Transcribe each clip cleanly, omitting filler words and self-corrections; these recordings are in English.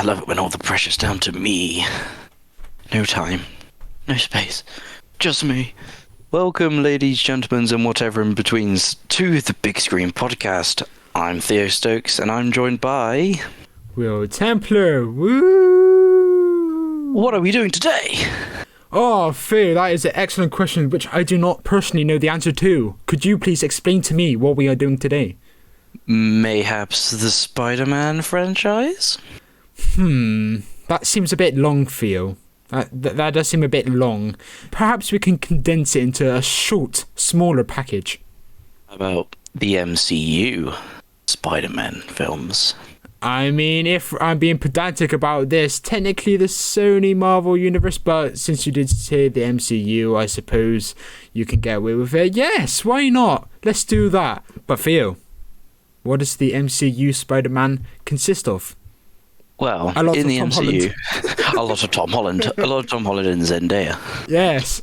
love it when all the pressure's down to me. No time, no space, just me. Welcome, ladies, gentlemen, and whatever in betweens, to the Big Screen Podcast. I'm Theo Stokes, and I'm joined by... Will Templar. Woo! What are we doing today? Oh, Theo, that is an excellent question, which I do not personally know the answer to. Could you please explain to me what we are doing today? Mayhaps the Spider-Man franchise? That seems a bit long, Theo. That does seem a bit long. Perhaps we can condense it into a short, smaller package. How about the MCU Spider-Man films? I mean, if I'm being pedantic about this, technically the Sony Marvel universe, but since you did say the MCU, I suppose you can get away with it. Yes, why not? Let's do that. But Theo, what does the MCU Spider-Man consist of? Well, in the MCU, a lot of Tom Holland. A lot of Tom Holland and Zendaya. Yes.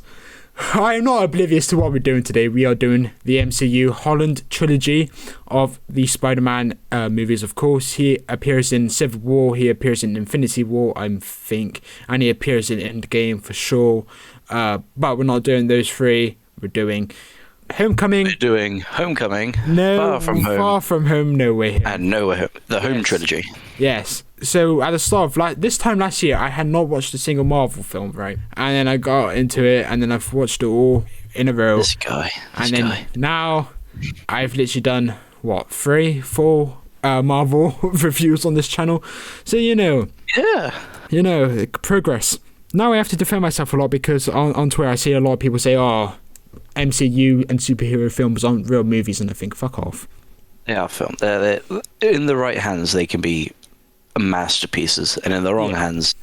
I am not oblivious to what we're doing today. We are doing the MCU Holland trilogy of the Spider-Man movies, of course. He appears in Civil War, he appears in Infinity War, I think, and he appears in Endgame for sure. But we're not doing those three. We're doing Homecoming. We're doing Homecoming, No, Far From Home, No Way Home. And No Way Home, the Home trilogy. Yes. So at the start of this time last year, I had not watched a single Marvel film, right? And then I got into it, and then I've watched it all in a row. This guy. Now I've literally done 3-4 Marvel reviews on this channel. So progress. Now I have to defend myself a lot because on Twitter I see a lot of people say, "Oh, MCU and superhero films aren't real movies," and I think, fuck off. They are filmed. They're in the right hands, they can be masterpieces, and in the wrong hands,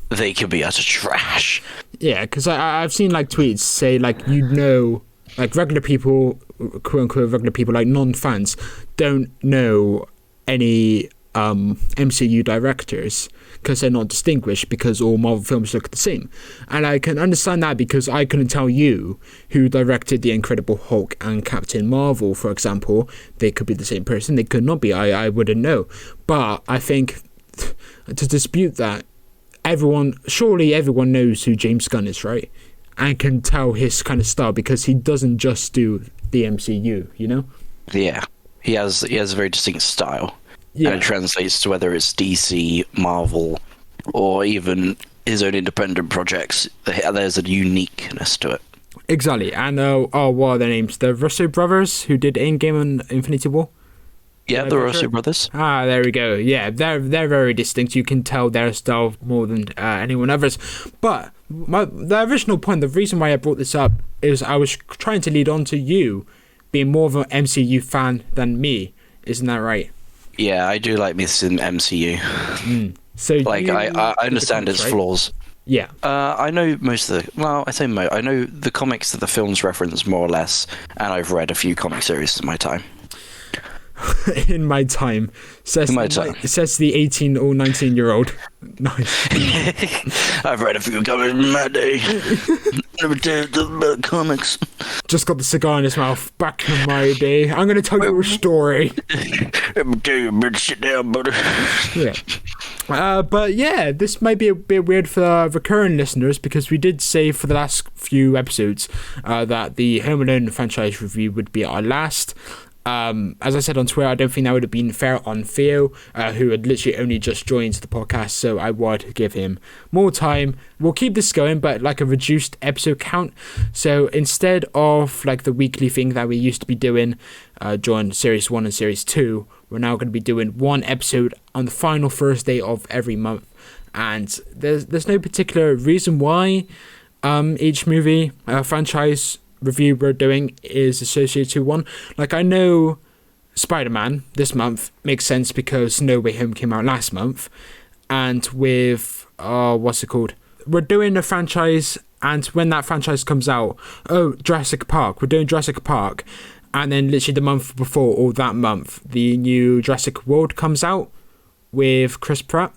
they can be utter trash. Yeah, because I've seen tweets say regular people, quote unquote regular people, like non-fans, don't know any MCU directors because they're not distinguished because all Marvel films look the same. And I can understand that because I couldn't tell you who directed The Incredible Hulk and Captain Marvel, for example. They could be the same person, they could not be, I wouldn't know. But I think to dispute that, surely everyone knows who James Gunn is, right? And can tell his kind of style because he doesn't just do the MCU, you know? Yeah, he has a very distinct style. Yeah. And it translates to whether it's DC, Marvel, or even his own independent projects. There's a uniqueness to it. Exactly. And what are their names? The Russo brothers who did Endgame and Infinity War? Yeah, the Russo brothers. Ah, there we go. Yeah, they're very distinct. You can tell their style more than anyone else. But the original point, the reason why I brought this up is I was trying to lead on to you being more of an MCU fan than me. Isn't that right? Yeah, I do like myths in MCU. So I understand its flaws. Yeah. I know most of the... Well, I say most. I know the comics that the films reference more or less, and I've read a few comic series in my time. In my time. It says the 18 or 19-year-old. Nice. I've read a few comics in my day. Never did about comics. Just got the cigar in his mouth. Back in my day. I'm going to tell you a story. Let me tell you a bit. Sit down, buddy. Yeah. But yeah, this might be a bit weird for recurring listeners because we did say for the last few episodes that the Home Alone franchise review would be our last. As I said on Twitter, I don't think that would have been fair on Theo, who had literally only just joined the podcast, so I would give him more time. We'll keep this going, but a reduced episode count. So instead of the weekly thing that we used to be doing during Series 1 and Series 2, we're now going to be doing one episode on the final Thursday of every month. And there's no particular reason why each movie franchise review we're doing is associated to one. I know Spider-Man this month makes sense because No Way Home came out last month, and with what's it called, we're doing a franchise, and when that franchise comes out, Jurassic Park, we're doing Jurassic Park, and then literally the month before or that month the new Jurassic World comes out with Chris Pratt.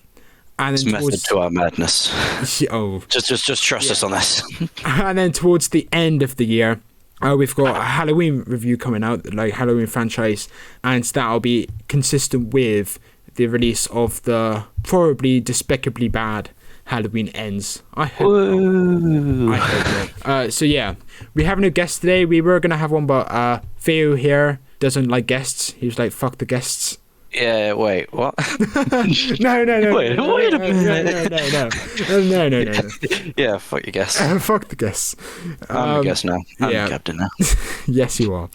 And then method to our madness. Just trust us on this. And then towards the end of the year, we've got a Halloween review coming out, Halloween franchise, and that'll be consistent with the release of the probably despicably bad Halloween Ends. I hope Whoa. I hope not. So yeah, we have no guests today. We were gonna have one, but Theo here doesn't like guests. He was like, "Fuck the guests." Yeah, wait, what? No. Wait a minute. No. Yeah, fuck your guess. Fuck the guests. I'm the guest now. I'm yeah. the captain now. Yes, you are.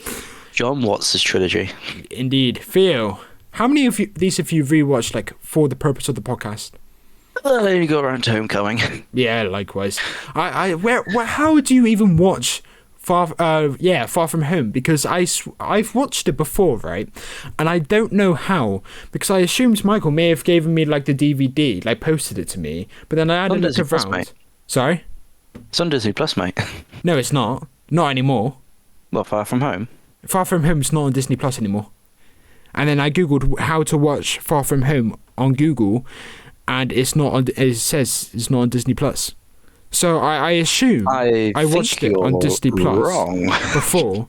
John Watts' trilogy. Indeed. Theo, how many of these have you rewatched, like, for the purpose of the podcast? You got around to Homecoming. Yeah, likewise. How do you even watch Far From Home? Because I've watched it before, right? And I don't know how, because I assumed Michael may have given me like the DVD, like posted it to me, but then I had a look Disney Plus, around. mate. Sorry? It's on Disney Plus, mate. No, it's not. Not anymore. Well, Far From Home. Far From Home's not on Disney Plus anymore. And then I googled how to watch Far From Home on Google, and it's not on. It says it's not on Disney Plus. So I assume I watched it on Disney Plus before,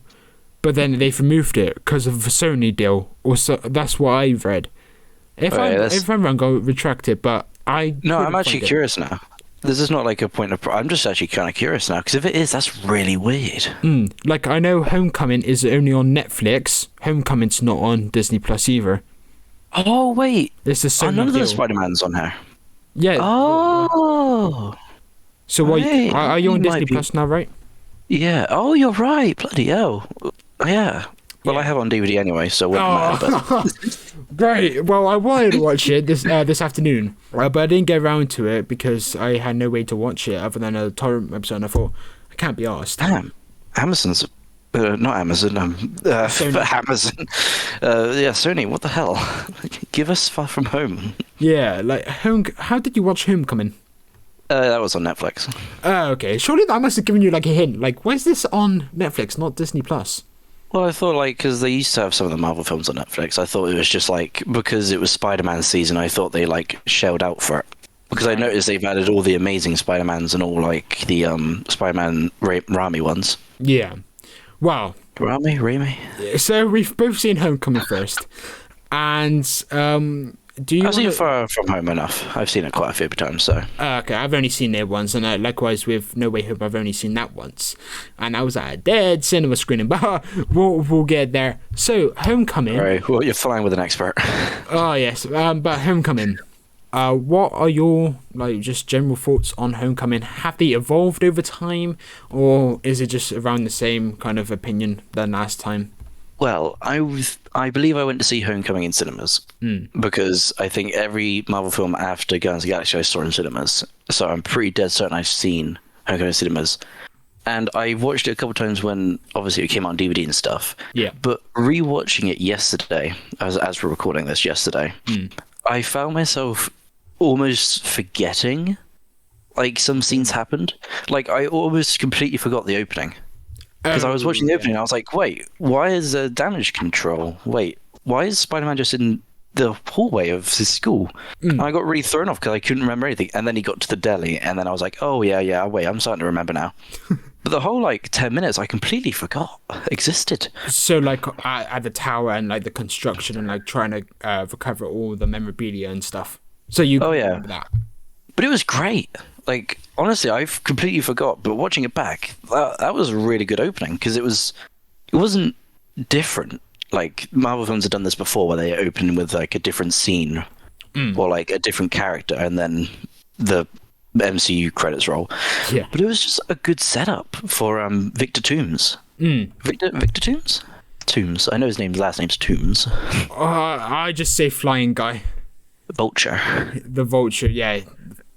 but then they've removed it because of the Sony deal. Or so that's what I've read. If I'm wrong, I'll retract it. But I'm actually curious now. This is not like a point of. I'm just actually kind of curious now, because if it is, that's really weird. Like, I know Homecoming is only on Netflix. Homecoming's not on Disney Plus either. Oh wait, It's the Sony none of deal. the Spider-Man's on here. Yeah. Oh. So what? Right. Are you on You Disney might be- Plus now, right? Yeah. Oh, you're right. Bloody hell. Yeah. Well, I have on DVD anyway, so it wouldn't matter. But Great. Well, I wanted to watch it this afternoon, but I didn't get around to it because I had no way to watch it other than a torrent website. And I thought, I can't be arsed. damn, Amazon's not Amazon. Sony. Amazon. Yeah, Sony. What the hell? Give us Far From Home. Yeah, like how did you watch Homecoming? That was on Netflix. Oh, okay. Surely that must have given you like a hint. Like, why is this on Netflix, not Disney Plus? Well, I thought, like, because they used to have some of the Marvel films on Netflix, I thought it was just, like, because it was Spider-Man season, I thought they, like, shelled out for it. Because I noticed they've added all the amazing Spider-Mans and all, like, the Spider-Man Raimi ones. Yeah. Wow. Raimi? So we've both seen Homecoming first, and do you? I've seen Far From Home enough. I've seen it quite a few times, so. Okay, I've only seen it once, and likewise with No Way Home, I've only seen that once, and I was at a dead cinema screening. But we'll get there. So Homecoming. Right, well, you're flying with an expert. Oh yes, but Homecoming. What are your just general thoughts on Homecoming? Have they evolved over time, or is it just around the same kind of opinion than last time? Well, I believe I went to see Homecoming in cinemas because I think every Marvel film after Guardians of the Galaxy I saw in cinemas. So I'm pretty dead certain I've seen Homecoming in cinemas. And I watched it a couple of times when obviously it came out on DVD and stuff. Yeah. But rewatching it yesterday, as we're recording this yesterday, I found myself almost forgetting like some scenes happened. Like I almost completely forgot the opening. Because I was watching the opening and I was like, wait, why is there damage control? Wait, why is Spider-Man just in the hallway of his school? And I got really thrown off because I couldn't remember anything. And then he got to the deli and then I was like, oh, yeah, wait, I'm starting to remember now. But the whole, 10 minutes I completely forgot existed. So, at the tower and, the construction and, trying to recover all the memorabilia and stuff. So you remember that. But it was great. Honestly, I've completely forgot. But watching it back, that was a really good opening because it wasn't different. Marvel films have done this before where they open with, a different scene or, a different character and then the MCU credits roll. Yeah. But it was just a good setup for Victor Toombs. Victor Toombs? Toombs. I know his last name's Toombs. I just say flying guy. Vulture. The Vulture, yeah.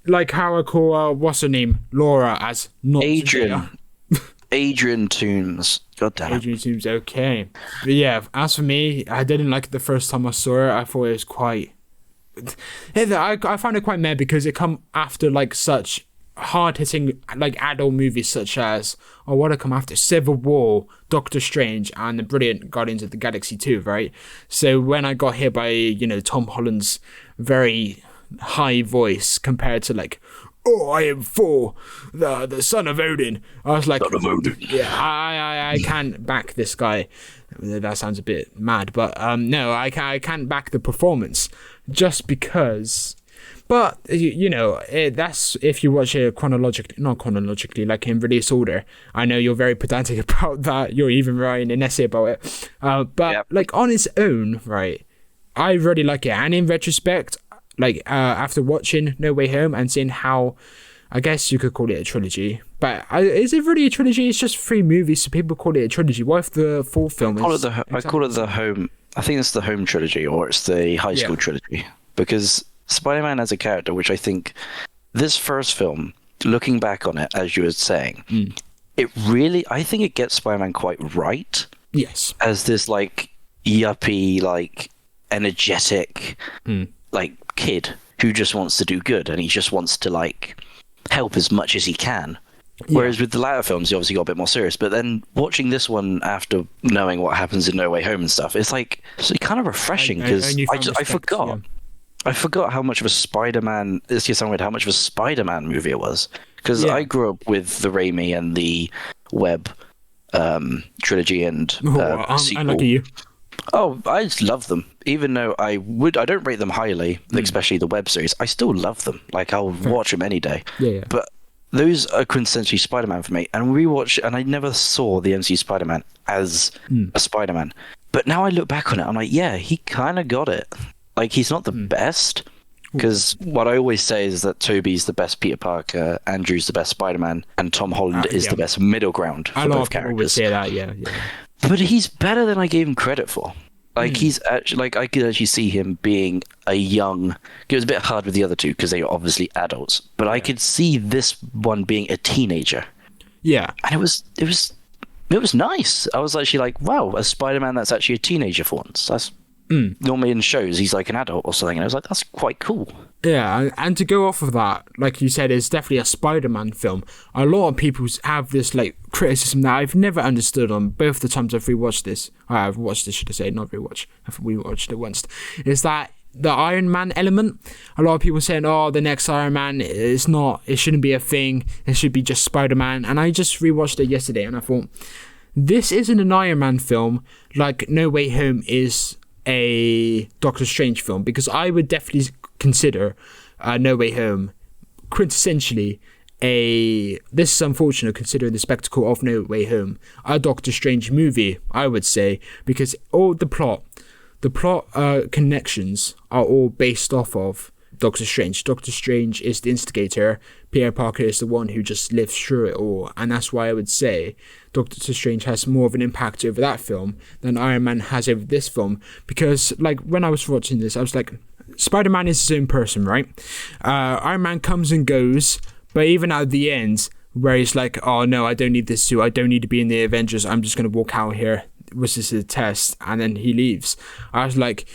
Like how I call, what's her name? Laura as not Adrian. Adrian Toombs. God damn it. Adrian Toombs, okay. But yeah, as for me, I didn't like it the first time I saw it. I thought it was quite... I found it quite mad because it come after such hard-hitting adult movies such as what I come after Civil War, Doctor Strange, and the brilliant Guardians of the Galaxy 2, right? So when I got hit by Tom Holland's very high voice compared to oh, I am Thor, the son of Odin. I was like, Son of Odin. yeah, I can't back this guy. That sounds a bit mad, but no, I can't back the performance just because. But that's if you watch it not chronologically, like in release order. I know you're very pedantic about that. You're even writing an essay about it. But Yep. like on its own, right? I really like it, and in retrospect, like after watching No Way Home and seeing how, I guess you could call it a trilogy, but is it really a trilogy? It's just 3 movies, so people call it a trilogy. What if the 4th film is? I call it the home. I think it's the home trilogy, or it's the high school trilogy, because Spider-Man as a character, which I think this first film, looking back on it, as you were saying, it really, I think it gets Spider-Man quite right. Yes. As this like yuppie, like energetic, like kid who just wants to do good, and he just wants to like help as much as he can. Whereas with the latter films, he obviously got a bit more serious. But then watching this one after knowing what happens in No Way Home and stuff, it's like kind of refreshing because I forgot. Yeah. I forgot how much of a Spider-Man. This is how much of a Spider-Man movie it was, because I grew up with the Raimi and the Webb trilogy and sequel. Unlucky you. Oh, I just love them. Even though I don't rate them highly, especially the web series. I still love them. Like I'll watch them any day. Yeah. But those are quintessentially Spider-Man for me. And and I never saw the MCU Spider-Man as a Spider-Man. But now I look back on it, I'm like, yeah, he kind of got it. Like he's not the best, because what I always say is that Tobey's the best Peter Parker, Andrew's the best Spider-Man, and Tom Holland is the best middle ground for both characters. I always say that, yeah. But he's better than I gave him credit for. Like he's actually, like I could actually see him being a young. It was a bit hard with the other two because they were obviously adults, but I could see this one being a teenager. Yeah, and it was nice. I was actually like, wow, a Spider-Man that's actually a teenager for once. That's normally in shows he's like an adult or something, and I was like, that's quite cool. Yeah, and to go off of that, like you said, it's definitely a Spider-Man film. A lot of people have this like criticism that I've never understood on both the times I've rewatched this. I've watched this, should I say, not rewatched. I've rewatched it once. Is that the Iron Man element? A lot of people saying, oh, the next Iron Man is not, it shouldn't be a thing. It should be just Spider-Man. And I just rewatched it yesterday, and I thought, this isn't an Iron Man film like No Way Home is a Doctor Strange film, because I would definitely consider No Way Home quintessentially this is unfortunate considering the spectacle of No Way Home, a Doctor Strange movie, I would say, because all the plot connections are all based off of Doctor Strange. Doctor Strange is the instigator, Peter Parker is the one who just lives through it all, and that's why I would say Doctor Strange has more of an impact over that film than Iron Man has over this film, because like when I was watching this, I was like, Spider-Man is his own person, right? Iron Man comes and goes, but even at the end, where he's like, oh no, I don't need this suit, I don't need to be in the Avengers, I'm just going to walk out here, was this a test? And then he leaves. I was like,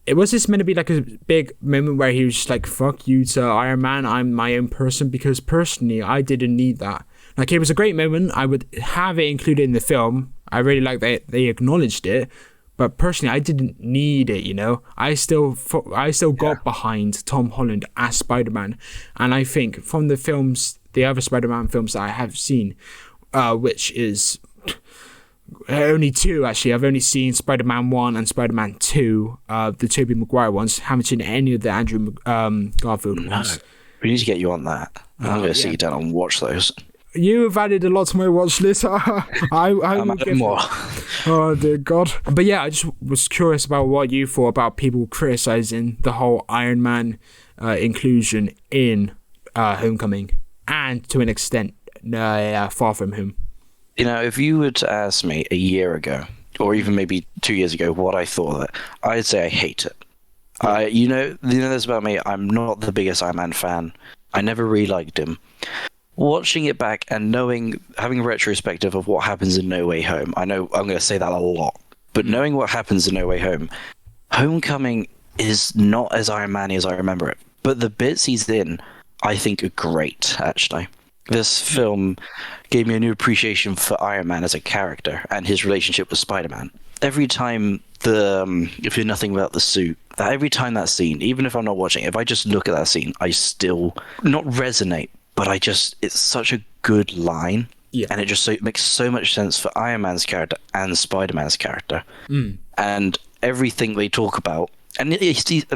was this meant to be like a big moment where he was just like, fuck you to Iron Man, I'm my own person? Because personally, I didn't need that. Like, it was a great moment, I would have it included in the film, I really like that they acknowledged it, but personally, I didn't need it, you know? I still got behind Tom Holland as Spider-Man, and I think from the other Spider-Man films that I have seen, which is only 2 actually. I've only seen Spider-Man 1 and Spider-Man 2, the Tobey Maguire ones. Haven't seen any of the Andrew Garfield ones. We need to get you on that. I'm going to sit you down and watch those. You have added a lot to my watch list. I'm adding more. Oh dear God! But yeah, I just was curious about what you thought about people criticizing the whole Iron Man inclusion in Homecoming, and to an extent, Far From Home. You know, if you were to ask me a year ago, or even maybe 2 years ago, what I thought of it, I'd say I hate it. You know this about me. I'm not the biggest Iron Man fan. I never really liked him. Watching it back and having a retrospective of what happens in No Way Home, I know I'm going to say that a lot, but knowing what happens in No Way Home, Homecoming is not as Iron Man-y as I remember it. But the bits he's in, I think, are great, actually. This film gave me a new appreciation for Iron Man as a character and his relationship with Spider-Man. Every time if you're nothing without the suit, that every time that scene, even if I'm not watching, if I just look at that scene, I still not resonate, but it's such a good line. Yeah. And it makes so much sense for Iron Man's character and Spider-Man's character. And everything they talk about. And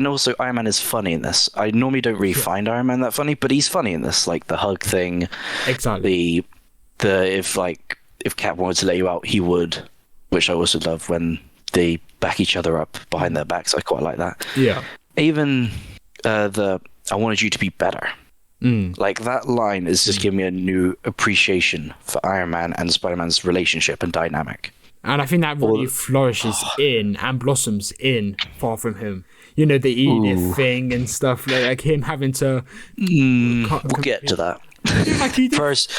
also Iron Man is funny in this. I normally don't really find Iron Man that funny, but he's funny in this. Like the hug thing. Exactly. If Cap wanted to let you out, he would. Which I also love when they back each other up behind their backs. I quite like that. Yeah. Even I wanted you to be better. Like that line is just giving me a new appreciation for Iron Man and Spider-Man's relationship and dynamic. And I think that really flourishes in and blossoms in Far From Home. You know, the Edith thing and stuff, like him having to... We'll get to that. First,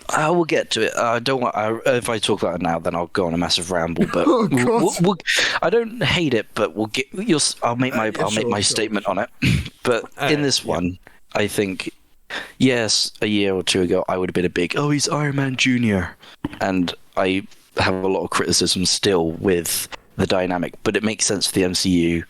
I will get to it. I don't want. If I talk about it now, then I'll go on a massive ramble. But I don't hate it, but we'll get. I'll make my statement on it. But in this one, I think, yes, a year or two ago, I would have been a big, he's Iron Man Jr. And I have a lot of criticism still with the dynamic, but it makes sense for the MCU.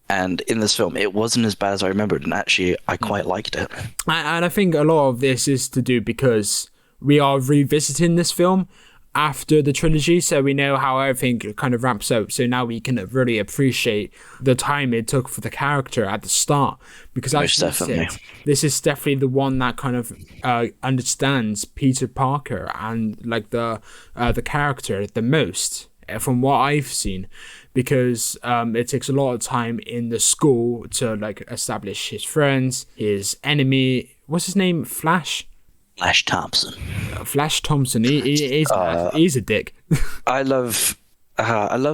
And in this film, it wasn't as bad as I remembered, and actually, I quite liked it. And I think a lot of this is to do because we are revisiting this film after the trilogy, so we know how everything kind of ramps up. So now we can really appreciate the time it took for the character at the start. Because as you said, this is definitely the one that kind of understands Peter Parker and like the character the most, from what I've seen. Because it takes a lot of time in the school to like establish his friends, his enemy. What's his name? Flash Thompson. Flash Thompson. He's a dick. I love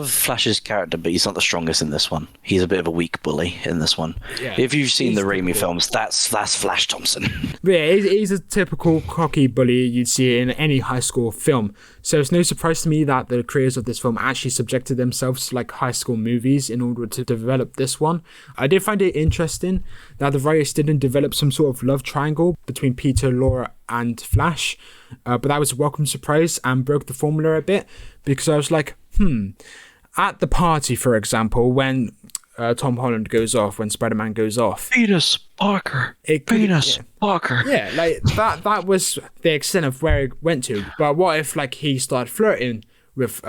Flash's character, but he's not the strongest in this one. He's a bit of a weak bully in this one. Yeah, if you've seen the Raimi films, that's Flash Thompson. Yeah, he's a typical cocky bully you'd see in any high school film. So it's no surprise to me that the creators of this film actually subjected themselves to like high school movies in order to develop this one. I did find it interesting that the writers didn't develop some sort of love triangle between Peter, Laura, and Flash, but that was a welcome surprise and broke the formula a bit, because I was like, at the party, for example, when Tom Holland goes off, when Spider-Man goes off, Peter Parker. Yeah, like that was the extent of where it went to. But what if like he started flirting with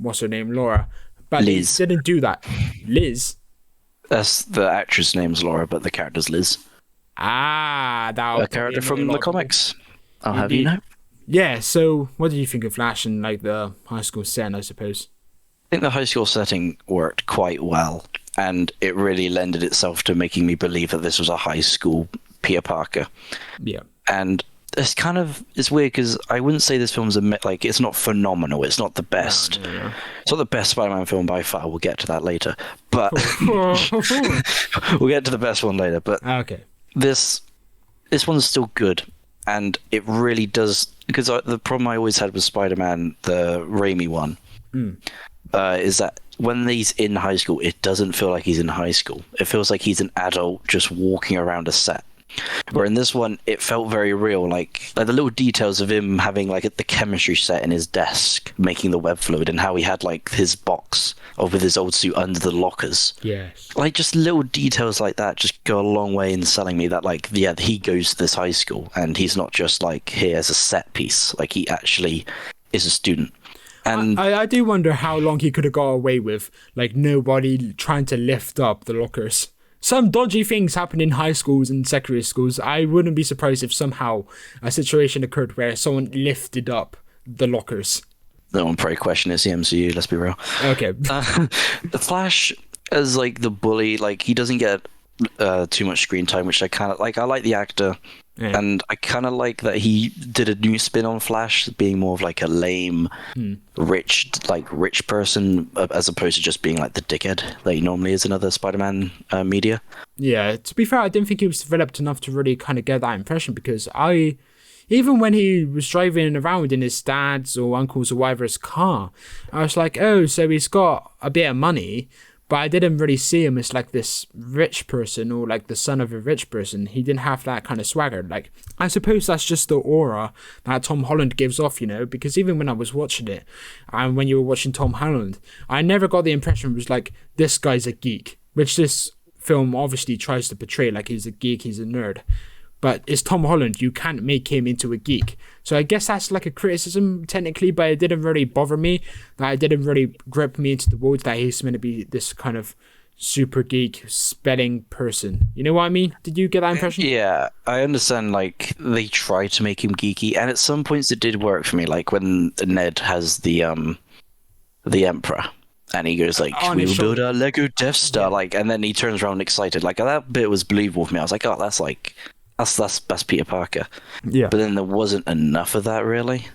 what's her name, Laura, but Liz. He didn't do that. Liz. That's the actress' name's Laura, but the character's Liz. That a character from the comics. I'll have you know. Yeah, so what do you think of Flash and like the high school setting, I suppose? I think the high school setting worked quite well, and it really lended itself to making me believe that this was a high school Peter Parker. Yeah. And it's weird because I wouldn't say this film's it's not phenomenal. It's not the best. No. It's not the best Spider-Man film by far. We'll get to that later. But we'll get to the best one later. But okay. This one's still good, and it really does, because the problem I always had with Spider-Man, the Raimi one, is that when he's in high school, it doesn't feel like he's in high school. It feels like he's an adult just walking around a set. Where in this one, it felt very real, like the little details of him having like the chemistry set in his desk, making the web fluid, and how he had like his box with his old suit under the lockers. Yes. Like just little details like that just go a long way in selling me that like, yeah, he goes to this high school and he's not just like here as a set piece. Like he actually is a student. And I do wonder how long he could have got away with like nobody trying to lift up the lockers. Some dodgy things happen in high schools and secondary schools. I wouldn't be surprised if somehow a situation occurred where someone lifted up the lockers. No one probably question is the MCU, let's be real. Okay. The Flash as like the bully, like he doesn't get too much screen time, which I kind of like. I like the actor. Yeah. And I kind of like that he did a new spin on Flash, being more of like a lame, rich person, as opposed to just being like the dickhead that he normally is in other Spider-Man media. Yeah, to be fair, I didn't think he was developed enough to really kind of get that impression, because even when he was driving around in his dad's or uncle's or whatever's car, I was like, oh, so he's got a bit of money, but I didn't really see him as like this rich person or like the son of a rich person. He didn't have that kind of swagger. Like, I suppose that's just the aura that Tom Holland gives off, because even when I was watching it, and when you were watching Tom Holland, I never got the impression it was like, this guy's a geek, which this film obviously tries to portray, like he's a geek, he's a nerd. But it's Tom Holland, you can't make him into a geek. So I guess that's like a criticism technically, but it didn't really bother me. That it didn't really grip me into the world that he's meant to be this kind of super geek spelling person. You know what I mean? Did you get that impression? Yeah, I understand, like, they try to make him geeky, and at some points it did work for me, like when Ned has the Emperor. And he goes like, "We will build our Lego Death Star," like, and then he turns around excited. Like, that bit was believable for me. I was like, "Oh, that's like, that's Peter Parker." Yeah. But then there wasn't enough of that, really.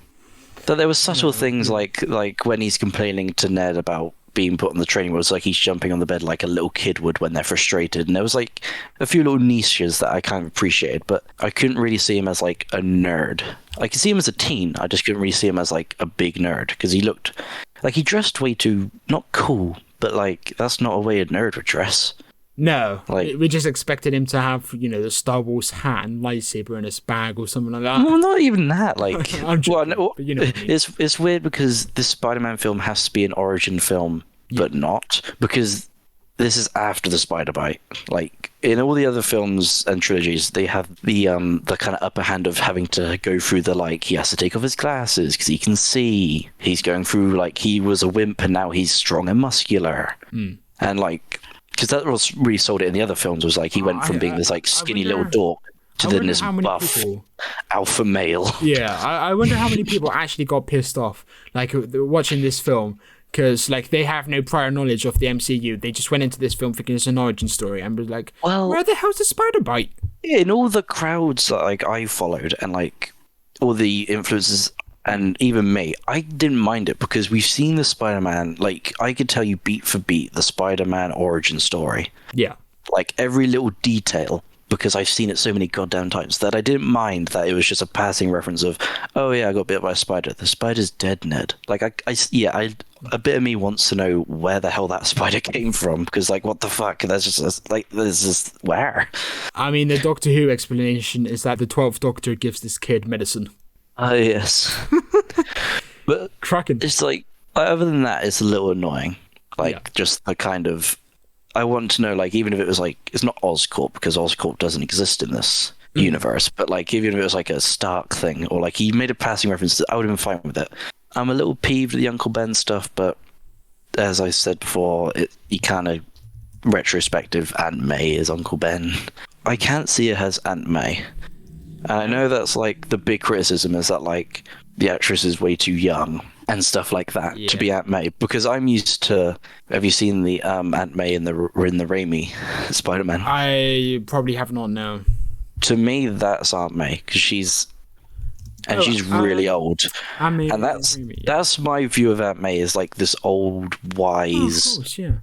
That there were subtle things like when he's complaining to Ned about being put on the training wheels, like he's jumping on the bed like a little kid would when they're frustrated. And there was like a few little niches that I kind of appreciated, but I couldn't really see him as like a nerd. I could see him as a teen. I just couldn't really see him as like a big nerd because he looked like he dressed way too not cool, but like that's not a way a nerd would dress. No, like, we just expected him to have, the Star Wars hat and lightsaber in his bag or something like that. Well, not even that. Like, I'm joking, but you know what I mean. It's weird because this Spider-Man film has to be an origin film, but not, because this is after the Spider Bite. Like, in all the other films and trilogies, they have the kind of upper hand of having to go through the, like, he has to take off his glasses because he can see. He's going through, like, he was a wimp and now he's strong and muscular. And, like, because that was really sold it in the other films, was like he went from being this like skinny little dork to then this buff alpha male. Yeah, I wonder how many people actually got pissed off like watching this film, because like they have no prior knowledge of the MCU. They just went into this film thinking it's an origin story and was like, well, where the hell's the spider bite? In all the crowds that like I followed and like all the influences and even me, I didn't mind it because we've seen the Spider-Man, like, I could tell you beat for beat the Spider-Man origin story. Yeah. Like, every little detail, because I've seen it so many goddamn times, that I didn't mind that it was just a passing reference of, oh yeah, I got bit by a spider. The spider's dead, Ned. Like, a bit of me wants to know where the hell that spider came from, because, like, what the fuck? There's just, where? I mean, the Doctor Who explanation is that the 12th Doctor gives this kid medicine. Oh, yes. But cracking. It's like, other than that, it's a little annoying. Like, just the kind of, I want to know, like, even if it was like, it's not Oscorp, because Oscorp doesn't exist in this universe, but like, even if it was like a Stark thing, or like, he made a passing reference, I would have been fine with it. I'm a little peeved at the Uncle Ben stuff, but as I said before, you kind of retrospective Aunt May is Uncle Ben. I can't see her as Aunt May. And I know that's like the big criticism is that like the actress is way too young and stuff like that to be Aunt May, because I'm used to. Have you seen the Aunt May in the Raimi Spider-Man? I probably have not. No. To me, that's Aunt May because she's really old, and that's my view of Aunt May is like this old wise. Of course, yeah.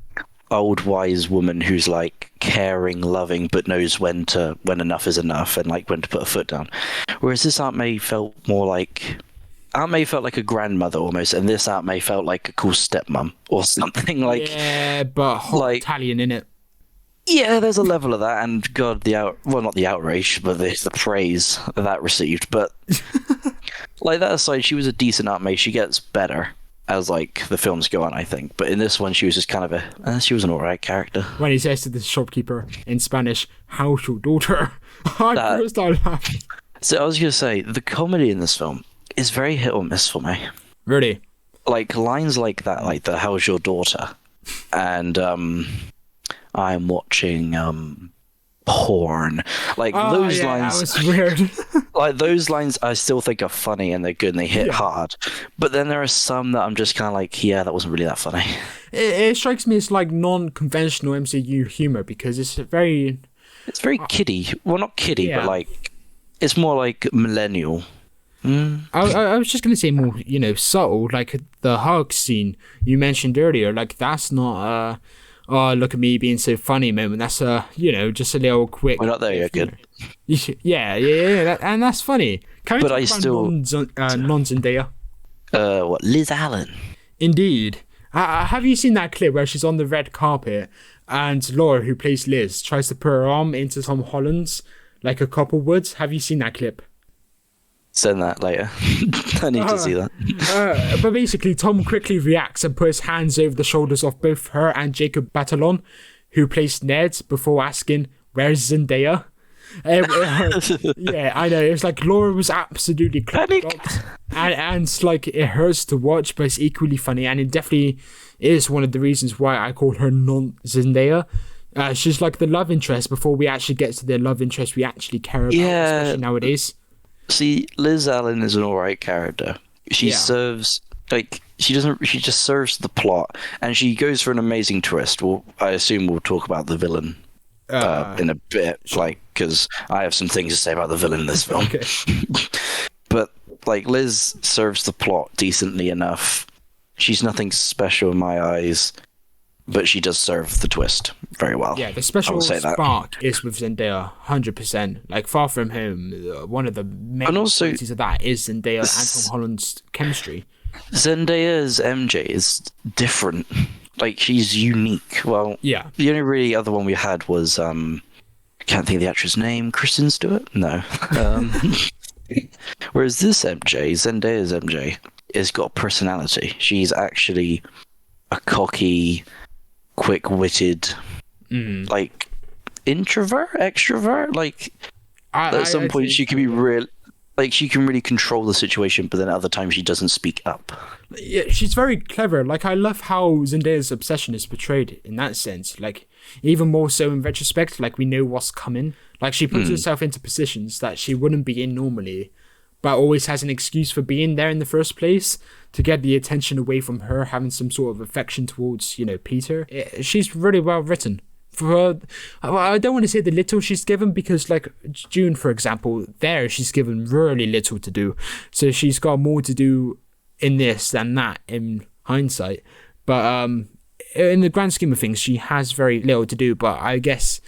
Old wise woman who's like caring, loving, but knows when enough is enough and like when to put a foot down. Whereas this Aunt May felt more like a grandmother almost, and this Aunt May felt like a cool stepmom or something like. Yeah, but hot like, Italian in it. Yeah, there's a level of that, and God, not the outrage, but the praise that received. But like that aside, she was a decent Aunt May. She gets better as like the films go on, I think. But in this one, she was just kind of she was an alright character. When he says to the shopkeeper in Spanish, "How's your daughter?" I first started laughing. So I was gonna say, the comedy in this film is very hit or miss for me. Really? Like lines like that, like the "How's your daughter?" and I'm watching porn. Like those lines. That was weird. Like those lines, I still think are funny and they're good and they hit hard. But then there are some that I'm just kind of like, yeah, that wasn't really that funny. It strikes me as like non-conventional MCU humor because it's very kiddie. Well, not kiddie, but like it's more like millennial. I was just gonna say more, subtle. Like the hug scene you mentioned earlier. Like that's not oh, look at me being so funny moment. That's just a little quick. We're not there yet, good. Yeah, and that's funny. Can but I still non-Zendaya? What, Liz Allen? Indeed. Have you seen that clip where she's on the red carpet and Laura, who plays Liz, tries to put her arm into Tom Holland's like a couple would? Have you seen that clip? Send that later. I need to see that. But basically, Tom quickly reacts and puts hands over the shoulders of both her and Jacob Batalon, who plays Ned, before asking, "Where's Zendaya?" Yeah, I know. It was like Laura was absolutely clocked, and like it hurts to watch, but it's equally funny, and it definitely is one of the reasons why I call her non-Zendaya. She's like the love interest before we actually get to the love interest we actually care about, especially nowadays. See, Liz Allen is an alright character. She serves, like, she just serves the plot, and she goes for an amazing twist. Well, I assume we'll talk about the villain in a bit, like, because I have some things to say about the villain in this film. Okay. But, like, Liz serves the plot decently enough. She's nothing special in my eyes, but she does serve the twist very well. Yeah, the special spark is with Zendaya, 100%. Like, Far From Home, one of the main qualities of that is Zendaya and Tom Holland's chemistry. Zendaya's MJ is different. Like, she's unique. Well, yeah. The only really other one we had was, I can't think of the actress name, Kristen Stewart? No. Whereas this MJ, Zendaya's MJ, has got personality. She's actually a cocky, quick-witted, like, introvert, extrovert. Like, at some point she can be real. Like, she can really control the situation, but then at other times she doesn't speak up. Yeah, she's very clever. Like, I love how Zendaya's obsession is portrayed in that sense. Like, even more so in retrospect, like, we know what's coming. Like, she puts herself into positions that she wouldn't be in normally, but always has an excuse for being there in the first place to get the attention away from her having some sort of affection towards, Peter. She's really well written. I don't want to say the little she's given, because like June, for example, she's given really little to do, so she's got more to do in this than that in hindsight. But in the grand scheme of things, she has very little to do, but I guess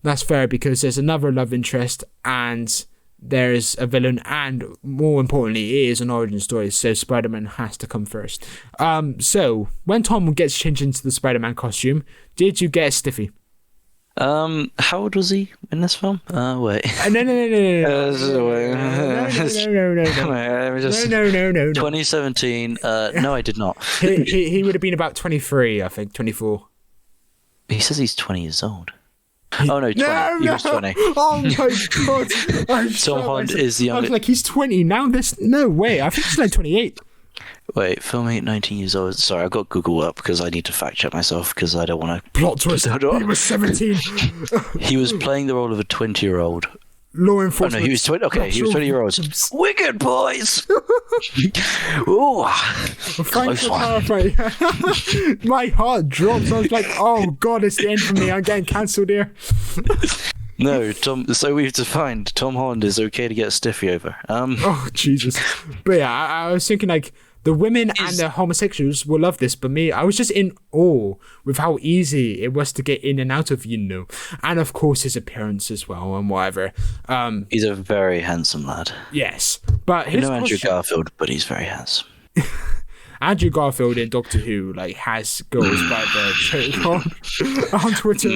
that's fair because there's another love interest and there's a villain, and more importantly, it is an origin story, so Spider-Man has to come first. So when Tom gets changed into the Spider-Man costume, did you get a stiffy? How old was he in this film? Wait. No. No. 2017. No, I did not. He would have been about 23, I think, 24. He says he's 20 years old. Oh no, 20. He was 20. Oh my god! Tom Holland is the youngest. I was like, he's 20 now. There's no way. I think he's like 28. Wait, filming 19 years old. Sorry, I've got Google up because I need to fact check myself because I don't want to. Plot twist. He was 17. He was playing the role of a 20-year-old. Law enforcement. Oh no, he was 20. Okay, he was 20-year-old. Wicked boys. Ooh, close one. My heart drops. I was like, oh god, it's the end for me. I'm getting cancelled here. No, Tom. So we've defined Tom Holland is okay to get a stiffy over. Oh Jesus! But yeah, I was thinking like the women and the homosexuals will love this, but me, I was just in awe with how easy it was to get in and out of, and of course his appearance as well and whatever. He's a very handsome lad. Yes, but his Andrew Garfield, but he's very handsome. Andrew Garfield in Doctor Who has girls by the on Twitter.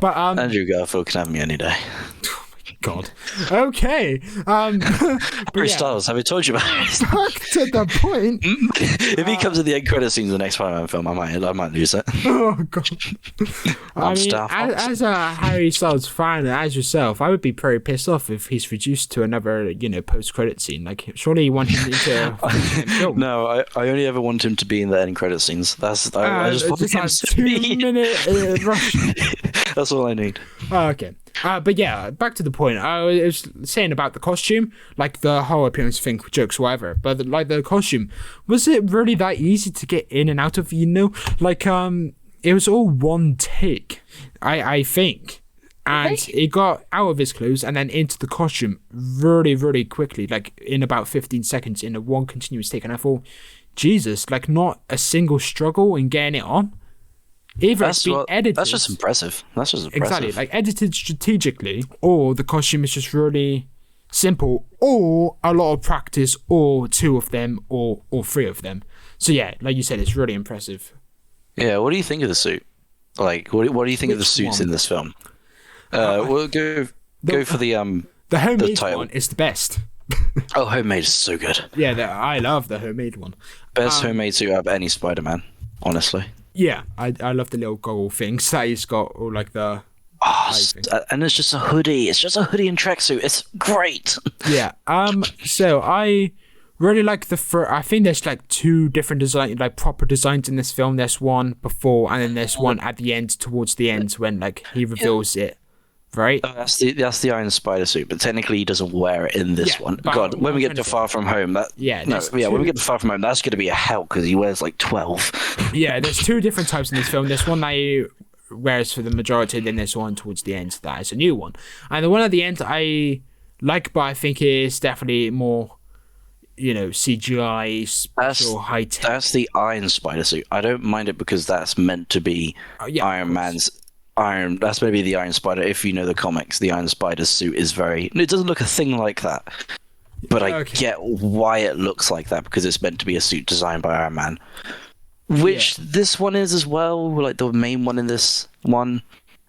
But Andrew Garfield can have me any day. Oh my god. Okay. Harry Styles, have I told you about it? Back to the point. If he comes in the end credit scenes of the next Spider-Man film, I might lose it. Oh god. I mean, as a Harry Styles fan, as yourself, I would be very pissed off if he's reduced to another, post-credit scene. Like, surely you want him into a film. No, I only ever want him to be in the end credit scenes. I just want him to be. 2-minute rush. That's all I need. Oh, okay. But yeah, back to the point. I was saying about the costume, like the whole appearance thing, jokes, whatever. But like the costume, was it really that easy to get in and out of? Like it was all one take, I think, and he got out of his clothes and then into the costume really, really quickly, like in about 15 seconds in a one continuous take. And I thought, Jesus, like not a single struggle in getting it on. Either it's been edited. That's just impressive. Exactly, like edited strategically, or the costume is just really simple, or a lot of practice, or two of them, or three of them. So yeah, like you said, it's really impressive. Yeah, what do you think of the suit? Like, what do you think of the Which suits one? in this film? Uh, We'll go for the homemade title. one is the best. Oh, homemade is so good. Yeah, I love the homemade one. Best homemade suit out of any Spider-Man, honestly. Yeah, I love the little goggle things that he's got, or like the. And it's just a hoodie. It's just a hoodie and tracksuit. It's great. Yeah. So I really like I think there's like two different design, like proper designs in this film. There's one before, and then there's one at the end, towards the end, when like he reveals it. Right. That's the Iron Spider suit, but technically he doesn't wear it in this one. God, when we get to Far From Home, when we get to Far From Home, that's going to be a hell because he wears like 12. Yeah, there's two different types in this film. There's one that he wears for the majority, then there's one towards the end that is a new one. And the one at the end I like, but I think is definitely more, CGI, special high tech. That's the Iron Spider suit. I don't mind it because that's meant to be Iron Man's. That's maybe the Iron Spider. If you know the comics, the Iron Spider suit is it doesn't look a thing like that. But I get why it looks like that because it's meant to be a suit designed by Iron Man. Which this one is as well, like the main one in this one.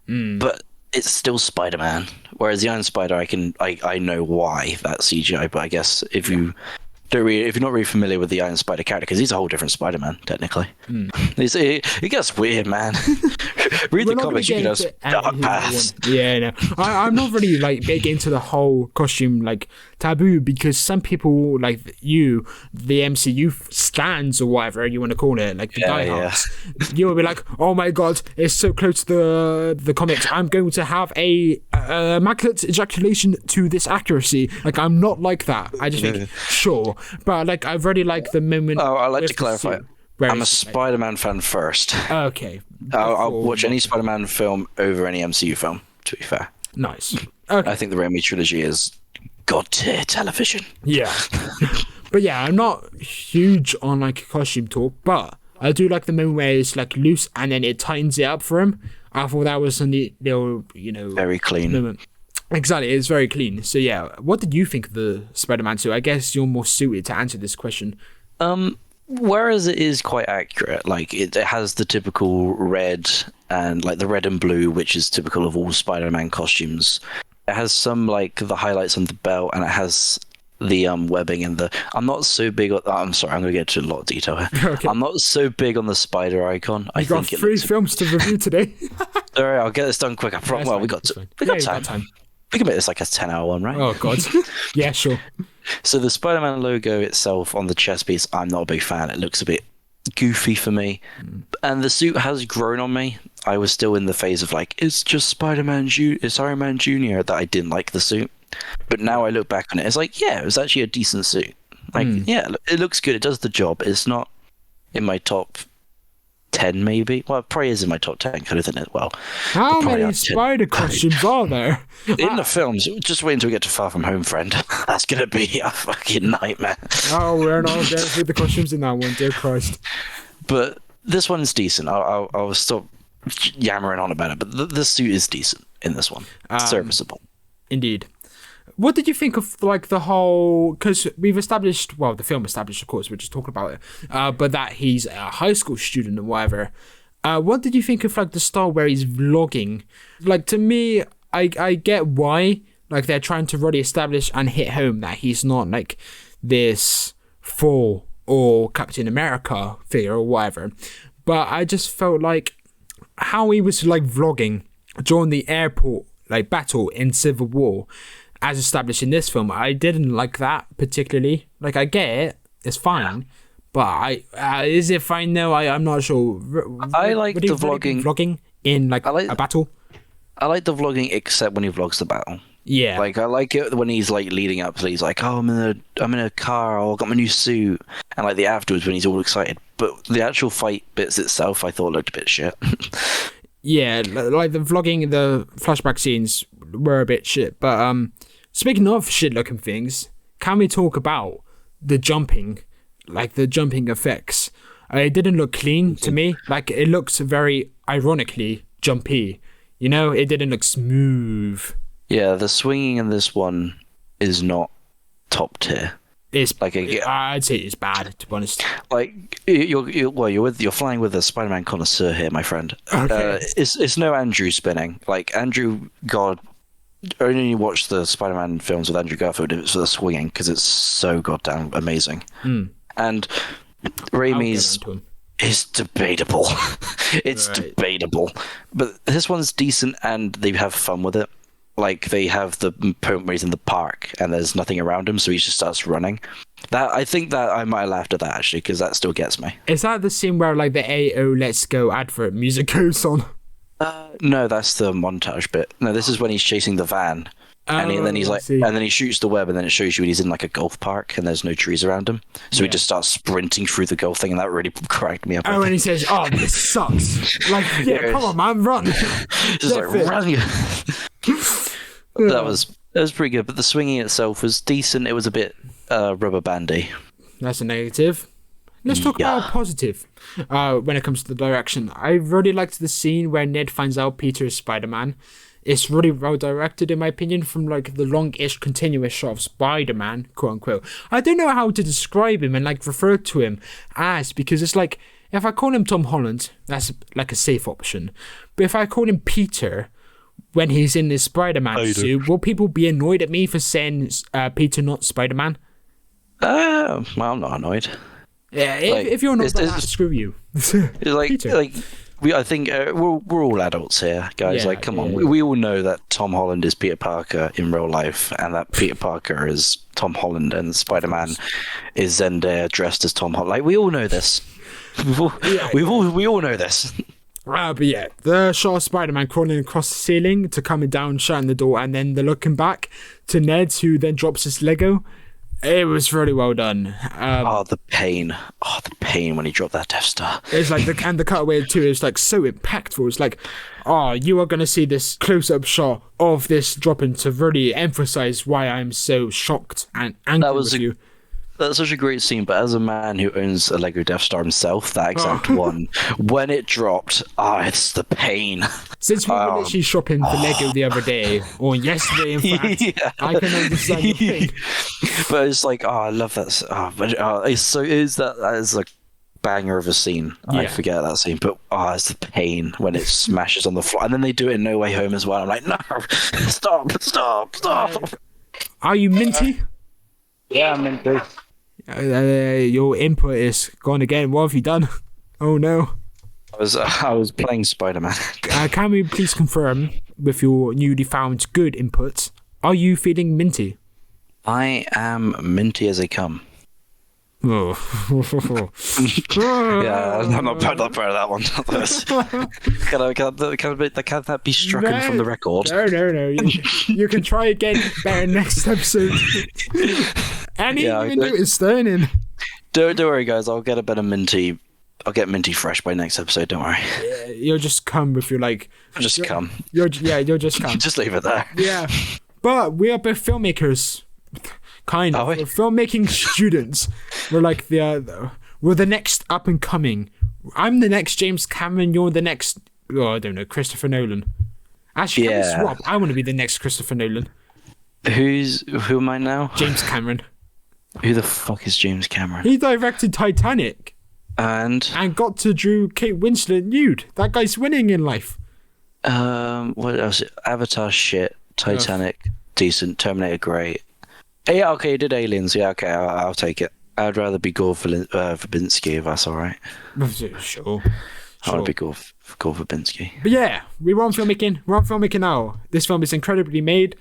But it's still Spider-Man. Whereas the Iron Spider, I know why that's CGI, but I guess if you're not really familiar with the Iron Spider character, because he's a whole different Spider-Man, technically. It gets weird, man. Read the comics, you can just dark paths. Yeah, no. I'm not really like big into the whole costume like taboo, because some people like you, the MCU stands or whatever you want to call it, like the diehards, you will be like, oh my god, it's so close to the comics. I'm going to have a immaculate ejaculation to this accuracy. Like I'm not like that. I just think sure, but like I really like the moment. Oh, I'd like to clarify. I'm a Spider-Man fan first. Okay. I'll watch any Spider-Man film over any MCU film, to be fair. Nice. Okay. I think the Raimi trilogy is god tier television. Yeah. But yeah, I'm not huge on like costume talk, but I do like the moment where it's like loose and then it tightens it up for him. I thought that was a neat little, very clean moment. Exactly, it's very clean. So yeah, what did you think of the Spider-Man suit? I guess you're more suited to answer this question. Whereas it is quite accurate, like it has the typical red and like the red and blue, which is typical of all Spider-Man costumes. It has some like the highlights on the belt, and it has the webbing and the. I'm not so big on. I'm sorry, I'm going to get into a lot of detail here. Okay. I'm not so big on the spider icon. I think got 3 films to review today. All right, I'll get this done quick. We got time. We can make this like a 10-hour one, right? Oh god. Yeah, sure. So the Spider-Man logo itself on the chest piece, I'm not a big fan. It looks a bit goofy for me. And the suit has grown on me. I was still in the phase of like, it's just Iron Man Jr. that I didn't like the suit. But now I look back on it, it's like, yeah, it was actually a decent suit. Like, yeah, it looks good. It does the job. It's not in my top 10 maybe. Well, it probably is in my top 10 because I did it well. How many spider costumes are there? In the films, just wait until we get to Far From Home, friend. That's going to be a fucking nightmare. Oh, we're not going through the costumes in that one, dear Christ. But this one's decent. I'll stop yammering on about it, but the suit is decent in this one. Serviceable. Indeed. What did you think of like the whole? Because we've established, well, the film established, of course, we're just talking about it, but that he's a high school student or whatever. What did you think of like the style where he's vlogging? Like to me, I get why like they're trying to really establish and hit home that he's not like this Thor or Captain America figure or whatever. But I just felt like how he was like vlogging during the airport like battle in Civil War, as established in this film, I didn't like that particularly. Like, I get it, it's fine, but is it fine though? I'm not sure. I like the vlogging in like a battle. I like the vlogging except when he vlogs the battle. Yeah, like I like it when he's like leading up to. He's like, oh, I'm in a car. I got my new suit, and like the afterwards when he's all excited. But the actual fight bits itself, I thought looked a bit shit. Yeah, like the vlogging, the flashback scenes were a bit shit. But speaking of shit-looking things, can we talk about the jumping, like the jumping effects? It didn't look clean to me. Like it looks very ironically jumpy. You know, it didn't look smooth. Yeah, the swinging in this one is not top tier. I'd say it's bad, to be honest. Like you're flying with a Spider-Man connoisseur here, my friend. Okay. It's no Andrew spinning. Like Andrew, God, only watch the Spider-Man films with Andrew Garfield if it's for the swinging because it's so goddamn amazing. And Raimi's is debatable. It's debatable, but this one's decent and they have fun with it. Like they have the point where he's in the park and there's nothing around him, so he just starts running. That I think that I might have laughed at that actually because that still gets me. Is that the scene where like the AO Let's Go advert music goes on? No, that's the montage bit. No, this is when he's chasing the van, and then he's like, and then he shoots the web, and then it shows you he's in like a golf park, and there's no trees around him, so he just starts sprinting through the golf thing, and that really cracked me up. Oh, and he says, "Oh, this sucks." Like, yeah, come on, man, run. Just like run. That was pretty good, but the swinging itself was decent. It was a bit rubber bandy. That's a negative. Let's talk about positive. When it comes to the direction, I really liked the scene where Ned finds out Peter is Spider-Man. It's really well directed, in my opinion, from like the long-ish continuous shot of Spider-Man, quote unquote. I don't know how to describe him and like refer to him as, because it's like if I call him Tom Holland, that's like a safe option. But if I call him Peter when he's in his Spider-Man suit, will people be annoyed at me for saying Peter, not Spider-Man? Well, I'm not annoyed. Yeah, if you're not screw you. I think we're all adults here, guys. Yeah, like, come on, we all know that Tom Holland is Peter Parker in real life, and that Peter Parker is Tom Holland, and Spider-Man is Zendaya dressed as Tom Holland. Like, we all know this. We all know this. But yeah, the shot of Spider-Man crawling across the ceiling to coming down, shutting the door, and then the looking back to Ned, who then drops his Lego. It was really well done. The pain when he dropped that Death Star. It's like the cutaway too is like so impactful. It's like, you are gonna see this close-up shot of this dropping to really emphasize why I'm so shocked and angry with you. That's such a great scene, but as a man who owns a Lego Death Star himself, that exact one, when it dropped, it's the pain. Since we were literally shopping for Lego the other day, or yesterday in fact, I can understand the pain. But it's like, I love that. That is a banger of a scene. Yeah. I forget that scene, but it's the pain when it smashes on the floor. And then they do it in No Way Home as well. I'm like, no, stop. Are you minty? Yeah, I'm minty. Your input is gone again. What have you done? Oh no. I was playing Spider-Man. Can we please confirm with your newly found good input? Are you feeling minty? I am minty as they come. Oh. Yeah, I'm not proud of that one. Can that be struck from the record? No. You can try again better next episode. Any minute is turning. Don't worry, guys. I'll get a better minty. I'll get minty fresh by next episode. Don't worry. You'll just come with your like. Come. You'll just come. Just leave it there. Yeah, but we are both filmmakers. Kind of. We're filmmaking students. We're like we're the next up and coming. I'm the next James Cameron. You're the next. I don't know, Christopher Nolan. Actually, can we swap? I want to be the next Christopher Nolan. Who am I now? James Cameron. Who the fuck is James Cameron? He directed Titanic. And got to Drew Kate Winslet nude. That guy's winning in life. What else? Avatar shit. Titanic decent. Terminator great. Yeah, okay, he did Aliens. Yeah, okay, I'll take it. I'd rather be Gore Verbinski if that's all right. Sure. I want to be Gore Verbinski. But yeah, we're on filmmaking now. This film is incredibly made.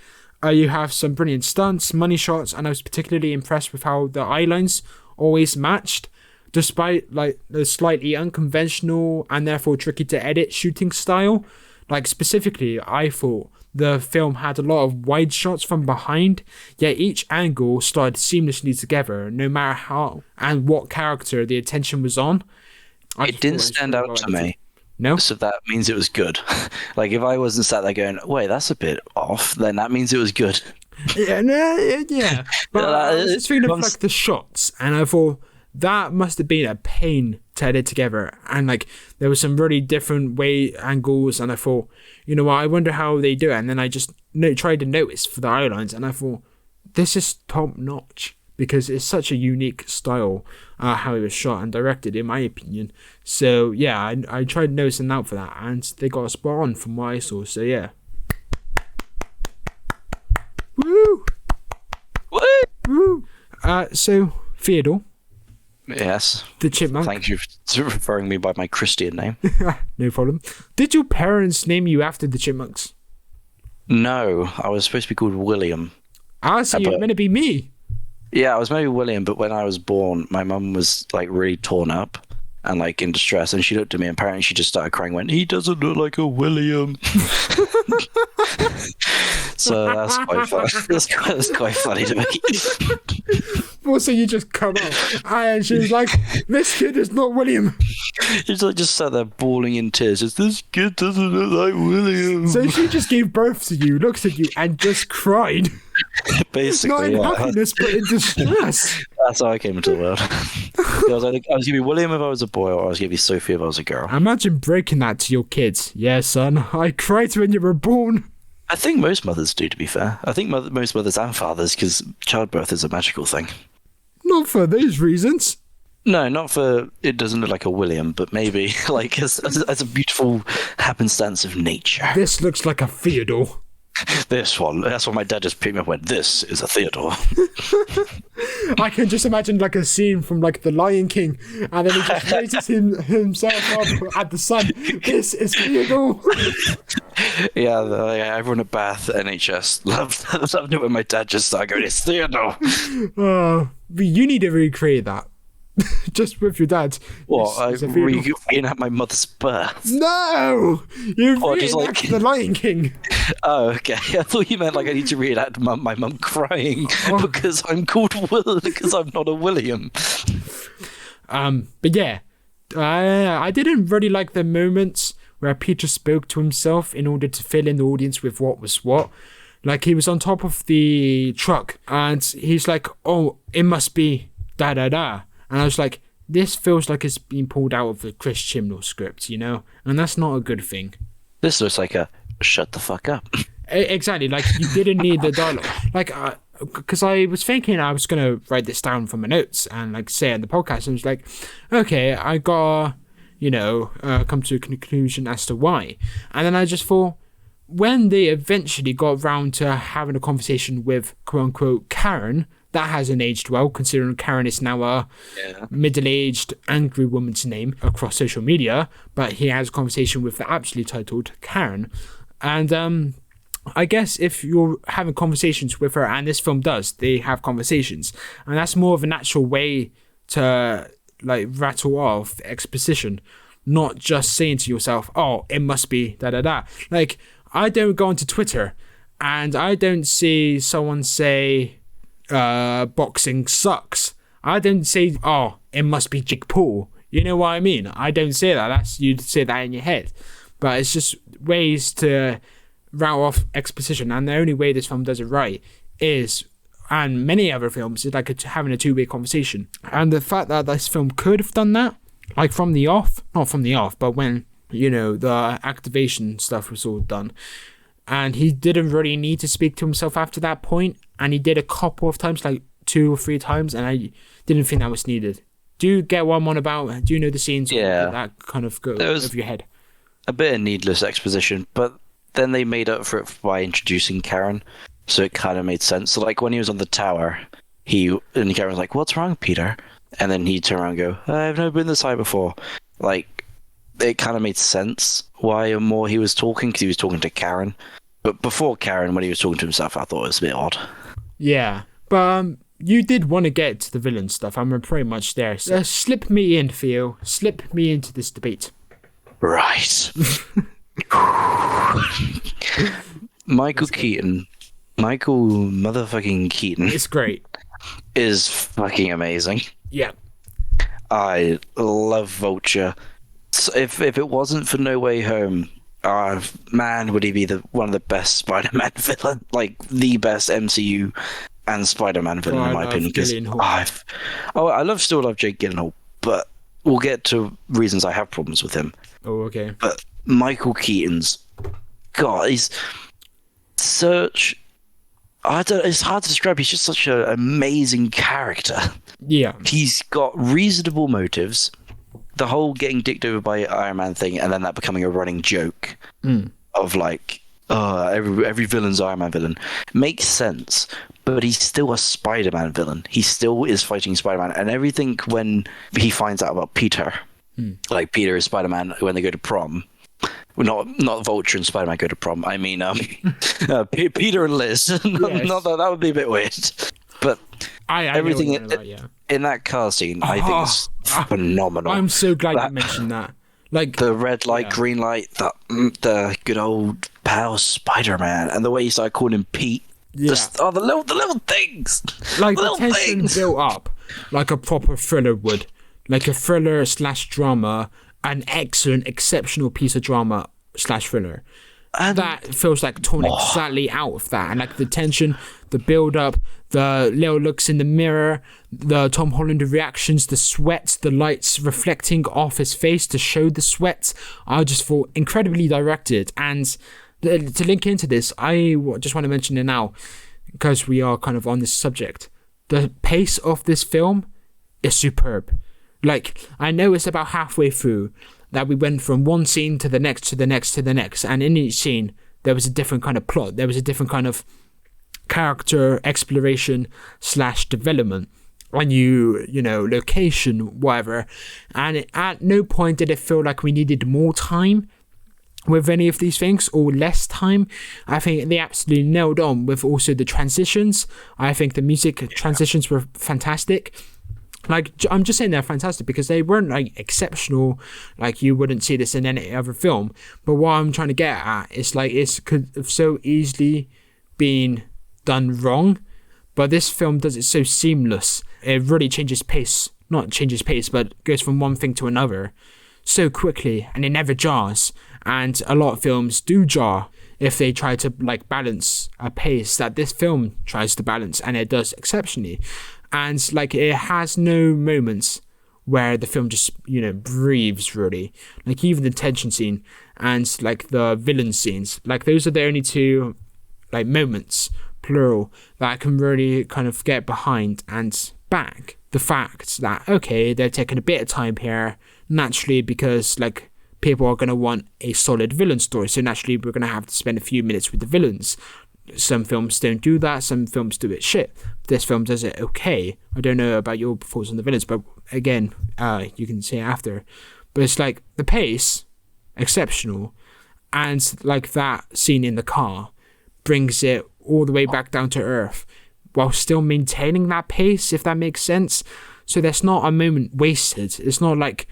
You have some brilliant stunts, money shots, and I was particularly impressed with how the eye lines always matched, despite like the slightly unconventional and therefore tricky to edit shooting style. Like specifically, I thought the film had a lot of wide shots from behind, yet each angle started seamlessly together, no matter how and what character the attention was on. It didn't stand out to me. No? So that means it was good. Like, if I wasn't sat there going, wait, that's a bit off, then that means it was good. Yeah. But I was just thinking of, like, the shots, and I thought, that must have been a pain to edit together. And, like, there were some really different angles, and I thought, you know what, I wonder how they do it. And then I just tried to notice for the eye lines, and I thought, this is top notch. because it's such a unique style how it was shot and directed, in my opinion. So yeah, I tried noticing out for that, and they got a spot on from what I saw. So yeah. Woo! Woo! Woo! So Theodore. Yes. The chipmunk. Thank you for referring me by my Christian name. No problem. Did your parents name you after the chipmunks? No, I was supposed to be called William. So you're meant to be me. Yeah, I was maybe William, but when I was born, my mum was like really torn up and like in distress, and she looked at me and apparently she just started crying and went, "He doesn't look like a William." So that's quite funny. That's quite funny to me. Well, so you just come up and she was like, "This kid is not William." She's like just sat there bawling in tears. Says, "This kid doesn't look like William." So she just gave birth to you, looked at you, and just cried. Basically, not in happiness, but in distress. That's how I came into the world. I was going to be William if I was a boy, or I was going to be Sophie if I was a girl. Imagine breaking that to your kids. Yeah, son, I cried when you were born. I think most mothers do, to be fair. I think most mothers and fathers, because childbirth is a magical thing. Not for those reasons. No, not for it doesn't look like a William, but maybe like as a beautiful happenstance of nature. This looks like a Theodore. This one, that's what my dad just picked me up and went, "This is a Theodore." I can just imagine like a scene from like The Lion King, and then he just raises himself up at the sun. "This is Theodore." Yeah, everyone at Bath NHS loved it when my dad just started going, "It's Theodore." But you need to recreate that. Just with your dad. What? I reenact my mother's birth? No! You reenact like The Lion King. Oh, okay. I thought you meant like I need to reenact my mum crying because I'm called Will because I'm not a William. But yeah, I didn't really like the moments where Peter spoke to himself in order to fill in the audience with what was what. Like he was on top of the truck and he's like, "Oh, it must be da da da." And I was like, this feels like it's been pulled out of the Chris Chibnall script, you know? And that's not a good thing. This looks like a shut the fuck up. Exactly, like you didn't need the dialogue. Like, because I was thinking I was going to write this down from my notes and like say it in the podcast. And I was like, okay, I got, come to a conclusion as to why. And then I just thought, when they eventually got round to having a conversation with quote unquote Karen, that hasn't aged well, considering Karen is now a middle-aged, angry woman's name across social media. But he has a conversation with the aptly titled Karen. And I guess if you're having conversations with her, and this film does, they have conversations. And that's more of a natural way to like rattle off exposition, not just saying to yourself, "Oh, it must be da-da-da." Like, I don't go onto Twitter, and I don't see someone say... boxing sucks. I don't say, "Oh, it must be Jake Paul." You know what I mean? I don't say that. That's you'd say that in your head. But it's just ways to route off exposition, and the only way this film does it right is, and many other films, is like having a two-way conversation. And the fact that this film could have done that, like from the off, not from the off, but when the activation stuff was all done. And he didn't really need to speak to himself after that point. And he did a couple of times, like 2 or 3 times. And I didn't think that was needed. Do you get what I'm on about? Do you know the scenes that kind of go over your head? A bit of needless exposition, but then they made up for it by introducing Karen. So it kind of made sense. So like when he was on the tower, and Karen was like, "What's wrong, Peter?" And then he'd turn around and go, "I've never been this high before." Like, it kind of made sense why more he was talking, because he was talking to Karen. But before Karen, when he was talking to himself, I thought it was a bit odd. Yeah, but you did want to get to the villain stuff. I'm pretty much there. So slip me in, Theo. Slip me into this debate. Right. Michael motherfucking Keaton. It's great. Is fucking amazing. Yeah. I love Vulture. So if it wasn't for No Way Home, man, would he be one of the best Spider-Man villain, like the best MCU and Spider-Man villain in my opinion. Because I still love Jake Gyllenhaal, but we'll get to reasons I have problems with him. Oh, okay. But Michael Keaton's, God, he's such It's hard to describe. He's just such an amazing character. Yeah. He's got reasonable motives. The whole getting dicked over by Iron Man thing, and then that becoming a running joke of like, every villain's Iron Man villain makes sense. But he's still a Spider-Man villain. He still is fighting Spider-Man, and everything when he finds out about Peter, like Peter is Spider-Man when they go to prom. Well, not Vulture and Spider-Man go to prom. I mean, Peter and Liz. Not that would be a bit weird. But everything in that car scene, I think is phenomenal. I'm so glad you mentioned that. Like the red light, green light, the good old pal Spider-Man, and the way he started calling him Pete. Yeah. The little things. Like the tension built up like a proper thriller would. Like a thriller / drama, an excellent, exceptional piece of drama / thriller. That feels like torn exactly out of that. And like the tension, the build up, the little looks in the mirror, the Tom Holland reactions, the sweat, the lights reflecting off his face to show the sweat. I just thought incredibly directed. And to link into this, I just want to mention it now because we are kind of on this subject. The pace of this film is superb. Like, I know it's about halfway through that we went from one scene to the next, to the next, to the next. And in each scene, there was a different kind of plot. There was a different kind of character exploration / development. And location, whatever. And at no point did it feel like we needed more time with any of these things or less time. I think they absolutely nailed on with also the transitions. I think the music transitions were fantastic. Like, I'm just saying they're fantastic because they weren't like exceptional, like you wouldn't see this in any other film. But what I'm trying to get at is like it could have so easily been done wrong, but this film does it so seamless. It really not changes pace, but goes from one thing to another so quickly, and it never jars. And a lot of films do jar if they try to like balance a pace that this film tries to balance, and it does exceptionally. And like it has no moments where the film just breathes really. Like even the tension scene and like the villain scenes, like those are the only two like moments plural that I can really kind of get behind and back the fact that okay, they're taking a bit of time here naturally because like people are going to want a solid villain story, so naturally we're going to have to spend a few minutes with the villains. Some films don't do that, some films do it shit. This film does it okay. I don't know about your thoughts on the villains, but again, you can say after. But it's like the pace, exceptional, and like that scene in the car brings it all the way back down to earth while still maintaining that pace, if that makes sense. So there's not a moment wasted. It's not like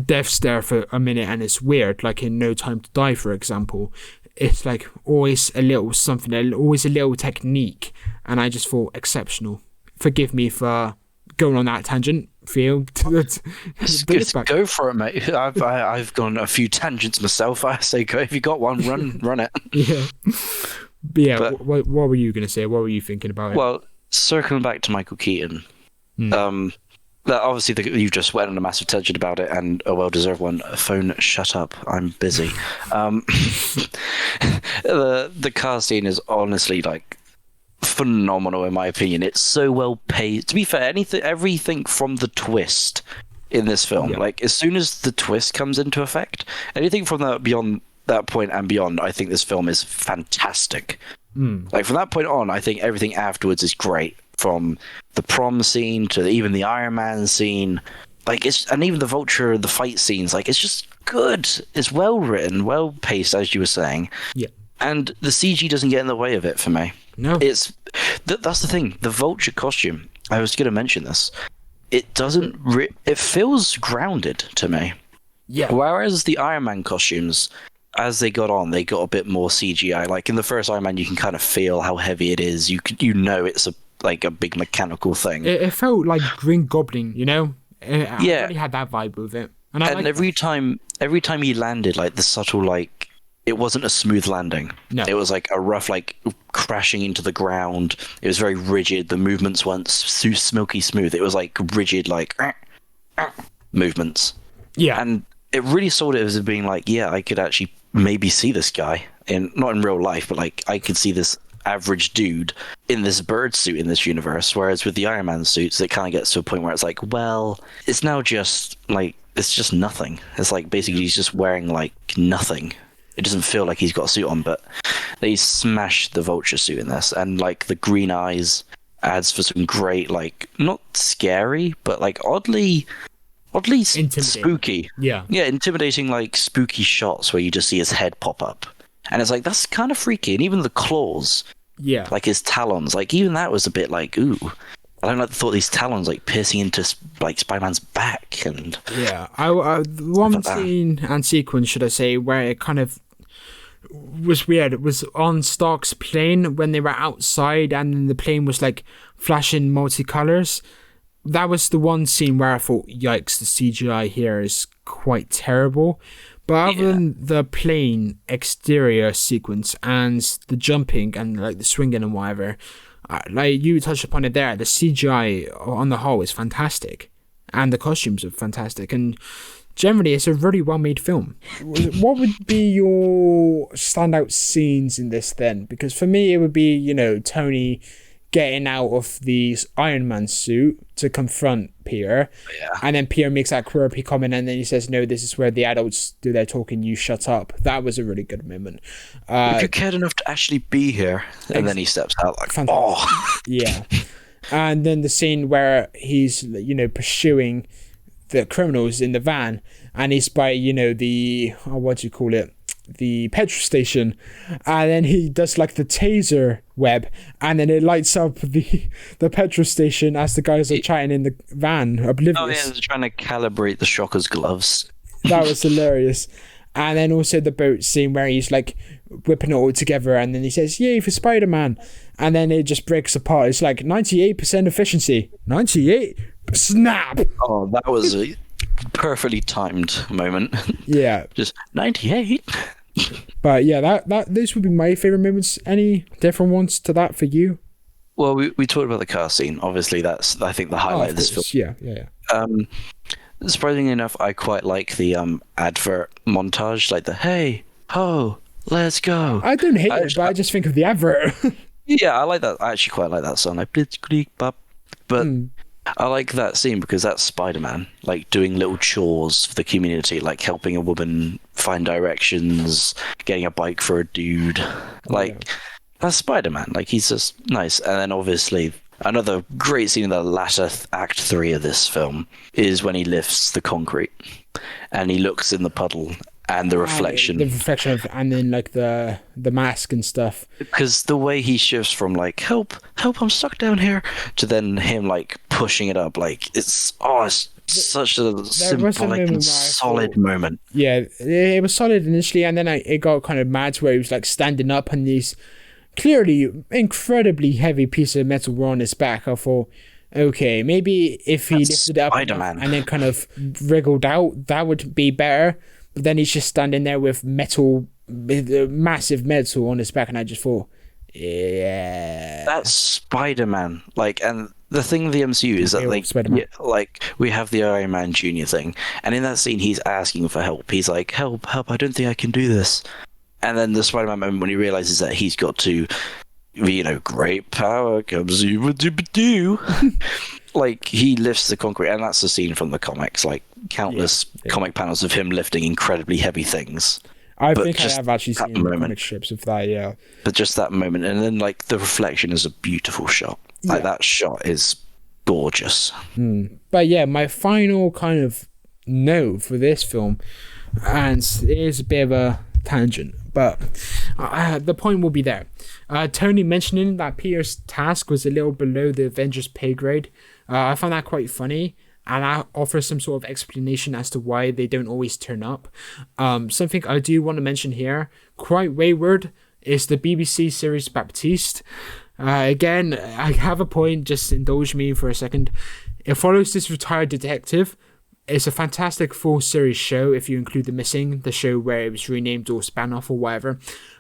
death's there for a minute and it's weird, like in No Time to Die, for example. It's like always a little something, always a little technique, and I just thought exceptional. Forgive me for going on that tangent, Theo. Go for it, mate. I've gone a few tangents myself. I say go. If you got one, run it. Yeah. But what were you going to say? What were you thinking about it? Well, circling back to Michael Keaton, obviously you just went on a massive tangent about it, and a well-deserved one. Phone, shut up. I'm busy. The car scene is honestly like phenomenal in my opinion. It's so well paced. To be fair, everything from the twist in this film, like as soon as the twist comes into effect, anything from that beyond that point and beyond, I think this film is fantastic. Like from that point on, I think everything afterwards is great. From the prom scene to even the Iron Man scene, like and even the Vulture, the fight scenes, like it's just good. It's well written, well paced, as you were saying. Yeah. And the CG doesn't get in the way of it for me. No. It's that's the thing. The Vulture costume. I was going to mention this. It doesn't. It feels grounded to me. Yeah. Whereas the Iron Man costumes, as they got on, they got a bit more CGI. Like in the first Iron Man, you can kind of feel how heavy it is. You know it's like a big mechanical thing. It felt like Green Goblin, I really had that vibe with it. And every time he landed, like the subtle, like it wasn't a smooth landing. No. It was like a rough, like crashing into the ground. It was very rigid. The movements weren't silky smooth. It was like rigid, like movements. Yeah. And it really sold it as being like, yeah, I could actually maybe see this guy not in real life, but like I could see this average dude in this bird suit in this universe. Whereas with the Iron Man suits, it kind of gets to a point where it's like, well, it's now just like, it's just nothing. It's like basically he's just wearing like nothing. It doesn't feel like he's got a suit on, but they smashed the Vulture suit in this, and like the green eyes adds for some great, like, not scary, but like oddly spooky. Yeah, intimidating, like spooky shots where you just see his head pop up, and it's like that's kind of freaky. And even the claws, like his talons, like even that was a bit like, ooh. I don't like the thought of these talons like piercing into like Spider-Man's back, and one scene and sequence, should I say, where it kind of was weird. It was on Stark's plane when they were outside, and then the plane was like flashing multicolors. That was the one scene where I thought, yikes, the CGI here is quite terrible. But other than the plane exterior sequence and the jumping and like the swinging and whatever, like you touched upon it there, the CGI on the whole is fantastic, and the costumes are fantastic, and generally it's a really well made film. What would be your standout scenes in this then? Because for me it would be, you know, Tony getting out of the Iron Man suit to confront Peter, and then Peter makes that quirky comment, and then he says, no, this is where the adults do their talking, you shut up. That was a really good moment. If you cared enough to actually be here, and then he steps out like, yeah. And then the scene where he's, you know, pursuing the criminals in the van, and he's by, you know, the the petrol station, and then he does like the taser web, and then it lights up the petrol station as the guys are chatting in the van, oblivious. Oh yeah, they're trying to calibrate the Shocker's gloves. That was hilarious. And then also the boat scene where he's like whipping it all together, and then he says, yay for Spider-Man, and then it just breaks apart. It's like 98% efficiency. 98? Snap! Oh, that was a perfectly timed moment. Yeah. Just 98. But yeah, that those would be my favorite moments. Any different ones to that for you? Well, we talked about the car scene. Obviously, that's, I think, the highlight of this film. Yeah. Surprisingly enough, I quite like the advert montage, like the hey, ho, let's go. I don't hate it, but I just think of the advert. Yeah, I like that. I actually quite like that song, like blitzkrieg bop. But I like that scene because that's Spider-Man, like doing little chores for the community, like helping a woman find directions, getting a bike for a dude. Like, that's Spider-Man. Like, he's just nice. And then obviously, another great scene in the latter act 3 of this film is when he lifts the concrete and he looks in the puddle and the reflection. And then like the mask and stuff. Because the way he shifts from like, help, I'm stuck down here, to then him like pushing it up, like it's such a symbolic and solid moment. Yeah, it was solid initially, and then it got kind of mad where he was like standing up and these clearly incredibly heavy piece of metal on his back. I thought, okay, maybe if he lifted it up and then kind of wriggled out, that would be better. But then he's just standing there with massive metal on his back, and I just thought, yeah, that's Spider-Man. Like, and the thing with the MCU is that like we have the Iron Man Jr. thing, and in that scene he's asking for help. He's like, help, I don't think I can do this. And then the Spider-Man moment when he realizes that he's got to, you know, great power comes do. Like, he lifts the concrete, and that's a scene from the comics, like countless comic panels of him lifting incredibly heavy things. I think I have actually seen comic strips of that, yeah. But just that moment, and then like the reflection is a beautiful shot. Like that shot is gorgeous. But yeah, my final kind of note for this film, and it is a bit of a tangent, but the point will be there. Tony mentioning that Peter's task was a little below the Avengers pay grade. I found that quite funny, and that offers some sort of explanation as to why they don't always turn up. Something I do want to mention here, quite wayward, is the BBC series Baptiste. Again, I have a point, just indulge me for a second. It follows this retired detective. It's a fantastic full series show if you include The Missing, the show where it was renamed or span off or whatever.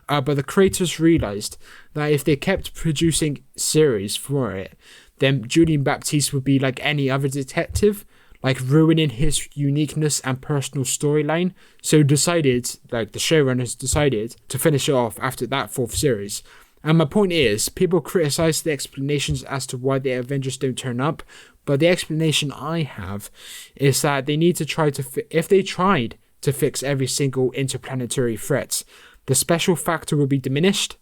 But the creators realised that if they kept producing series for it, then Julian Baptiste would be like any other detective, like ruining his uniqueness and personal storyline. So the showrunners decided to finish it off after that 4th series. And my point is, people criticize the explanations as to why the Avengers don't turn up, but the explanation I have is that they need to try to, if they tried to fix every single interplanetary threat, the special factor will be diminished,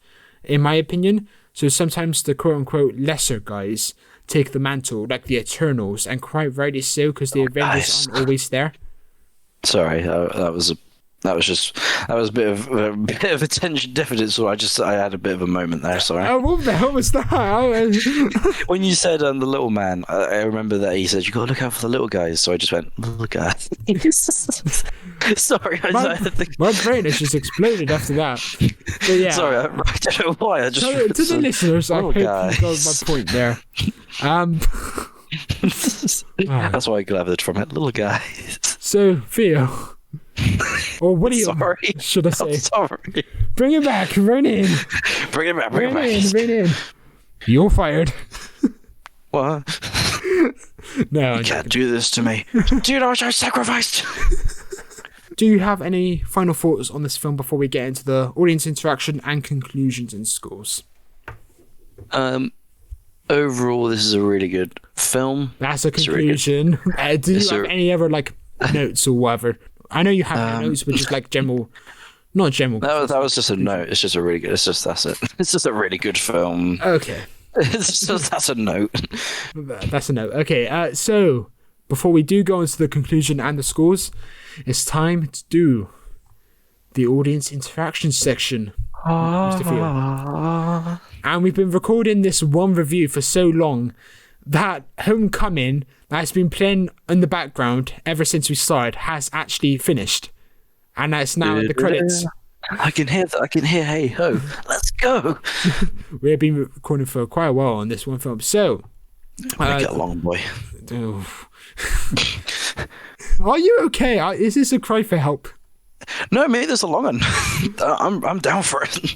in my opinion. So sometimes the quote-unquote lesser guys take the mantle, like the Eternals, and quite rightly so, because the Avengers aren't always there. Sorry, that was a bit of attention deficit. So I had a bit of a moment there. Sorry. Oh, what the hell was that? When you said the little man, I remember that he said you got to look out for the little guys. So I just went little guys. Sorry, my brain has just exploded after that. But yeah, sorry, I don't know why. I just to the listeners, I hope you got my point there. That's why I gathered from it, little guys. So Theo. Or what do you? Sorry. Should I say? I'm sorry. Bring it back. Run in. Bring it back. Run in. You're fired. What? No, you can't do this to me. Do you know what I sacrificed? Do you have any final thoughts on this film before we get into the audience interaction and conclusions and scores? Overall, this is a really good film. That's a conclusion. Really do you have any other notes or whatever? I know you have notes, but just not general. That was just a note. It's just a really good. That's it. It's just a really good film. Okay. That's a note. That's a note. Okay. So before we do go into the conclusion and the scores, it's time to do the audience interaction section. Mr. Theo. And we've been recording this one review for so long that Homecoming that's been playing in the background ever since we started has actually finished, and that's now in the credits. I can hear hey ho, let's go. We've been recording for quite a while on this one film, so make it long, boy. Are you okay? Is this a cry for help? No, mate, there's a long one. I'm down for it.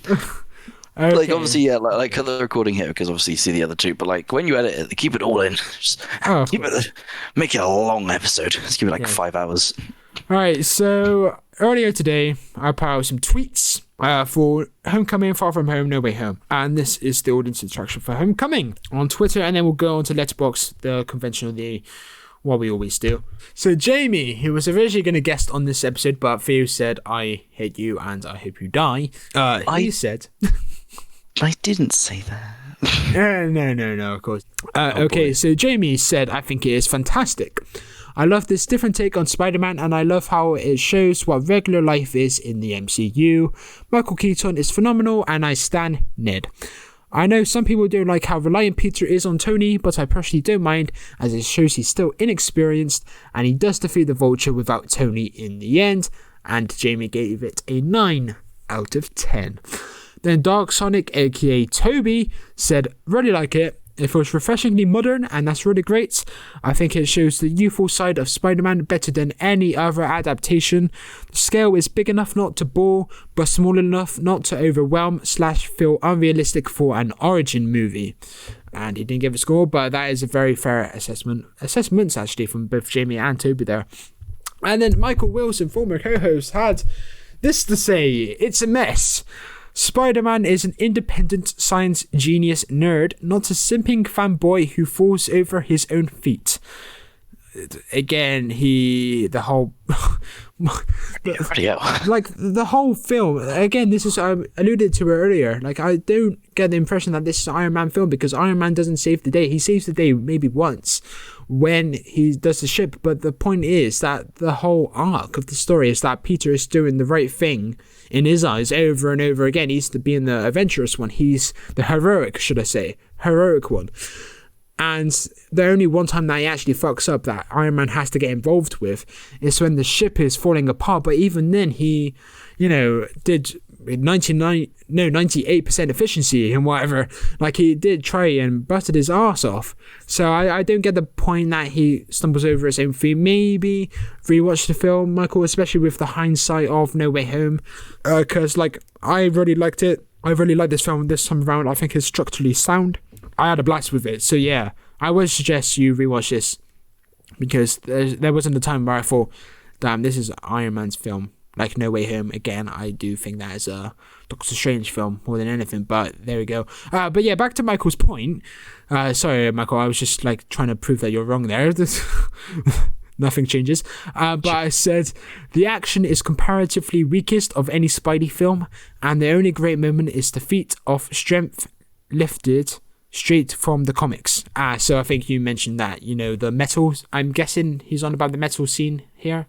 Okay. Obviously, yeah, like the recording here, because obviously you see the other two, but when you edit it, keep it all in. Just make it a long episode. Let's give it 5 hours. All right, so earlier today, I put out some tweets for Homecoming, Far From Home, No Way Home. And this is the audience interaction for Homecoming on Twitter, and then we'll go on to Letterboxd, the conventional, what we always do. So Jamie, who was originally going to guest on this episode, but Theo said, I hate you and I hope you die. He said... I didn't say that. No, of course. Okay, so Jamie said, I think it is fantastic. I love this different take on Spider-Man, and I love how it shows what regular life is in the MCU. Michael Keaton is phenomenal, and I stan Ned. I know some people don't like how reliant Peter is on Tony, but I personally don't mind, as it shows he's still inexperienced, and he does defeat the Vulture without Tony in the end, and Jamie gave it a 9 out of 10. Then Dark Sonic, aka Toby, said, really like it. It feels refreshingly modern, and that's really great. I think it shows the youthful side of Spider-Man better than any other adaptation. The scale is big enough not to bore, but small enough not to overwhelm / feel unrealistic for an origin movie. And he didn't give a score, but that is a very fair assessment. Assessments, actually, from both Jamie and Toby there. And then Michael Wilson, former co-host, had this to say, it's a mess. Spider-Man is an independent science genius nerd, not a simping fanboy who falls over his own feet. Again, the whole film, again, this is, I alluded to it earlier, I don't get the impression that this is an Iron Man film, because Iron Man doesn't save the day. He saves the day maybe once when he does the ship, but the point is that the whole arc of the story is that Peter is doing the right thing in his eyes over and over again. He's being the adventurous one. He's the heroic one. And the only one time that he actually fucks up that Iron Man has to get involved with is when the ship is falling apart. But even then, he, did 98% efficiency and whatever. He did try and busted his ass off. So I don't get the point that he stumbles over his own feet. Maybe rewatch the film, Michael, especially with the hindsight of No Way Home. Because, I really liked it. I really like this film this time around. I think it's structurally sound. I had a blast with it. So yeah, I would suggest you rewatch this, because there wasn't a time where I thought, damn, this is Iron Man's film. like No Way Home. Again, I do think that is a Doctor Strange film more than anything, but there we go. But yeah, back to Michael's point. Sorry, Michael, I was just like trying to prove that you're wrong there. Nothing changes. But I said the action is comparatively weakest of any Spidey film, and the only great moment is the feat of strength lifted straight from the comics. So I think you mentioned that, the metals. I'm guessing he's on about the metal scene here.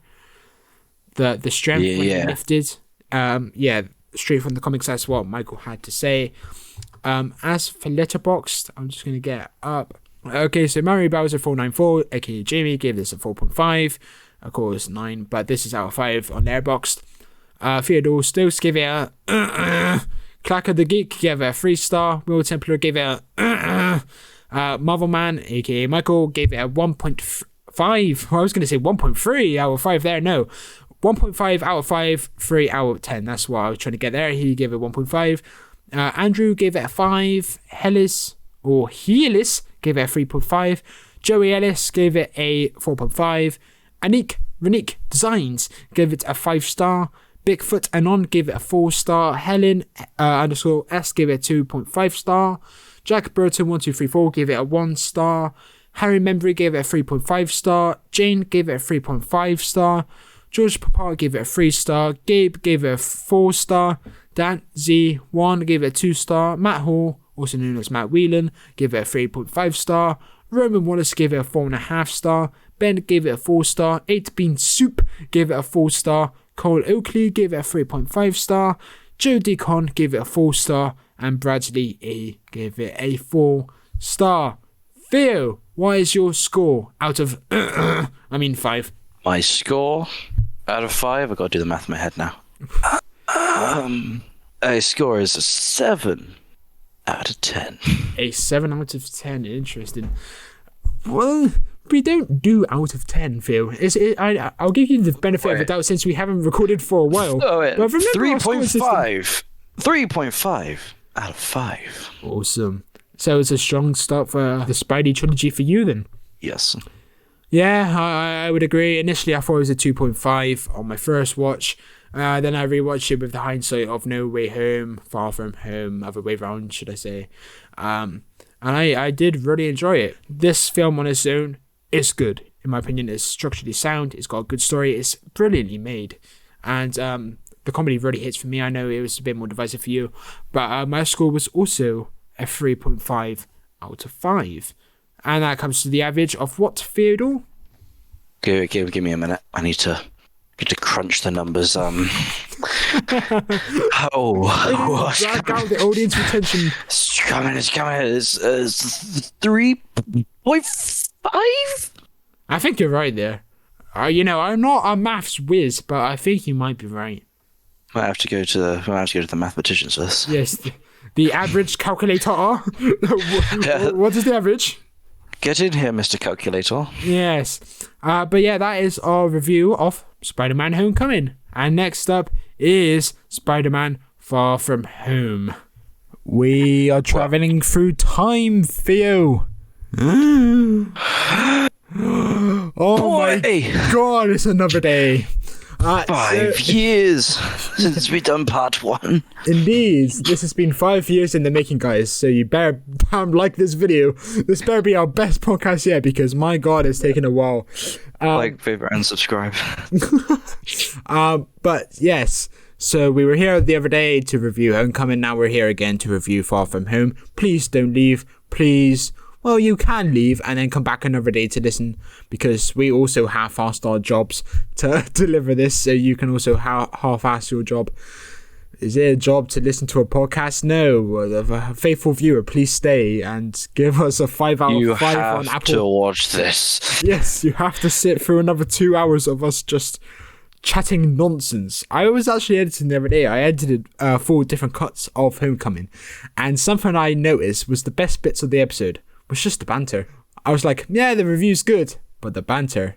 The strength when he lifted. Straight from the comics. That's what Michael had to say. As for Letterboxd, I'm just going to get up. Okay, so Mario Bowser 494, aka Jamie, gave this a 4.5. Of course, 9, but this is out of 5 on Letterboxd. Theodore Stokes gave it a Clacker the Geek gave it a 3-star. Will Templar gave it a Marvel Man, aka Michael, gave it a 1.5. Well, I was going to say 1.3 out of 5 there. No, 1.5 out of 5, 3 out of 10. That's what I was trying to get there. He gave it 1.5. Andrew gave it a 5. Helis gave it a 3.5. Joey Ellis gave it a 4.5. Renique Designs gave it a 5-star. Bigfoot Anon gave it a 4-star. Helen _S gave it a 2.5 star. Jack Burton 1234 gave it a 1-star. Harry Membry gave it a 3.5 star. Jane gave it a 3.5 star. George Papa gave it a 3-star. Gabe gave it a 4-star. Dan Z1 gave it a 2-star. Matt Hall, also known as Matt Whelan, gave it a 3.5 star. Roman Wallace gave it a 4.5 star. Ben gave it a 4-star. 8-Bean Soup gave it a 4-star. Cole Oakley gave it a 3.5 star. Joe Deacon gave it a 4-star. And Bradley A gave it a 4-star. Theo, what is your score out of 5? My score out of 5, I've got to do the math in my head now. A score is a 7 out of 10. A 7 out of 10, interesting. Well, we don't do out of 10, Phil. I'll give you the benefit of the doubt since we haven't recorded for a while. Oh, 3.5. 3.5 out of 5. Awesome. So it's a strong start for the Spidey trilogy for you then? Yes. Yeah, I would agree. Initially, I thought it was a 2.5 on my first watch. Then I rewatched it with the hindsight of No Way Home, Far From Home, other way around, should I say. And I did really enjoy it. This film on its own is good. In my opinion, it's structurally sound. It's got a good story. It's brilliantly made. And the comedy really hits for me. I know it was a bit more divisive for you. But my score was also a 3.5 out of 5. And that comes to the average of what, Theodore? Give me a minute. I need to crunch the numbers. Drag out the audience retention. It's coming. It's 3.5. I think you're right there. I'm not a maths whiz, but I think you might be right. I have to go to the mathematicians for this. Yes, the average calculator. What is the average? Get in here, Mr. Calculator. Yes. But yeah, that is our review of Spider-Man Homecoming. And next up is Spider-Man Far From Home. We are traveling through time, Theo. Oh my god, it's another day. 5 years since we done part 1. Indeed, this has been 5 years in the making, guys. So you better like this video. This better be our best podcast yet, because my god, it's taken a while. Like, favorite, and subscribe. But yes, so we were here the other day to review Homecoming. Now we're here again to review Far From Home. Please don't leave. Please. Well, you can leave and then come back another day to listen, because we also half-assed our jobs to deliver this, so you can also half-ass your job. Is it a job to listen to a podcast? No. A faithful viewer, please stay and give us a 5 out of 5 on Apple. You have to watch this. Yes, you have to sit through another 2 hours of us just chatting nonsense. I was actually editing the other day. I edited 4 different cuts of Homecoming, and something I noticed was the best bits of the episode was just the banter. I was like, yeah, the review's good, but the banter.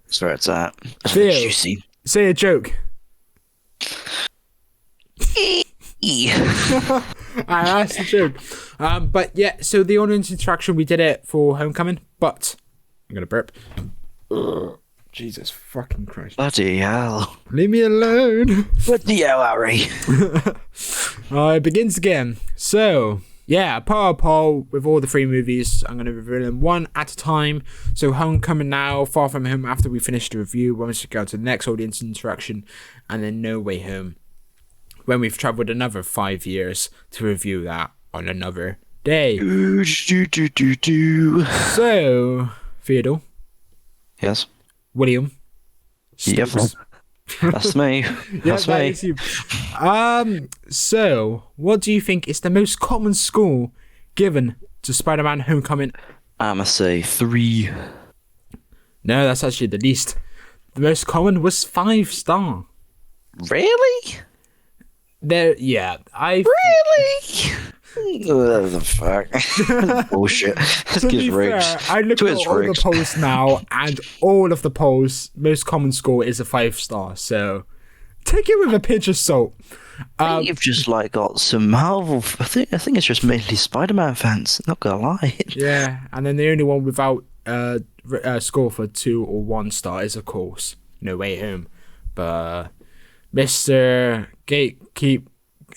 That's where it's at. Theo, juicy. Say a joke. That's the joke. But yeah, so the audience interaction, we did it for Homecoming, but I'm gonna burp. Jesus fucking Christ. Bloody hell. Leave me alone. Bloody hell, Harry. It begins again. So, yeah, a poll with all the 3 movies. I'm going to review them one at a time. So, Homecoming now, Far From Home after we finish the review, when we should go to the next audience interaction, and then No Way Home when we've travelled another 5 years to review that on another day. So, Theodore. Yes? William. Yep. That's me. That's me. Is you. So, what do you think is the most common score given to Spider-Man Homecoming? I'ma say 3. No, that's actually the least. The most common was 5-star. Really? Really? What the fuck? Bullshit. This To be gets rigged. fair, I look at all the polls now, and all of the polls, most common score is a 5-star. So take it with a pinch of salt. You've just got some Marvel. I think it's just mainly Spider-Man fans. Not gonna lie. Yeah, and then the only one without score for 2 or 1 star is, of course, No Way Home. But Mr.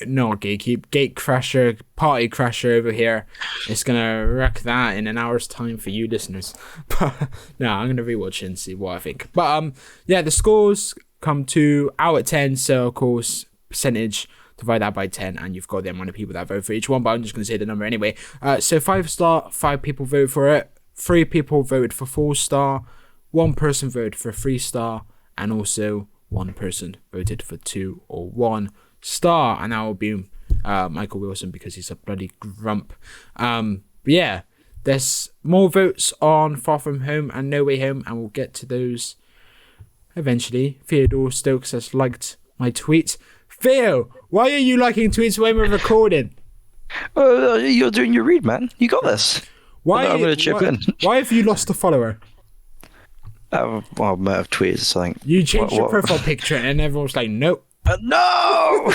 Gatecrasher, Party Crasher over here is gonna wreck that in an hour's time for you listeners. But no, I'm gonna rewatch it and see what I think. But yeah, the scores come to out of 10, so of course percentage, divide that by 10, and you've got the amount of people that vote for each one. But I'm just gonna say the number anyway. So 5-star, 5 people voted for it, 3 people voted for 4-star, 1 person voted for 3-star, and also 1 person voted for 2 or 1 star, and that will be Michael Wilson because he's a bloody grump. But yeah, there's more votes on Far From Home and No Way Home, and we'll get to those eventually. Theodore Stokes has liked my tweet. Theo, why are you liking tweets when we're recording? You're doing your read, man. You got this. Why? I'm gonna chip in. Why have you lost a follower? Well, I might have tweeted something. You changed your profile picture, and everyone's like, nope. No!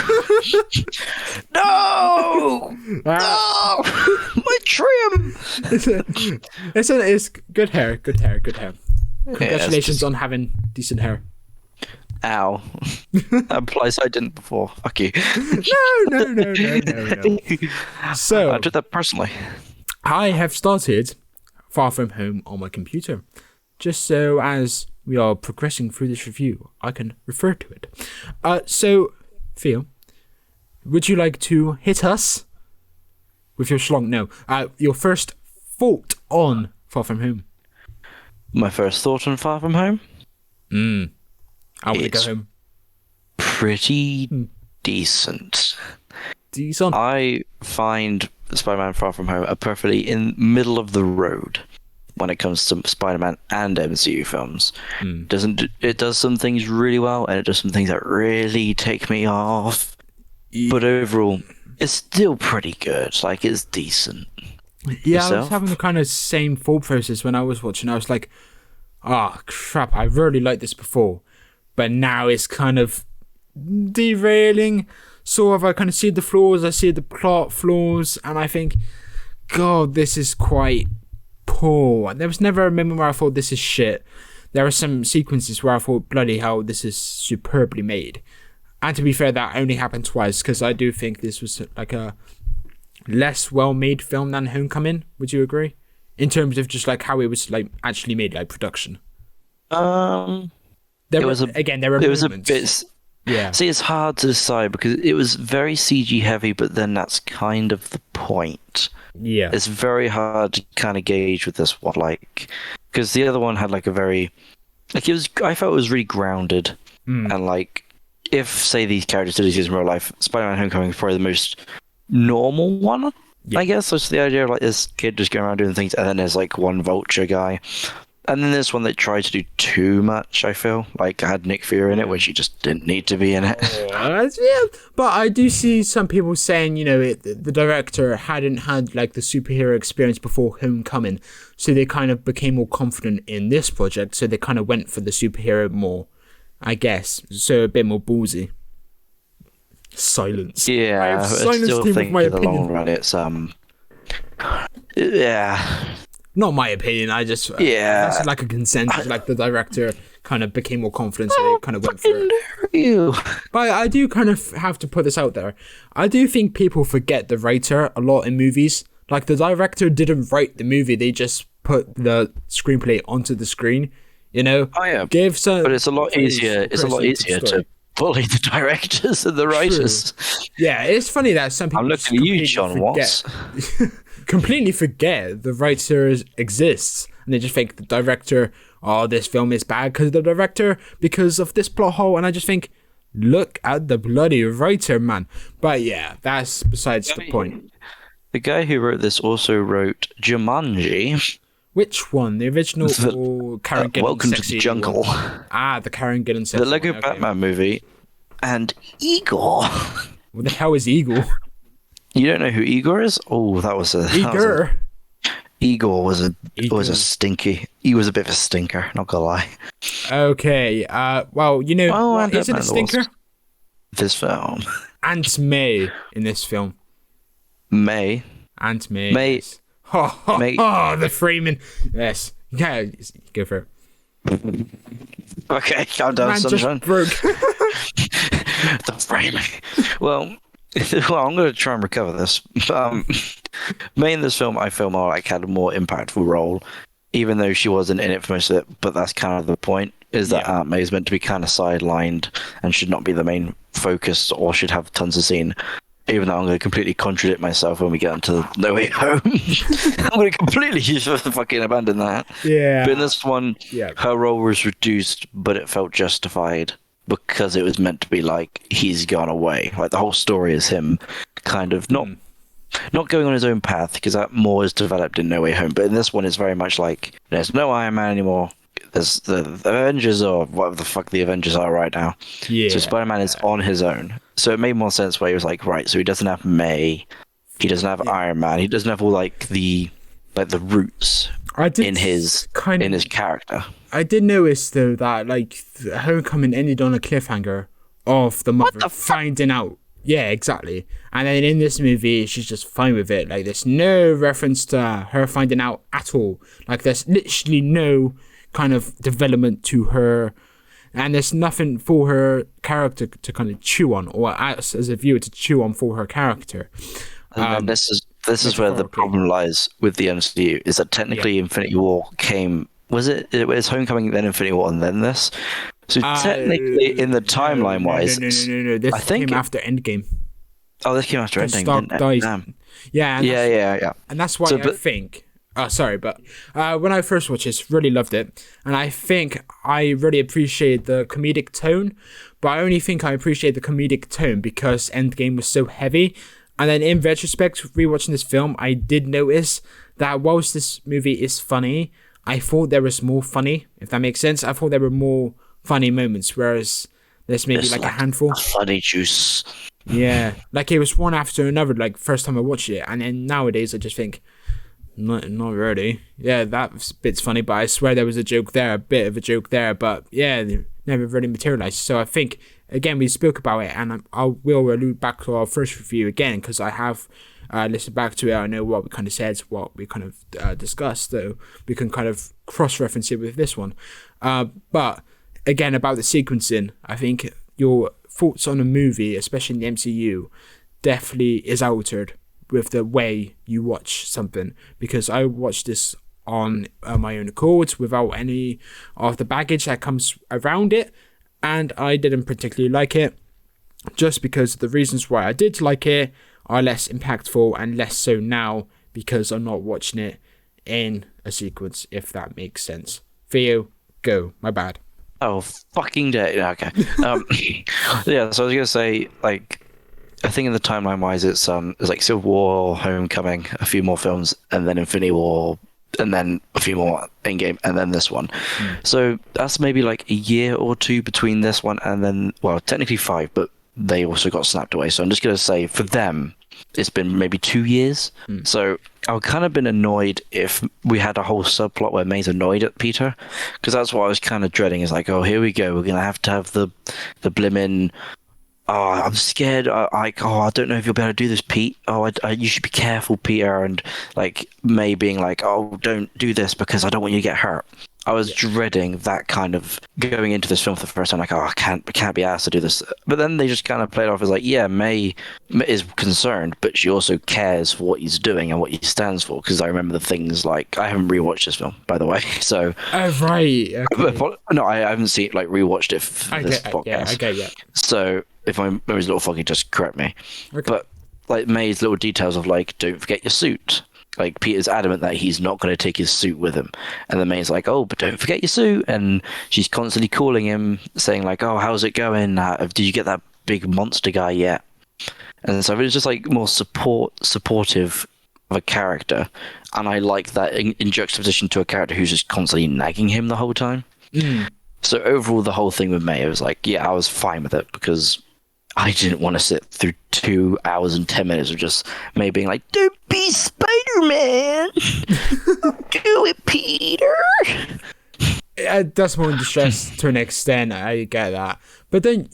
No! No! My trim! It's good hair. Congratulations on having decent hair. Ow. That implies I didn't before. Fuck you. No. So, I did that personally. I have started Far From Home on my computer, just so as we are progressing through this review, I can refer to it. So, Theo, would you like to hit us with your schlong? No, your first thought on Far From Home. My first thought on Far From Home? I want to go home. Pretty decent. Decent. I find Spider-Man Far From Home are perfectly in middle of the road when it comes to Spider-Man and MCU films. It does some things really well, and it does some things that really take me off. Yeah. But overall, it's still pretty good. It's decent. Yeah, Yourself? I was having the kind of same thought process when I was watching. I was like, crap, I really liked this before, but now it's kind of derailing. Sort of, I kind of see the flaws, I see the plot flaws, and I think, God, this is quite poor. There was never a moment where I thought this is shit. There are some sequences where I thought, bloody hell, this is superbly made. And to be fair, that only happened twice, because I do think this was like a less well-made film than Homecoming. Would you agree? In terms of just how it was actually made, production. There were moments. A bit. Yeah. See, it's hard to decide because it was very CG heavy, but then that's kind of the point. Yeah. It's very hard to kind of gauge with this one, because the other one had a very, I felt it was really grounded, and if say these characters did exist in real life, Spider-Man Homecoming is probably the most normal one. Yeah. I guess that's the idea of this kid just going around doing things, and then there's one vulture guy. And then there's one that tried to do too much, I feel. It had Nick Fury in it, which he just didn't need to be in it. Yeah, but I do see some people saying, the director hadn't had, the superhero experience before Homecoming, so they kind of became more confident in this project, so they kind of went for the superhero more, I guess. So a bit more ballsy. Silence. Yeah, I have I silenced still him think with my in the long opinion. run it's, yeah. Not my opinion. I just that's like a consensus. Like the director kind of became more confident, so they kind of went for it. You. But I do kind of have to put this out there. I do think people forget the writer a lot in movies. Like the director didn't write the movie; they just put the screenplay onto the screen. You know, Oh yeah, give some. but it's a lot easier. It's a lot easier to bully the directors and the writers. Yeah, it's funny that some people I'm looking at you, John Watts. completely forget the writer exists, and they just think the director, oh, this film is bad because of the director, because of this plot hole, and I just think, look at the bloody writer, man. But yeah, that's besides the point. The guy who wrote this also wrote Jumanji. Which one? The original or Karen Gillan? Welcome to sexy the Jungle. one? Ah, the Karen Gillan sexy The Lego one, okay. Batman movie. And Igor. What the hell is Eagle? You don't know who Igor is? Oh, that was a... Igor was a stinky. He was a bit of a stinker, not gonna lie. Okay, well, you know, what isn't a stinker? This film. Aunt May in this film. May. Aunt May. May. Yes. Oh, the framing. Yes. Yeah, go for it. Okay, calm down, Man sunshine. just broke. The framing. Well, I'm going to try and recover this. May in this film, I feel more like had a more impactful role, even though she wasn't in it for most of it. But that's kind of the point, is that Aunt May is meant to be kind of sidelined and should not be the main focus, or should have tons of scene. Even though I'm going to completely contradict myself when we get into No Way Home. I'm going to completely fucking abandon that. Yeah. But in this one, her role was reduced, but it felt justified because it was meant to be like, he's gone away. Like, the whole story is him kind of not going on his own path, because that more is developed in No Way Home. But in this one, it's very much like, there's no Iron Man anymore. There's the Avengers, or whatever the fuck the Avengers are right now. Yeah. So Spider-Man is on his own. So it made more sense where he was like, right, so he doesn't have May, he doesn't have Iron Man, he doesn't have all the roots in his character. I did notice though that like Homecoming ended on a cliffhanger of the mother finding out. Yeah, exactly. And then in this movie, she's just fine with it. Like, there's no reference to her finding out at all. Like, there's literally no kind of development to her, and there's nothing for her character to kind of chew on, or as a viewer to chew on for her character. And this is where the problem lies with the MCU, is that technically Infinity War came... Was it Homecoming, then Infinity War, and then this? So technically, in the timeline-wise... No. This came after Endgame. Oh, this came after Endgame, Stark didn't it? died. Damn. Yeah. Yeah. And that's why I think... when I first watched this, really loved it, and I think I really appreciate the comedic tone, but I only think I appreciate the comedic tone because Endgame was so heavy. And then in retrospect, rewatching this film, I did notice that whilst this movie is funny, I thought there was more funny, if that makes sense. I thought there were more funny moments, whereas there's maybe like a handful. Funny juice. Yeah, like it was one after another, like first time I watched it, and then nowadays I just think, not really. Yeah, that bit's funny, but I swear there was a joke there, a bit of a joke there, but yeah, they never really materialized. So I think, again, we spoke about it, and I will allude back to our first review again, because I have listened back to it. I know what we kind of said, what we kind of discussed, so we can kind of cross-reference it with this one. But again, about the sequencing, I think your thoughts on a movie, especially in the MCU, definitely is altered with the way you watch something, because I watched this on my own accord without any of the baggage that comes around it, and I didn't particularly like it, just because the reasons why I did like it are less impactful and less so now because I'm not watching it in a sequence, if that makes sense. Theo, go. My bad. Oh, fucking day. Okay. Yeah, so I was gonna say, like, I think in the timeline wise, it's like Civil War, Homecoming, a few more films, and then Infinity War, and then a few more Endgame, and then this one. So that's maybe like a year or two between this one and then, well, technically 5, but they also got snapped away. So I'm just gonna say for them, it's been maybe 2 years. So I would kind of been annoyed if we had a whole subplot where May's annoyed at Peter, because that's what I was kind of dreading. Is like, oh, here we go, we're gonna have to have the blimmin' oh, I'm scared. I don't know if you'll be able to do this, Pete. Oh, you should be careful, Peter. And like May being like, oh, don't do this because I don't want you to get hurt. I was dreading that kind of going into this film for the first time. Like, oh, I can't be asked to do this. But then they just kind of played off as like, yeah, May is concerned, but she also cares for what he's doing and what he stands for. Because I remember the things like I haven't rewatched this film, by the way. So, Oh, right. Okay. no, I haven't seen like rewatched it for this podcast. Yeah, okay, yeah. So if my memory's a little foggy, just correct me. Okay. But like May's little details of like, don't forget your suit. Like Peter's adamant that he's not going to take his suit with him, and then May's like, "Oh, but don't forget your suit." And she's constantly calling him, saying like, "Oh, how's it going? Did you get that big monster guy yet?" And so it was just like more supportive of a character, and I like that in juxtaposition to a character who's just constantly nagging him the whole time. So overall, the whole thing with May, it was like, yeah, I was fine with it because I didn't want to sit through 2 hours and 10 minutes of just May being like, "Don't be Spider-Man! Do it, Peter!" That's more distress to an extent. I get that, but then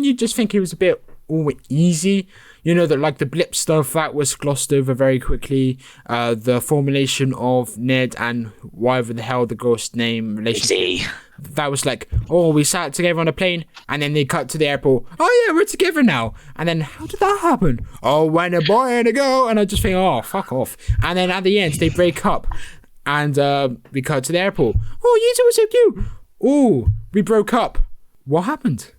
you just think it was a bit all easy. You know, that like the blip stuff that was glossed over very quickly. The formulation of Ned and whatever the hell the ghost name relationship. That was like, oh, we sat together on a plane, and then they cut to the airport. Oh yeah, we're together now. And then how did that happen? Oh, when a boy and a girl. And I just think, oh, fuck off. And then at the end, they break up, and we cut to the airport. Oh, you two were so cute. Oh, we broke up. What happened?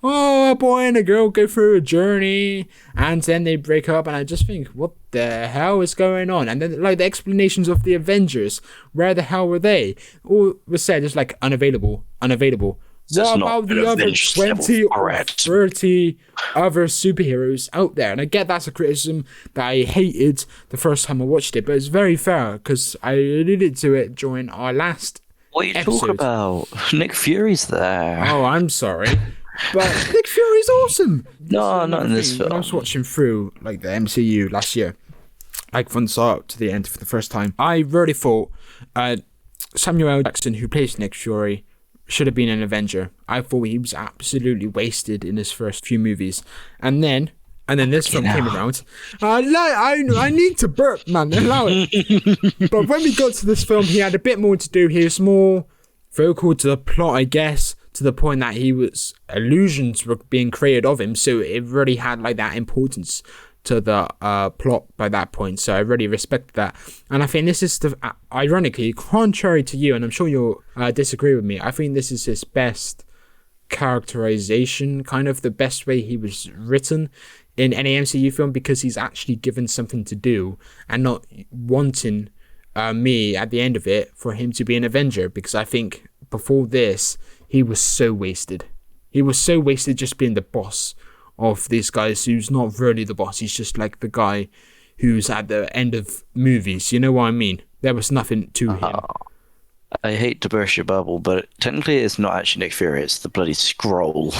Oh, a boy and a girl go through a journey, and then they break up, and I just think, what the hell is going on? And then, like, the explanations of the Avengers, where the hell were they? All was said is like, unavailable. What about the other 20 or 30 other superheroes out there? And I get that's a criticism that I hated the first time I watched it, but it's very fair, because I alluded to it during our last What are you episode. talking about? Nick Fury's there. Oh, I'm sorry. But Nick Fury's awesome. No, not in this film. When I was watching through like the MCU last year, like from the start to the end for the first time, I really thought Samuel L. Jackson, who plays Nick Fury, should have been an Avenger. I thought he was absolutely wasted in his first few movies, and then this film came around. I need to burp, man. Allow it. But when we got to this film, he had a bit more to do. He was more vocal to the plot, I guess, to the point that illusions were being created of him, so it really had like that importance to the plot by that point. So I really respect that, and I think this is ironically, contrary to you, and I'm sure you'll disagree with me, I think this is his best characterization, kind of the best way he was written in any MCU film, because he's actually given something to do and not wanting me at the end of it for him to be an Avenger, because I think before this he was so wasted. He was so wasted just being the boss of these guys, who's not really the boss. He's just like the guy who's at the end of movies. You know what I mean? There was nothing to him. I hate to burst your bubble, but technically it's not actually Nick Fury, it's the bloody Skrull.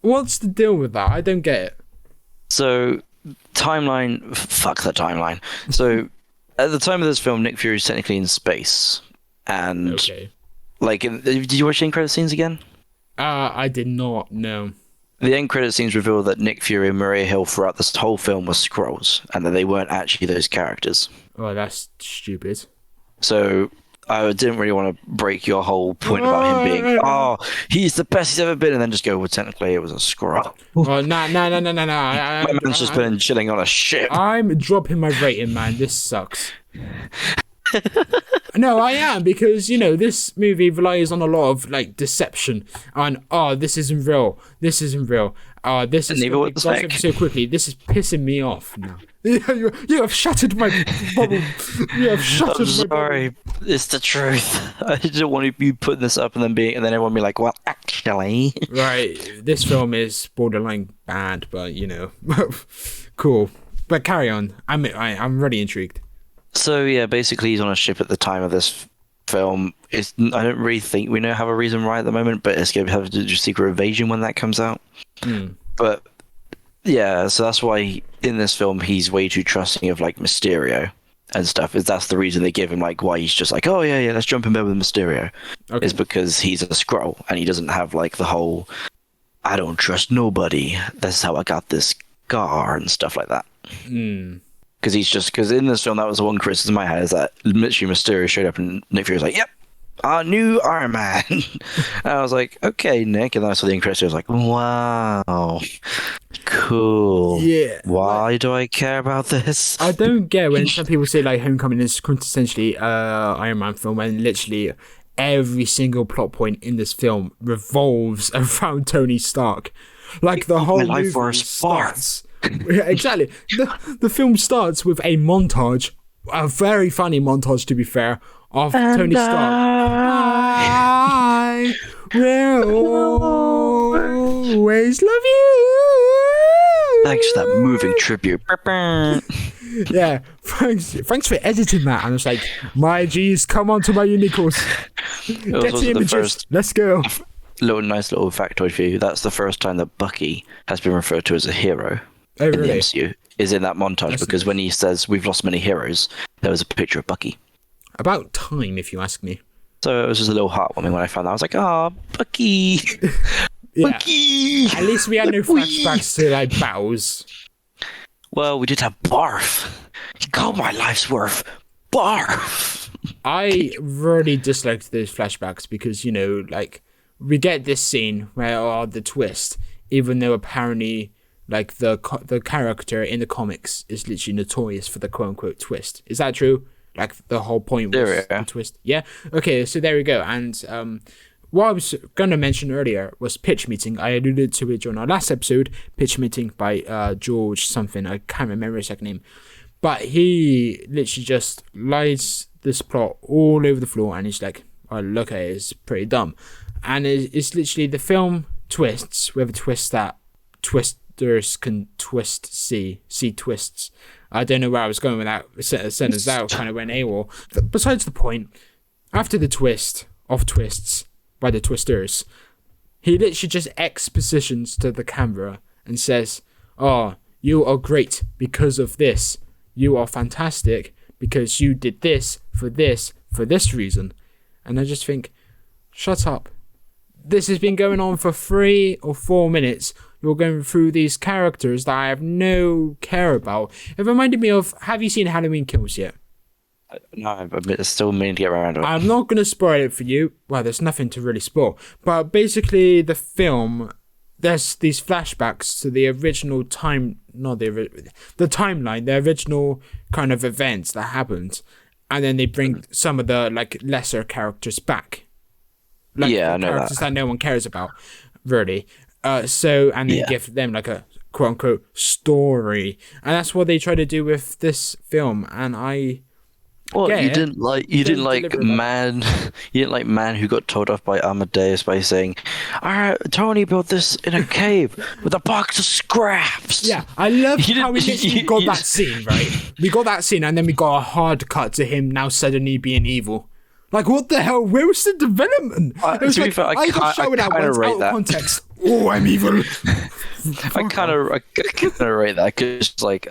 What's the deal with that? I don't get it. So, timeline... Fuck the timeline. So, at the time of this film, Nick Fury's technically in space. And... Okay. Like, did you watch the end credit scenes again? I did not, no. The end credit scenes reveal that Nick Fury and Maria Hill throughout this whole film were Skrulls, and that they weren't actually those characters. Oh, that's stupid. So, I didn't really want to break your whole point about him being, oh, he's the best he's ever been, and then just go, well, technically it was a Skrull. Oh, no. My man's just been chilling on a ship. I'm dropping my rating, man. This sucks. No, I am, because, you know, this movie relies on a lot of, like, deception. And, this isn't real. This is going to so quickly. This is pissing me off now. You have shattered my bubble. You have shattered my bubble. Sorry, it's the truth. I didn't want you putting this up and then everyone be like, well, actually. Right, this film is borderline bad, but, you know, cool. But carry on. I'm really intrigued. So yeah, basically he's on a ship at the time of this film. I don't really think we have a reason right at the moment, but it's going to have to do Secret Invasion when that comes out. But yeah, so that's why in this film he's way too trusting of like Mysterio and stuff. That's the reason they give him, like, why he's just like, oh yeah, let's jump in bed with Mysterio. Okay. Is because he's a Skrull and he doesn't have like the whole I don't trust nobody. That's how I got this scar and stuff like that. Because in this film, that was the one criticism I had, is that literally Mysterio showed up and Nick Fury was like, yep, our new Iron Man. And I was like, okay, Nick. And then I saw the end credits, I was like, wow, cool. Yeah. Why do I care about this? I don't get when some people say like Homecoming is quintessentially Iron Man film, and literally every single plot point in this film revolves around Tony Stark. Like the whole movie starts. Yeah, exactly. The film starts with a montage, a very funny montage to be fair, of Tony Stark. I will always love you. Thanks for that moving tribute. Yeah, thanks for editing that. And it's like, my G's, come on to my unicorns. Get the images. Let's go. Nice little factoid for you. That's the first time that Bucky has been referred to as a hero in the MCU. Is in that montage, because when he says we've lost many heroes, there was a picture of Bucky. About time, if you ask me. So it was just a little heartwarming when I found that. I was like, "Ah, Bucky, Yeah. Bucky." At least we had no flashbacks to like battles. Well, we did have Barf. He called my life's worth Barf. I really disliked those flashbacks because, you know, like, we get this scene where the twist, even though apparently like the character in the comics is literally notorious for the quote unquote twist. Is that true? Like the whole point was the twist. Yeah. Okay. So there we go. And what I was gonna mention earlier was Pitch Meeting. I alluded to it during our last episode. Pitch Meeting by George something. I can't remember his second name, but he literally just lies this plot all over the floor, and he's like, "Oh, look at it. It's pretty dumb." And it's literally the film twists with a twist that twisters can see twists. I don't know where I was going with that sentence. That kind of went AWOL. Besides the point, after the twist of twists by the twisters, he literally just expositions to the camera and says, "Oh, you are great because of this. You are fantastic because you did this, for this reason." And I just think, shut up. This has been going on for 3 or 4 minutes. You're going through these characters that I have no care about. It reminded me of, have you seen Halloween Kills yet? No, I'm still meaning to get around to it. I'm not going to spoil it for you. Well, there's nothing to really spoil. But basically, the film, there's these flashbacks to the original time, not the timeline, the original kind of events that happened. And then they bring some of the like lesser characters back. Like, yeah, I know characters that no one cares about, really. And they give them like a quote unquote story, and that's what they try to do with this film. And you didn't like man who got told off by Amadeus by saying, "Alright, Tony built this in a cave with a box of scraps." Yeah, I love how we literally got that scene, right? We got that scene, and then we got a hard cut to him now suddenly being evil. Like, what the hell? Where was the development? To be fair, I kind of rate that. Context. Oh, I'm evil. I kind of rate that, because like,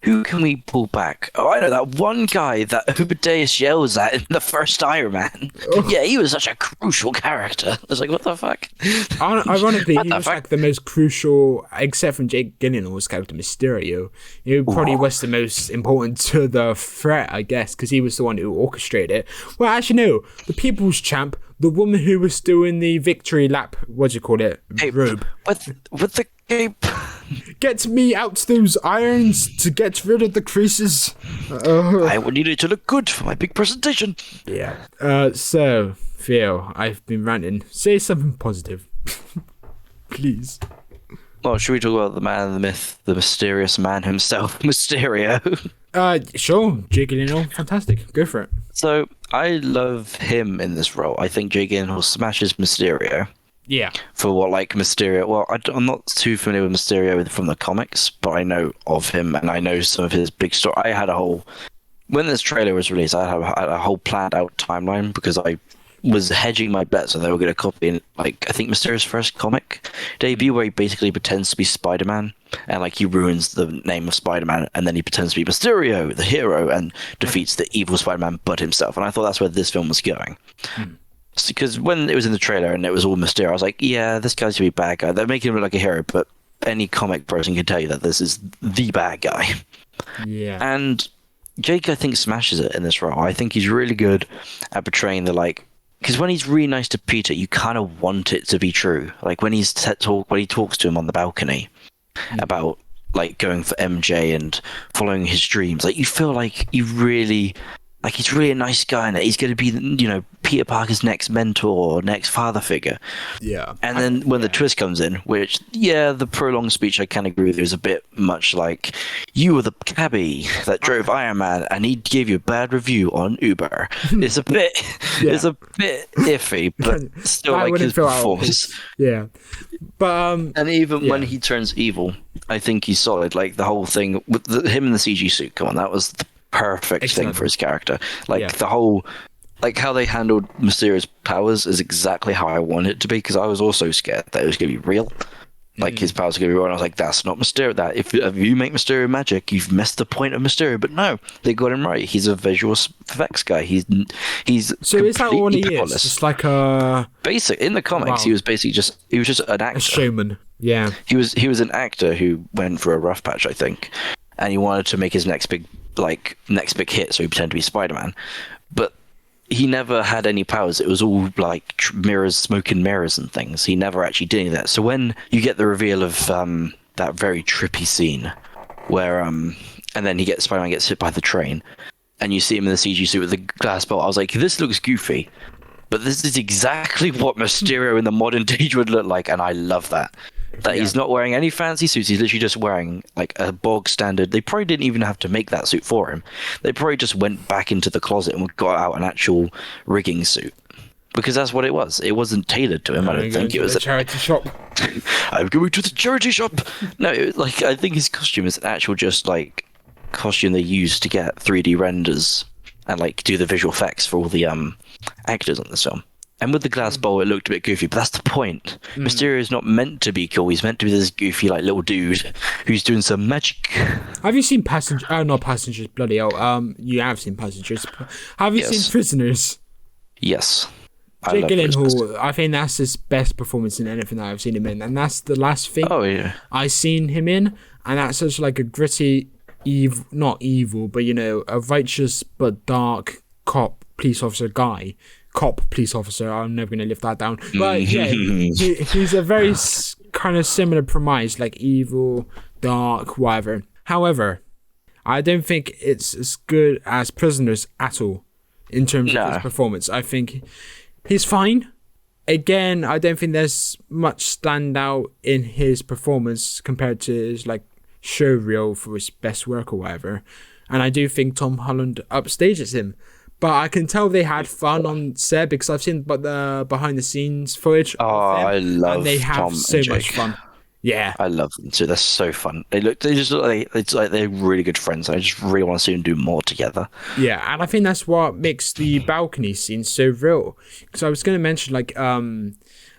who can we pull back? Oh, I know that one guy that Amadeus yells at in the first Iron Man. Oh. Yeah, he was such a crucial character. I was like, what the fuck? Ironically, he was like the most crucial, except from Jake Gyllenhaal's character Mysterio. He probably was the most important to the threat, I guess, because he was the one who orchestrated it. Well, actually, no. The People's Champ, the woman who was doing the victory lap, what do you call it? Robe. With the cape. Get me out those irons to get rid of the creases. I will need it to look good for my big presentation. Yeah. So, Theo, I've been ranting. Say something positive. Please. Well, should we talk about the man, the myth, the mysterious man himself, Mysterio? Sure. Jake Gyllenhaal, fantastic. Go for it. So, I love him in this role. I think Jake Gyllenhaal smashes Mysterio. Yeah. For what, like, Mysterio... Well, I'm not too familiar with Mysterio from the comics, but I know of him, and I know some of his big story. I had a whole... When this trailer was released, I had a whole planned-out timeline, because I was hedging my bets that they were going to copy, like, I think Mysterio's first comic debut, where he basically pretends to be Spider-Man, and, like, he ruins the name of Spider-Man, and then he pretends to be Mysterio, the hero, and defeats the evil Spider-Man but himself. And I thought that's where this film was going. because when it was in the trailer and it was all Mysterio, I was like, yeah, this guy's gonna be a bad guy. They're making him look like a hero, but any comic person can tell you that this is the bad guy. Yeah. And Jake, I think, smashes it in this role. I think he's really good at portraying the because when he's really nice to Peter, you kind of want it to be true. Like when when he talks to him on the balcony about like going for MJ and following his dreams, like you feel like he's really a nice guy and that he's going to be, Peter Parker's next mentor or next father figure. Yeah. And then when the twist comes in, which, the prolonged speech, I can agree with, is a bit much like, you were the cabbie that drove Iron Man and he gave you a bad review on Uber. It's a bit iffy, but still like his performance. Yeah. But, and even when he turns evil, I think he's solid. Like the whole thing with him in the CG suit, come on, that was the perfect thing for his character. The whole, how they handled Mysterio's powers is exactly how I want it to be, because I was also scared that it was going to be real. His powers are going to be real, and I was like, that's not Mysterio. That if you make Mysterio magic, you've missed the point of Mysterio. But no, they got him right. He's a visual effects guy. He's so is that all he is? It's like a basic in the comics. Wow. He was just an actor, a showman. Yeah, he was an actor who went for a rough patch, I think, and he wanted to make his next big hit, so he pretended to be Spider-Man, but he never had any powers. It was all like mirrors, smoke and mirrors and things. He never actually did any of that. So when you get the reveal of that very trippy scene where and then Spider-Man gets hit by the train and you see him in the CG suit with the glass bolt, I was like, this looks goofy, but this is exactly what Mysterio in the modern age would look like, and I love that. He's not wearing any fancy suits. He's literally just wearing like a bog standard. They probably didn't even have to make that suit for him. They probably just went back into the closet and got out an actual rigging suit, because that's what it was. It wasn't tailored to him. I don't think it was a charity shop. I'm going to the charity shop. No, I think his costume is an actual costume they used to get 3D renders and do the visual effects for all the actors on this film. And with the glass bowl, it looked a bit goofy, but that's the point. Mysterio is not meant to be cool. He's meant to be this goofy, little dude who's doing some magic. Have you seen Passengers? Oh, not Passengers, bloody hell. You have seen Passengers. Have you seen Prisoners? Yes. Jake Gyllenhaal, I think that's his best performance in anything that I've seen him in. And that's the last thing I've seen him in. And that's such a gritty, not evil, but, a righteous but dark police officer. I'm never going to lift that down. But yeah, he's a very kind of similar premise, like evil, dark, whatever. However, I don't think it's as good as Prisoners at all in terms of his performance. I think he's fine. Again, I don't think there's much standout in his performance compared to his showreel for his best work or whatever. And I do think Tom Holland upstages him. But I can tell they had fun on set, because I've seen the behind the scenes footage. I love and they have Tom so and much Jake. fun. Yeah, I love them too. They're so fun. They just look like it's like they're really good friends. I just really want to see them do more together. Yeah, and I think that's what makes the balcony scene so real. Because I was going to mention,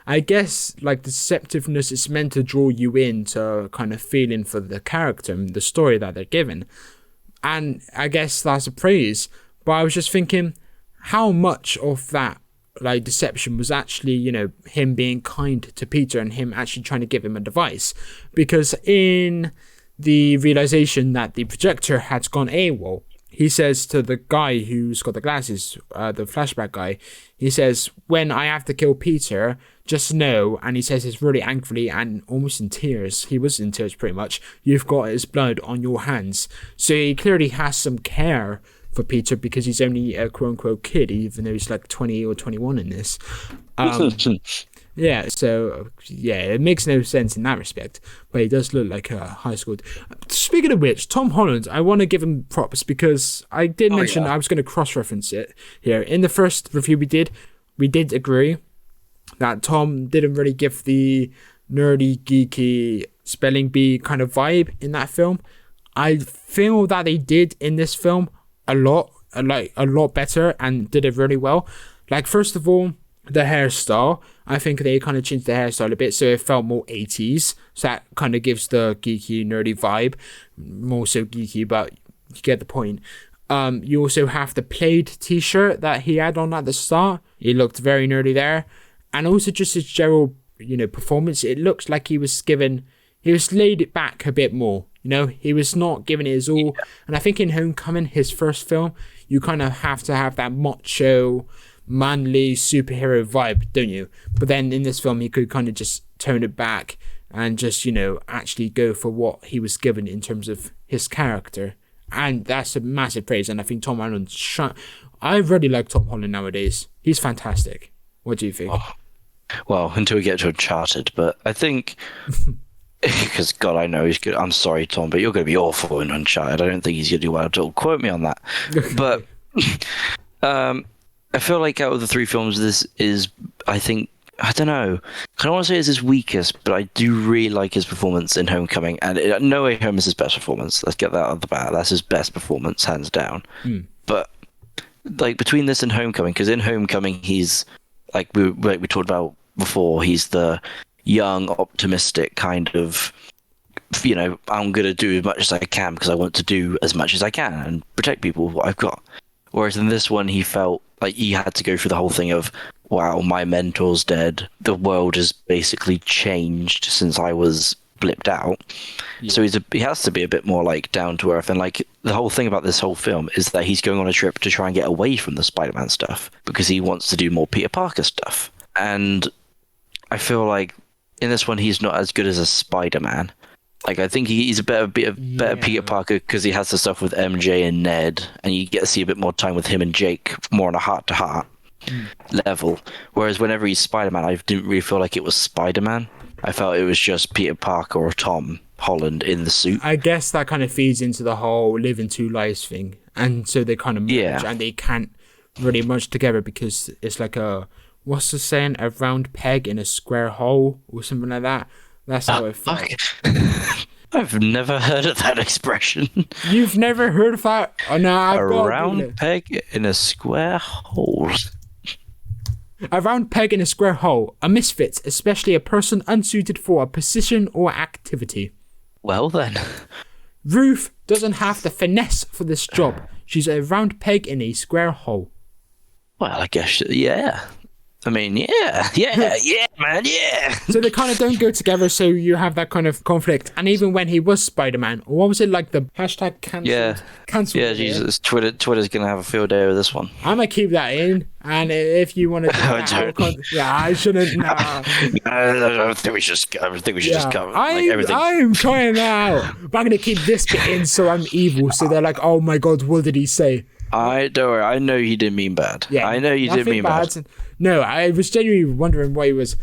I guess deceptiveness is meant to draw you into kind of feeling for the character and the story that they're given, and I guess that's a praise. But I was just thinking, how much of that deception was actually, him being kind to Peter and him actually trying to give him a device? Because in the realization that the projector had gone AWOL, he says to the guy who's got the glasses, the flashback guy, he says, when I have to kill Peter, just know, and he says this really angrily and almost in tears, he was in tears pretty much, you've got his blood on your hands. So he clearly has some care for Peter, because he's only a quote-unquote kid, even though he's 20 or 21 in this. It makes no sense in that respect, but he does look like a high school. Speaking of which, Tom Holland, I want to give him props, because I did mention I was going to cross-reference it here. In the first review we did agree that Tom didn't really give the nerdy, geeky, spelling bee kind of vibe in that film. I feel that they did in this film a lot better and did it really well. First of all, the hairstyle. I think they kind of changed the hairstyle a bit so it felt more 80s. So that kind of gives the geeky, nerdy vibe. More so geeky, but you get the point. You also have the plaid t-shirt that he had on at the start. He looked very nerdy there. And also just his general, performance. It looks like he was laid it back a bit more. He was not giving it his all. Yeah. And I think in Homecoming, his first film, you kind of have to have that macho, manly superhero vibe, don't you? But then in this film, he could kind of just tone it back and just, actually go for what he was given in terms of his character. And that's a massive praise. And I think Tom Holland, I really like Tom Holland nowadays. He's fantastic. What do you think? Oh. Well, until we get to Uncharted, but I think, because God, I know he's good. I'm sorry, Tom, but you're going to be awful in Uncharted. I don't think he's going to do well at all. Quote me on that. But I feel like out of the three films, this is, I don't know. I don't want to say it's his weakest, but I do really like his performance in Homecoming. And No Way Home is his best performance. Let's get that out of the bat. That's his best performance, hands down. But like between this and Homecoming, because in Homecoming, he's like we talked about before, he's the young, optimistic kind of, I'm going to do as much as I can because I want to do as much as I can and protect people with what I've got. Whereas in this one, he felt like he had to go through the whole thing of, wow, my mentor's dead. The world has basically changed since I was blipped out. Yeah. So he has to be a bit more like down to earth. And like the whole thing about this whole film is that he's going on a trip to try and get away from the Spider-Man stuff because he wants to do more Peter Parker stuff. And I feel like in this one, he's not as good as a Spider-Man. Like, I think he's a better Peter Parker because he has the stuff with MJ and Ned, and you get to see a bit more time with him and Jake, more on a heart-to-heart level. Whereas whenever he's Spider-Man, I didn't really feel like it was Spider-Man. I felt it was just Peter Parker or Tom Holland in the suit. I guess that kind of feeds into the whole living two lives thing. And so they kind of merge, and they can't really merge together because it's like what's the saying? A round peg in a square hole or something like that. That's how it felt. I've never heard of that expression. You've never heard of that? Oh, no, a round peg in a square hole. A round peg in a square hole. A misfit, especially a person unsuited for a position or activity. Well then. Ruth doesn't have the finesse for this job. She's a round peg in a square hole. Well, I guess, yeah. I mean, yeah, man, yeah. So they kind of don't go together, so you have that kind of conflict. And even when he was Spider-Man, or what was it, like the hashtag cancelled? Yeah, Jesus, Twitter's going to have a field day with this one. I'm going to keep that in, and if you want to I shouldn't, nah. I think we should just cover everything. I'm trying that out, but I'm going to keep this bit in so I'm evil, so they're like, oh my God, what did he say? Don't worry, I know you didn't mean bad. Yeah, I know you didn't mean bad. No, I was genuinely wondering why he was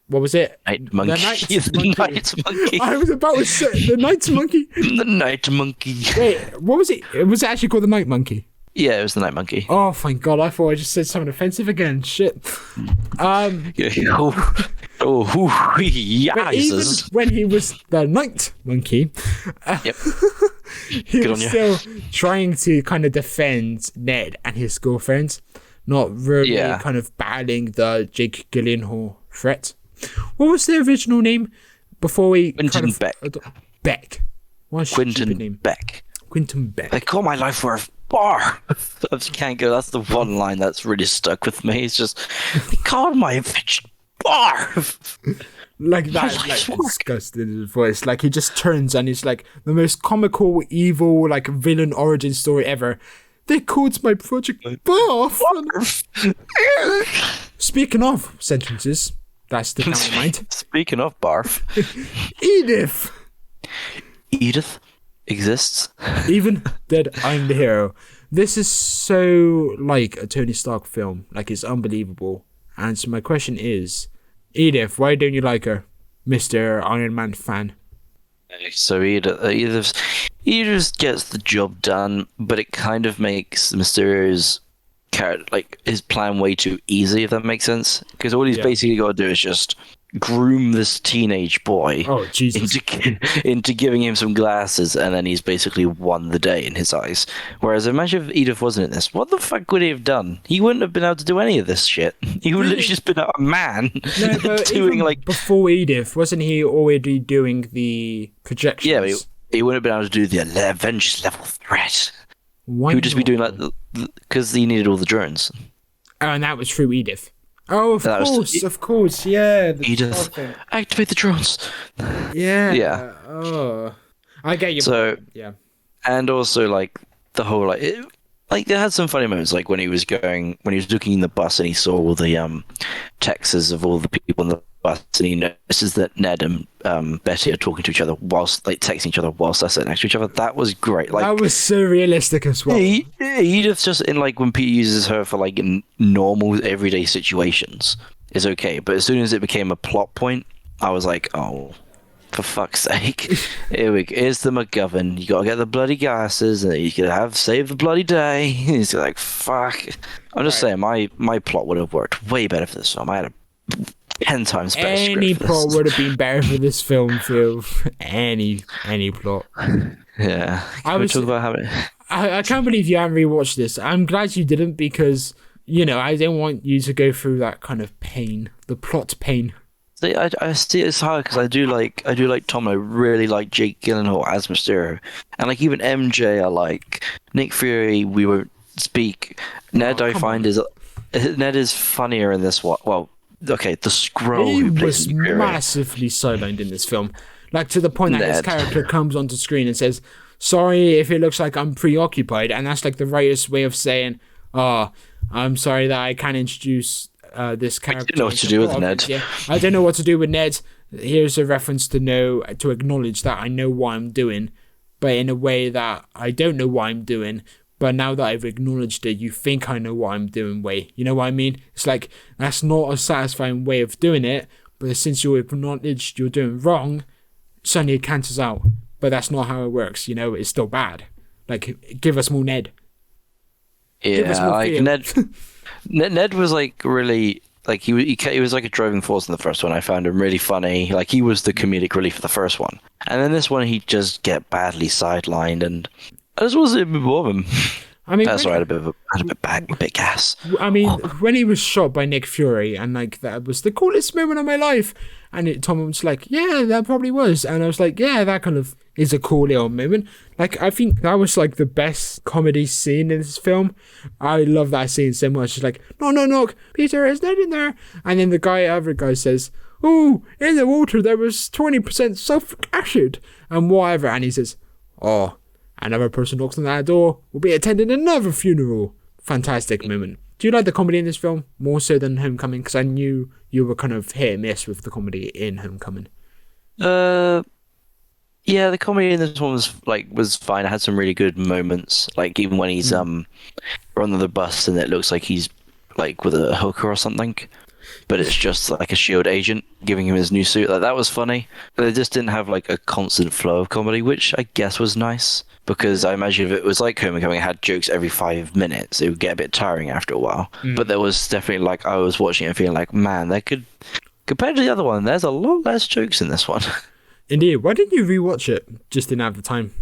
what was it? Night monkey. The night monkey. I was about to say, the night monkey? The night monkey. Wait, what was it? It was actually called the night monkey? Yeah, it was the night monkey. Oh, thank God, I thought I just said something offensive again. Shit. Yeah, even when he was the night monkey, he was still trying to kind of defend Ned and his girlfriend, not really kind of battling the Jake Gyllenhaal threat. What was the original name before we Quentin Beck. Beck. What a stupid name. Beck. Quentin Beck. They call my life worth bar. I just can't go. That's the one line that's really stuck with me. It's just, they called my bitch bar. Like that, like disgust in his voice. Like he just turns and it's like the most comical, evil, like villain origin story ever. They called my project barf. Speaking of sentences, that's the kind of mind. Speaking of barf, Edith exists. Even dead, I'm the hero. This is so like a Tony Stark film. Like it's unbelievable. And so my question is, Edith, why don't you like her, Mr. Iron Man fan? So Edith gets the job done, but it kind of makes Mysterio's character, like his plan, way too easy, if that makes sense. Because all he's basically got to do is just groom this teenage boy into giving him some glasses, and then he's basically won the day in his eyes. Whereas imagine if Edith wasn't in this, what the fuck would he have done? He wouldn't have been able to do any of this shit. He would have just been a man. No, but doing like before Edith, wasn't he already doing the projections? Yeah, he wouldn't have been able to do the Avengers level threat. Why he would just be doing like because he needed all the drones. Oh, and that was through Edith. Oh, of course, yeah. The Edith, thing. activate the drones. Yeah. Yeah. Oh, I get you. So, yeah. and also like the whole like they had some funny moments, like when he was looking in the bus and he saw all the texts of all the people in the bus, and he notices that Ned and Betty are talking to each other whilst like texting each other whilst they're sitting next to each other. That was great. Like That was so realistic as well. Edith just in like when Pete uses her for like in normal everyday situations is okay, but as soon as it became a plot point, I was like, oh. For fuck's sake. Here's the McGovern. You gotta get the bloody gases and you gotta save the bloody day. He's like, fuck. I'm just saying, my plot would have worked way better for this film. I had a 10 times better Any script for plot this. would have been better for this film, Phil. Any plot. Yeah. Can we talk about how it... I can't believe you haven't rewatched this. I'm glad you didn't because, I didn't want you to go through that kind of pain. The plot pain. See, I see it's hard because I do like Tom. I really like Jake Gyllenhaal as Mysterio, and like even MJ. I like Nick Fury. We won't speak. Ned Ned is funnier in this one. Well, okay, the Skrull He who plays was Nick Fury. massively sidelined in this film, like to the point that his character comes onto screen and says, "Sorry if it looks like I'm preoccupied," and that's like the writer's way of saying, "Oh, I'm sorry that I can't introduce." This character. I don't know what to do with Ned. Yeah, I don't know what to do with Ned. Here's a reference to acknowledge that I know what I'm doing, but in a way that I don't know what I'm doing. But now that I've acknowledged it, you think I know what I'm doing. Way, you know what I mean? It's like that's not a satisfying way of doing it. But since you acknowledged you're doing wrong, suddenly it cancels out. But that's not how it works. It's still bad. Like, give us more Ned. Yeah, like Theo. Ned was like really like he was like a driving force in the first one. I found him really funny. Like he was the comedic relief for the first one, and then this one he just get badly sidelined, and I just wasn't a bit more of him. I mean, that's why I had a bit gas. I mean, when he was shot by Nick Fury, and like that was the coolest moment of my life, and Tom was like, "Yeah, that probably was," and I was like, "Yeah, that kind of is a cool little moment." Like, I think that was like the best comedy scene in this film. I love that scene so much. It's like, "No, Peter, is Ned in there?" And then the other guy says, "Oh, in the water there was 20% sulfuric acid and whatever," and he says, "Oh." Another person knocks on that door. We'll be attending another funeral. Fantastic moment. Do you like the comedy in this film more so than Homecoming? Because I knew you were kind of hit and miss with the comedy in Homecoming. Yeah, the comedy in this one was fine. It had some really good moments. Like even when he's on the bus and it looks like he's like with a hooker or something, but it's just like a SHIELD agent giving him his new suit. Like that was funny. But it just didn't have like a constant flow of comedy, which I guess was nice. Because I imagine if it was like Homecoming, it had jokes every 5 minutes, it would get a bit tiring after a while. But there was definitely like I was watching it feeling like, man, compared to the other one, there's a lot less jokes in this one. Indeed. Why didn't you rewatch it? Just didn't have the time.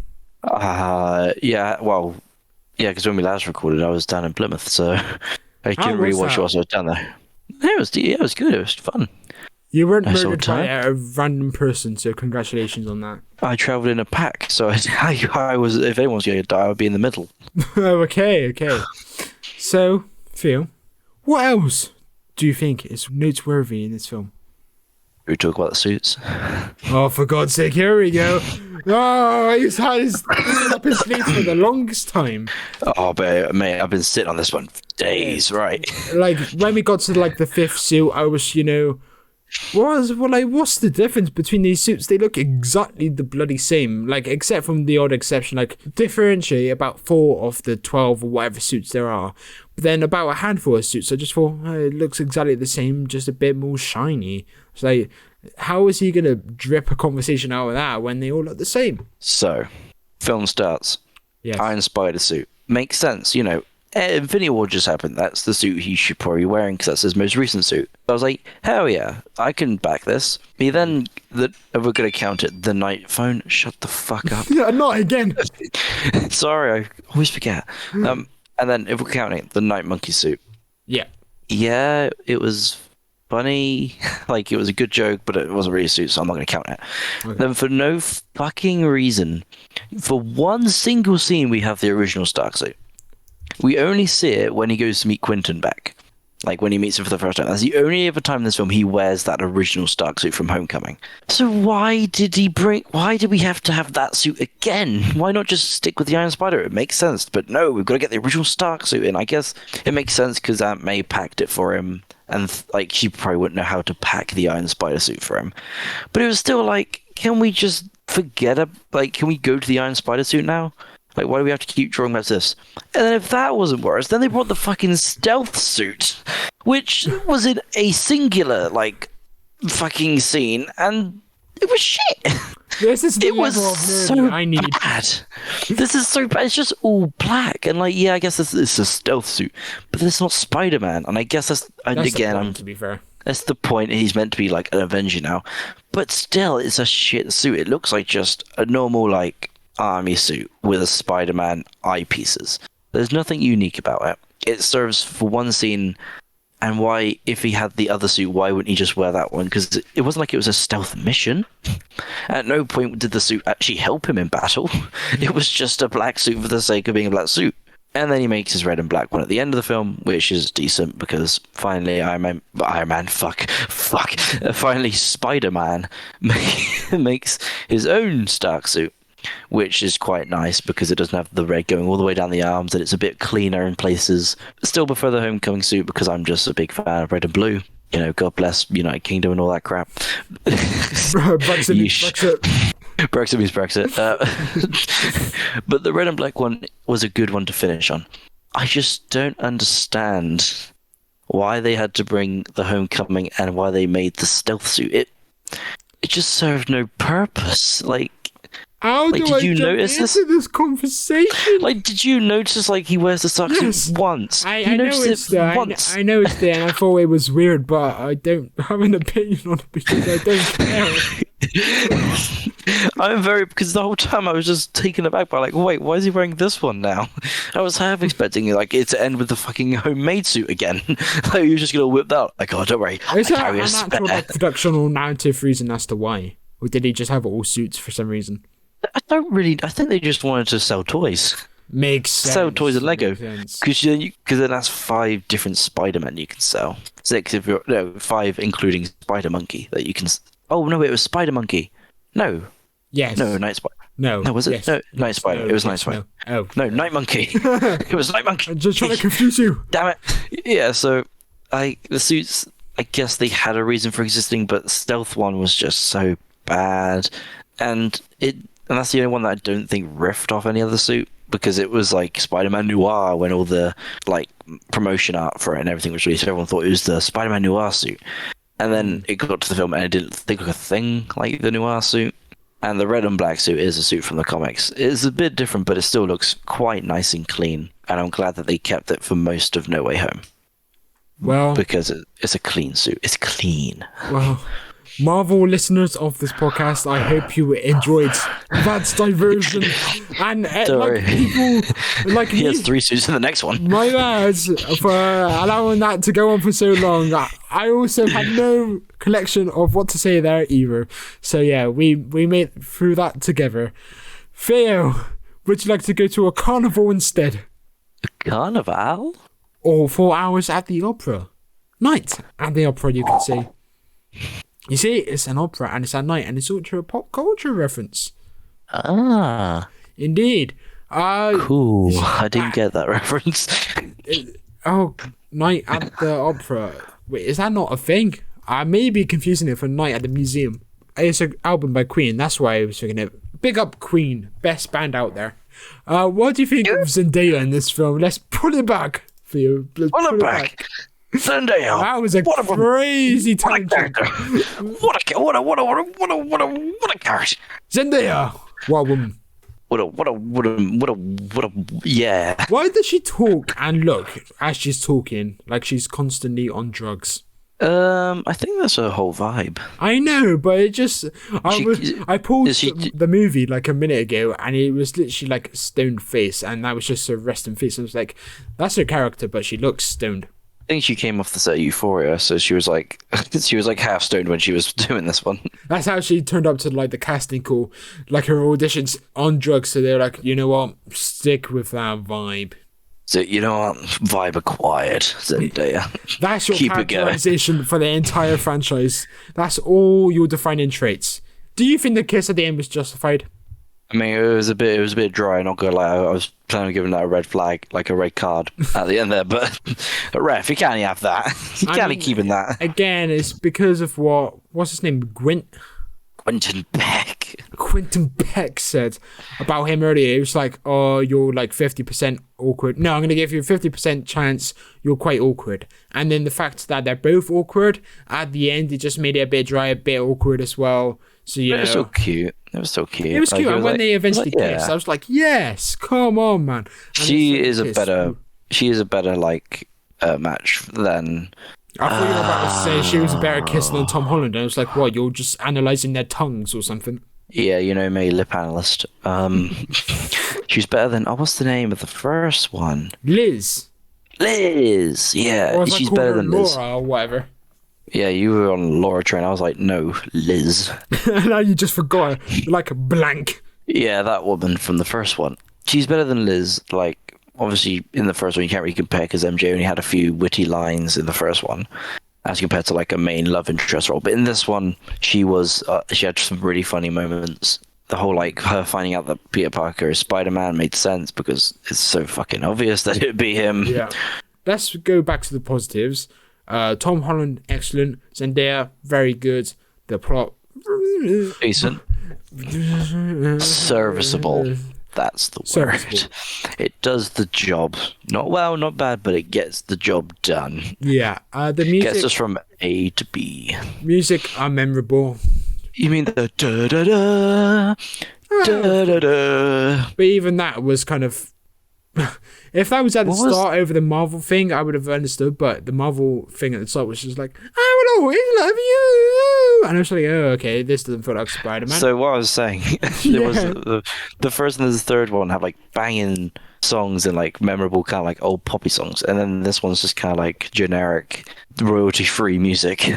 Because when we last recorded, I was down in Plymouth, so I couldn't rewatch it whilst I was down there. It was good. It was fun. You weren't murdered by a random person, so congratulations on that. I travelled in a pack, so I was. If anyone's going to die, I would be in the middle. Okay. So, Theo, what else do you think is noteworthy in this film? We talk about the suits. Oh, for God's sake, here we go. Oh, he's had his up his sleeve for the longest time. Oh, but mate, I've been sitting on this one for days, right? Like, when we got to like the 5th suit, I was, what's the difference between these suits? They look exactly the bloody same, like except from the odd exception, like differentiate about 4 of the 12 or whatever suits there are, but then about a handful of suits I just thought, it looks exactly the same, just a bit more shiny. It's like, how is he gonna drip a conversation out of that when they all look the same? So, film starts. Yes. Iron Spider suit makes sense, Infinity War just happened. That's the suit he should probably be wearing because that's his most recent suit. I was like, hell yeah, I can back this. He then, we're going to count it, the night phone. Shut the fuck up. Yeah, not again. Sorry, I always forget. And then if we're counting the night monkey suit. Yeah. Yeah, it was funny. Like, it was a good joke, but it wasn't really a suit, so I'm not going to count it. Okay. Then for no fucking reason, for one single scene, we have the original Stark suit. We only see it when he goes to meet Quentin back. Like when he meets him for the first time. That's the only other time in this film he wears that original Stark suit from Homecoming. So why did we have to have that suit again? Why not just stick with the Iron Spider? It makes sense. But no, we've got to get the original Stark suit in. I guess it makes sense because Aunt May packed it for him. And like she probably wouldn't know how to pack the Iron Spider suit for him. But it was still like, can we just can we go to the Iron Spider suit now? Like, why do we have to keep drawing about this? And then if that wasn't worse, then they brought the fucking stealth suit, which was in a singular, fucking scene, and it was shit. This is the it was level of so nerding I need. bad. This is so bad. It's just all black, and I guess it's a stealth suit, but it's not Spider-Man, and I guess that's the again, point, to be fair. That's the point. He's meant to be like an Avenger now, but still, it's a shit suit. It looks like just a normal army suit with a Spider-Man eyepieces. There's nothing unique about it. It serves for one scene, and why, if he had the other suit, why wouldn't he just wear that one? Because it wasn't like it was a stealth mission. At no point did the suit actually help him in battle. It was just a black suit for the sake of being a black suit. And then he makes his red and black one at the end of the film, which is decent because finally finally Spider-Man makes his own Stark suit, which is quite nice because it doesn't have the red going all the way down the arms and it's a bit cleaner in places. Still prefer the Homecoming suit because I'm just a big fan of red and blue. You know, God bless United Kingdom and all that crap. Brexit means Brexit. Brexit means Brexit. But the red and black one was a good one to finish on. I just don't understand why they had to bring the Homecoming and why they made the stealth suit. It just served no purpose. How do I you jump notice into this conversation? Did you notice he wears the Stark suit once? I noticed that. Once. I noticed it, and I thought it was weird, but I don't have an opinion on it because I don't care. because the whole time I was just taken aback by wait, why is he wearing this one now? I was half expecting it to end with the fucking homemade suit again. He was just gonna whip that out. Oh, don't worry. Is there an actual production or narrative reason as to why? Or did he just have all suits for some reason? I think they just wanted to sell toys. Makes sense. Sell toys and Lego. Because then that's 5 different Spider-Men you can sell. 6 if you're... No, 5 including Spider-Monkey that you can... Oh, no, it was Spider-Monkey. No. Yes. No, Night Spider. No. No, was it? Yes. No, Night Spider. No, it was Night Spider. No. Oh. No, Night Monkey. It was Night Monkey. I'm just trying to confuse you. Damn it. Yeah, so... the suits, I guess they had a reason for existing, but the stealth one was just so bad. And that's the only one that I don't think riffed off any other suit, because it was Spider-Man Noir when all the promotion art for it and everything was released. Everyone thought it was the Spider-Man Noir suit, and then it got to the film and it didn't think like a thing like the Noir suit. And the red and black suit is a suit from the comics. It's a bit different, but it still looks quite nice and clean. And I'm glad that they kept it for most of No Way Home. Well, because it's a clean suit. It's clean. Well, Marvel listeners of this podcast, I hope you enjoyed that diversion. And people like he me, has 3 suits in the next one. My lads, for allowing that to go on for so long. I also had no collection of what to say there either. So yeah, we made through that together. Theo, would you like to go to a carnival instead? A carnival? Or 4 hours at the opera? Night at the opera, you can say. You see, it's an opera and it's at night and it's also a pop culture reference. Ah. Indeed. Cool. I didn't get that reference. Night at the opera. Wait, is that not a thing? I may be confusing it for Night at the Museum. It's an album by Queen, that's why I was thinking it. Big up Queen, best band out there. What do you think of Zendaya in this film? Let's pull it back for you. Let's pull it back. Zendaya. That was a crazy tangent. What a character. Zendaya. What a woman. What a yeah. Why does she talk and look as she's talking like she's constantly on drugs? I think that's her whole vibe. I know, but it just... I paused the movie like a minute ago and it was literally like a stoned face and that was just her resting face. I was like, that's her character, but she looks stoned. I think she came off the set of Euphoria, so she was half stoned when she was doing this one. That's how she turned up to the casting call, her auditions on drugs. So they're like, you know what, stick with that vibe. So you know what? Vibe acquired, Zendaya. That's your Keep it going. characterization for the entire franchise. That's all your defining traits. Do you think the kiss at the end was justified? I mean, it was a bit dry. Not gonna lie, I was planning on giving that a red flag, like a red card at the end there. But a ref, you can't have that. You can't be keeping that. Again, it's because of what's his name, Quentin Beck. Quentin Beck said about him earlier. It was like, oh, you're like 50% awkward. No, I'm going to give you a 50% chance you're quite awkward. And then the fact that they're both awkward, at the end, it just made it a bit dry, a bit awkward as well. So, you know. It was so cute. It was so cute. It was cute. And when they eventually kissed, yeah. I was like, yes, come on, man. And She is a better like match than. I thought you were about to say she was a better kisser than Tom Holland. And I was like, what, you're just analysing their tongues or something? Yeah, you know me, lip analyst. She's better than. Oh, what's the name of the first one? Liz. Yeah, Or she's better than Laura Liz. or whatever. Yeah, you were on Laura train. I was like, no, Liz. Now you just forgot her. Like a blank. Yeah, that woman from the first one. She's better than Liz. Like, obviously, in the first one, you can't really compare because MJ only had a few witty lines in the first one, as compared to like a main love interest role. But in this one, she had some really funny moments. The whole like her finding out that Peter Parker is Spider-Man made sense because it's so fucking obvious that it'd be him. Yeah. Let's go back to the positives. Tom Holland, excellent. Zendaya, very good. The plot, Decent. Serviceable. That's the word. It does the job. Not well, not bad, but it gets the job done. Yeah. The music Gets us from A to B. music are memorable. You mean the da da da da da da? But even that was kind of if that was at the start over the Marvel thing, I would have understood, but the Marvel thing at the start was just like, I will always love you. And I was like, oh, okay, this doesn't feel like Spider-Man. So what I was saying, there was the first and the third one have like banging songs and like memorable kind of like old poppy songs, and then this one's just kind of like generic royalty-free music,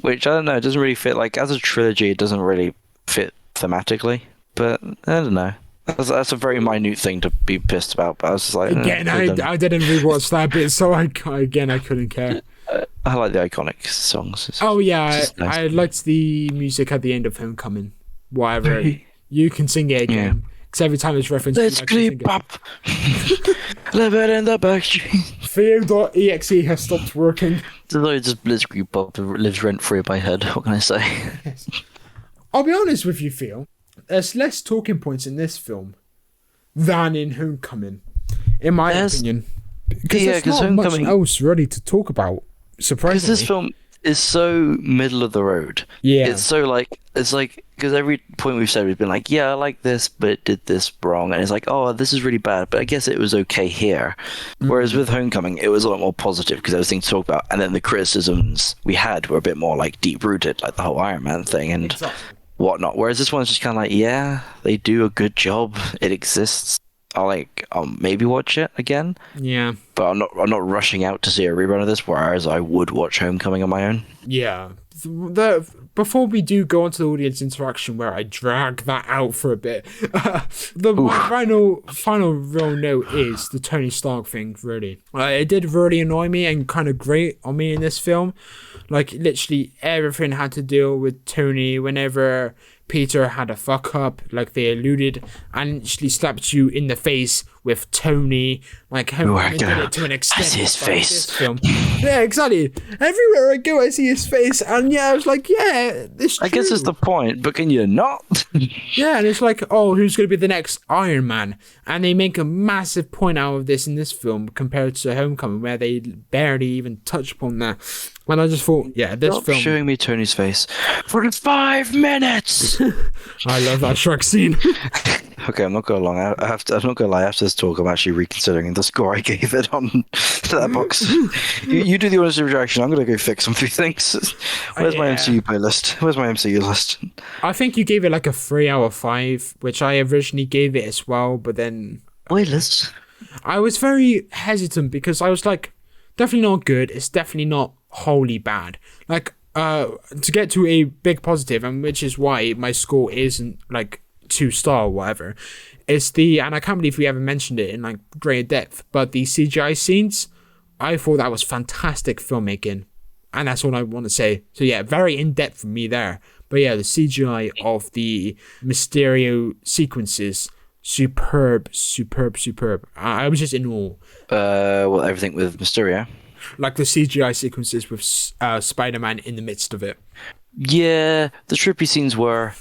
which I don't know, it doesn't really fit. Like as a trilogy, it doesn't really fit thematically, but I don't know. That's a very minute thing to be pissed about, but I was just like... Again, I didn't rewatch that bit, so I couldn't care. I like the iconic songs. Nice. I liked the music at the end of Homecoming. Whatever. You can sing it again. Because every time it's referenced... Let's creep up. Live it in the backstreet. Theo.exe has stopped working. Just Blitzkrieg Pop lives rent-free in my head. What can I say? Yes. I'll be honest with you, Theo. There's less talking points in this film than in Homecoming, in my opinion. Because there's not much else really to talk about, surprisingly. Because this film is so middle of the road. Yeah. It's like, because every point we've said, we've been like, yeah, I like this, but it did this wrong. And it's like, oh, this is really bad, but I guess it was okay here. Whereas with Homecoming, it was a lot more positive because there was things to talk about. And then the criticisms we had were a bit more like deep-rooted, like the whole Iron Man thing. And whatnot. Whereas this one's just kind of like, yeah, they do a good job. It exists. I'll maybe watch it again. Yeah. But I'm not rushing out to see a rerun of this, whereas I would watch Homecoming on my own. Yeah. Before we do go on to the audience interaction, where I drag that out for a bit, my final real note is the Tony Stark thing, really. It did really annoy me and kind of grate on me in this film. Like, literally everything had to deal with Tony whenever Peter had a fuck up, like they alluded, and literally slapped you in the face with Tony. Like, Homecoming did it to an extent. I see his face. This film. Yeah, exactly. Everywhere I go, I see his face, and yeah, I was like, yeah, this. I guess it's the point, but can you not? Yeah, and it's like, oh, who's going to be the next Iron Man? And they make a massive point out of this in this film compared to Homecoming, where they barely even touch upon that. And I just thought, yeah, this Stop film... showing me Tony's face for 5 minutes. I love that Shrek scene. Okay, I'm not going to lie. I'm not going to lie. After this talk, I'm actually reconsidering the score I gave it on that box. you do the honest reaction. I'm going to go fix some few things. Where's my MCU playlist? Where's my MCU list? I think you gave it like a 3 out of 5, which I originally gave it as well, but then... Playlist? I was very hesitant because I was like, definitely not good. It's definitely not wholly bad. Like, to get to a big positive, and which is why my score isn't like 2-star or whatever, It's and I can't believe we haven't mentioned it in like great depth, but the CGI scenes, I thought that was fantastic filmmaking. And that's all I want to say. So yeah, very in-depth for me there. But yeah, the CGI of the Mysterio sequences, superb. I was just in awe. Everything with Mysterio. Like the CGI sequences with Spider-Man in the midst of it. Yeah, the trippy scenes were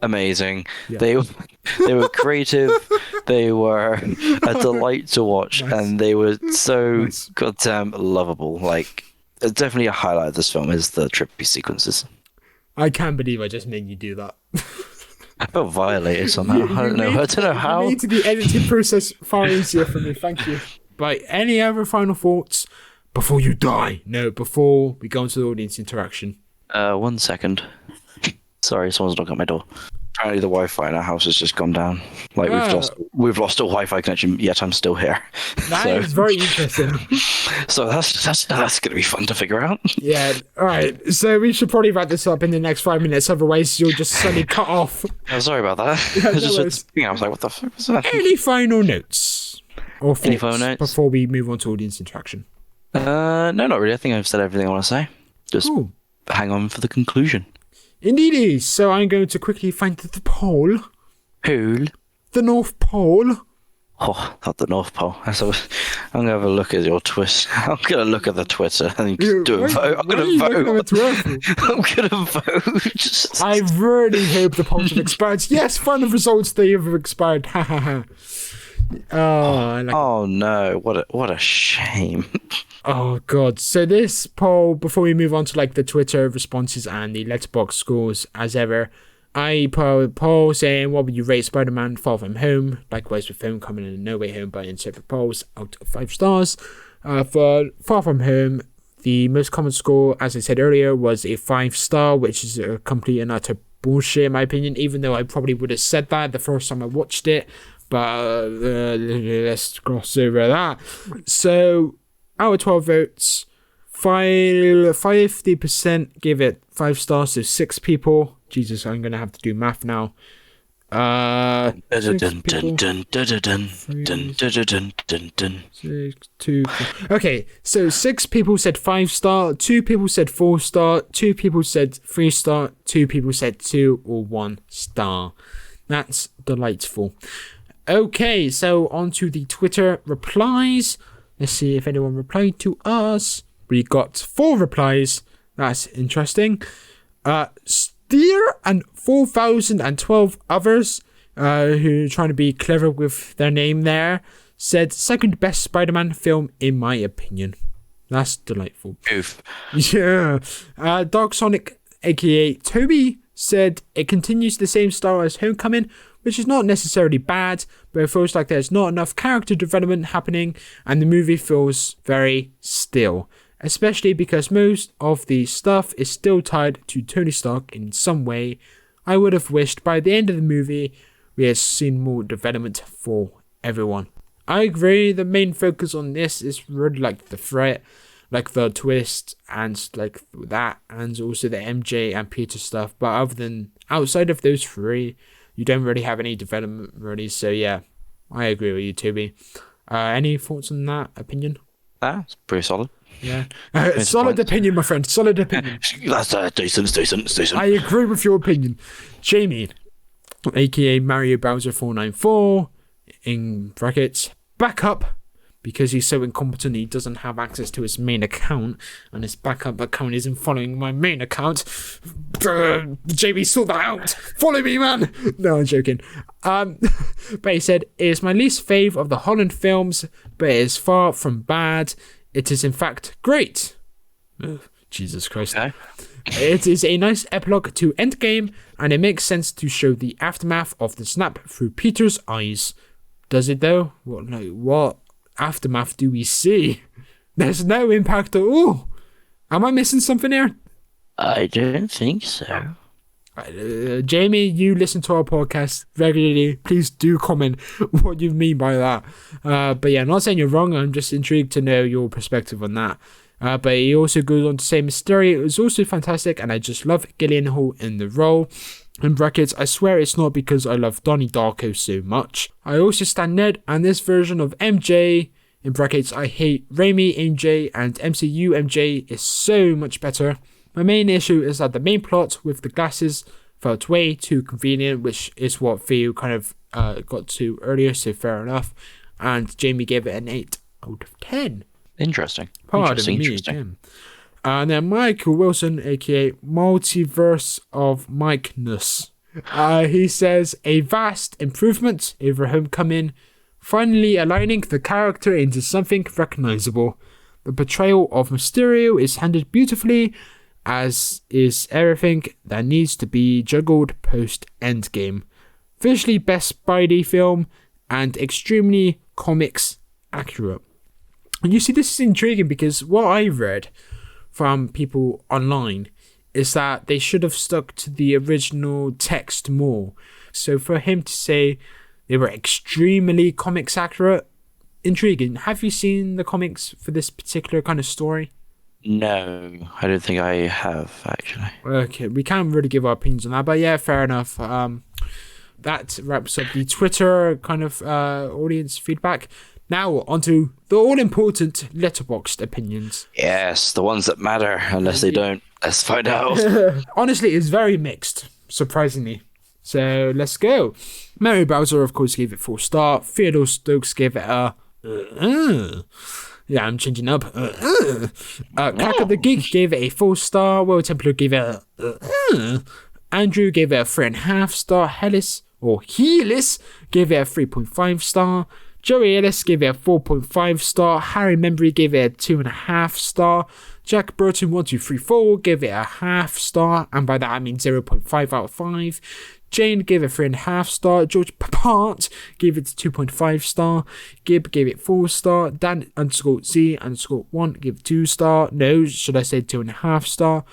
amazing. Yeah. They were creative. They were a delight to watch, and they were so goddamn lovable. Like, definitely a highlight of this film is the trippy sequences. I can't believe I just made you do that. I felt violated somehow. I don't know how. You made the editing process far easier for me. Thank you. But any other final thoughts before you die? No, before we go into the audience interaction. 1 second. Sorry, someone's knocking at my door. Apparently the Wi-Fi in our house has just gone down. Like we've lost a Wi-Fi connection, yet I'm still here. That is very interesting. So that's gonna be fun to figure out. Yeah. All right. So we should probably wrap this up in the next 5 minutes. Otherwise, you'll just suddenly cut off. Oh, sorry about that. Yeah, I was like, what the fuck was that? Any final notes or thoughts Any final notes before we move on to audience interaction? No, not really. I think I've said everything I want to say. Just hang on for the conclusion. Indeedy. So I'm going to quickly find the poll. Pool? The North Pole. Oh, not the North Pole. I'm going to have a look at your twist. I'm going to look at the Twitter and do a vote. I'm going to vote. I'm going to vote. I really hope the polls have expired. Yes, final results, they have expired. Ha ha ha. Oh no, what a shame. Oh god. So this poll, before we move on to like the Twitter responses and the Letterboxd scores as ever, I put a poll saying what would you rate Spider-Man Far From Home, likewise with Homecoming and No Way Home, but in separate polls out of 5 stars. For Far From Home, the most common score, as I said earlier, was a 5-star, which is a complete and utter bullshit in my opinion, even though I probably would have said that the first time I watched it. But let's cross over that. So, out of 12 votes, 50% give it 5 stars, so 6 people. Jesus, I'm going to have to do math now. 6 people. Okay, so 6 people said 5-star, 2 people said 4-star, 2 people said 3-star, 2 people said 2 or 1 star. That's delightful. Okay, so on to the Twitter replies. Let's see if anyone replied to us. We got 4 replies. That's interesting. Steer and 4012 others who are trying to be clever with their name there said second best Spider-Man film in my opinion. That's delightful. Oof. Yeah. Dark Sonic, aka Toby, said it continues the same style as Homecoming, which is not necessarily bad, but it feels like there's not enough character development happening and the movie feels very still, especially because most of the stuff is still tied to Tony Stark in some way. I would have wished by the end of the movie we had seen more development for everyone. I agree, the main focus on this is really like the threat, like the twist and like that, and also the MJ and Peter stuff, but outside of those 3, you don't really have any development really, so yeah, I agree with you, Toby. Any thoughts on that opinion? That's pretty solid. Yeah. Solid opinion, my friend, solid opinion. That's decent. I agree with your opinion. Jamie, aka Mario Bowser 494, in brackets, backup, because he's so incompetent he doesn't have access to his main account, and his backup account isn't following my main account. JB, sort that out. Follow me, man. No, I'm joking. But he said, it is my least fave of the Holland films, but it is far from bad. It is in fact great. Jesus Christ. Okay. It is a nice epilogue to Endgame, and it makes sense to show the aftermath of the snap through Peter's eyes. Does it though? What aftermath do we see? There's no impact at all. Am I missing something here? I don't think so. Jamie, you listen to our podcast regularly. Please do comment what you mean by that. But yeah, I'm not saying you're wrong. I'm just intrigued to know your perspective on that. But he also goes on to say Mysterio is also fantastic, and I just love Gyllenhaal in the role. In brackets, I swear it's not because I love Donnie Darko so much. I also stand Ned and this version of MJ. In brackets, I hate Raimi MJ and MCU MJ is so much better. My main issue is that the main plot with the glasses felt way too convenient, which is what Theo kind of got to earlier, so fair enough. And Jamie gave it an 8 out of 10. Interesting. Pardon me, Jim. And then Michael Wilson, aka Multiverse of Mike-ness. He says, a vast improvement over Homecoming, finally aligning the character into something recognizable. The portrayal of Mysterio is handled beautifully, as is everything that needs to be juggled post-Endgame. Visually best Spidey film, and extremely comics accurate. And you see, this is intriguing because what I've read from people online is that they should have stuck to the original text more. So for him to say they were extremely comics accurate, intriguing. Have you seen the comics for this particular kind of story? No, I don't think I have, actually. Okay, we can't really give our opinions on that, but yeah, fair enough. That wraps up the Twitter kind of audience feedback. Now, onto the all-important Letterboxd opinions. Yes, the ones that matter, unless they don't. Let's find out. Honestly, it's very mixed, surprisingly. So, let's go. Mary Bowser, of course, gave it 4-star. Theodore Stokes gave it a... yeah, I'm changing up. Kaka the Geek gave it a 4-star. Will Templar gave it a... Andrew gave it a 3.5-star. Helis gave it a 3.5-star. Joey Ellis gave it a 4.5-star. Harry Membry gave it a 2.5-star. Jack Burton 1234 gave it a half-star, and by that I mean 0.5 out of 5. Jane gave it 3.5-star. George Papart gave it 2.5-star. Gib gave it 4-star. Dan_Z_1 gave it 2-star. No, should I say 2.5-star.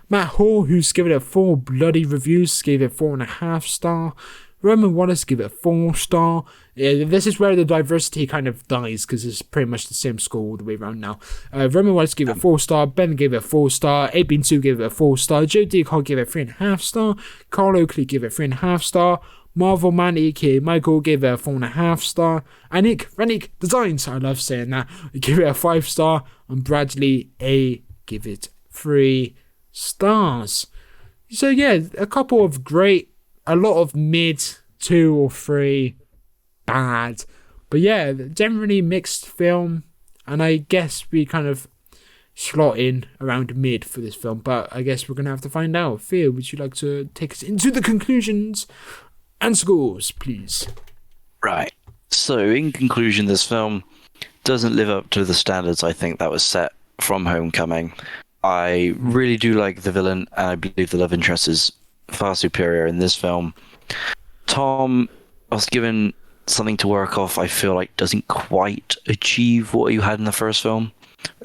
Matt Hall, who's given it 4 bloody reviews, gave it 4.5-star. Roman Wallace gave it a 4-star. Yeah, this is where the diversity kind of dies, because it's pretty much the same score all the way around now. Roman Wallace gave it a 4-star. Ben gave it a 4-star. Abin2 gave it a 4-star. Joe Deacon gave it a 3.5-star. Carl Oakley gave it a 3.5-star. Marvel Man, aka Michael, gave it a 4.5-star. And Nick Rennick Designs, I love saying that, gave it a 5-star. And Bradley A gave it 3 stars. So yeah, a couple of great, a lot of mid, 2 or 3 bad, but yeah, generally mixed film, and I guess we kind of slot in around mid for this film, but I guess we're gonna have to find out. Theo, would you like to take us into the conclusions and scores, please? Right, so in conclusion, this film doesn't live up to the standards I think that was set from Homecoming. I really do like the villain, and I believe the love interest is far superior in this film. Tom was given something to work off. I feel like doesn't quite achieve what he had in the first film,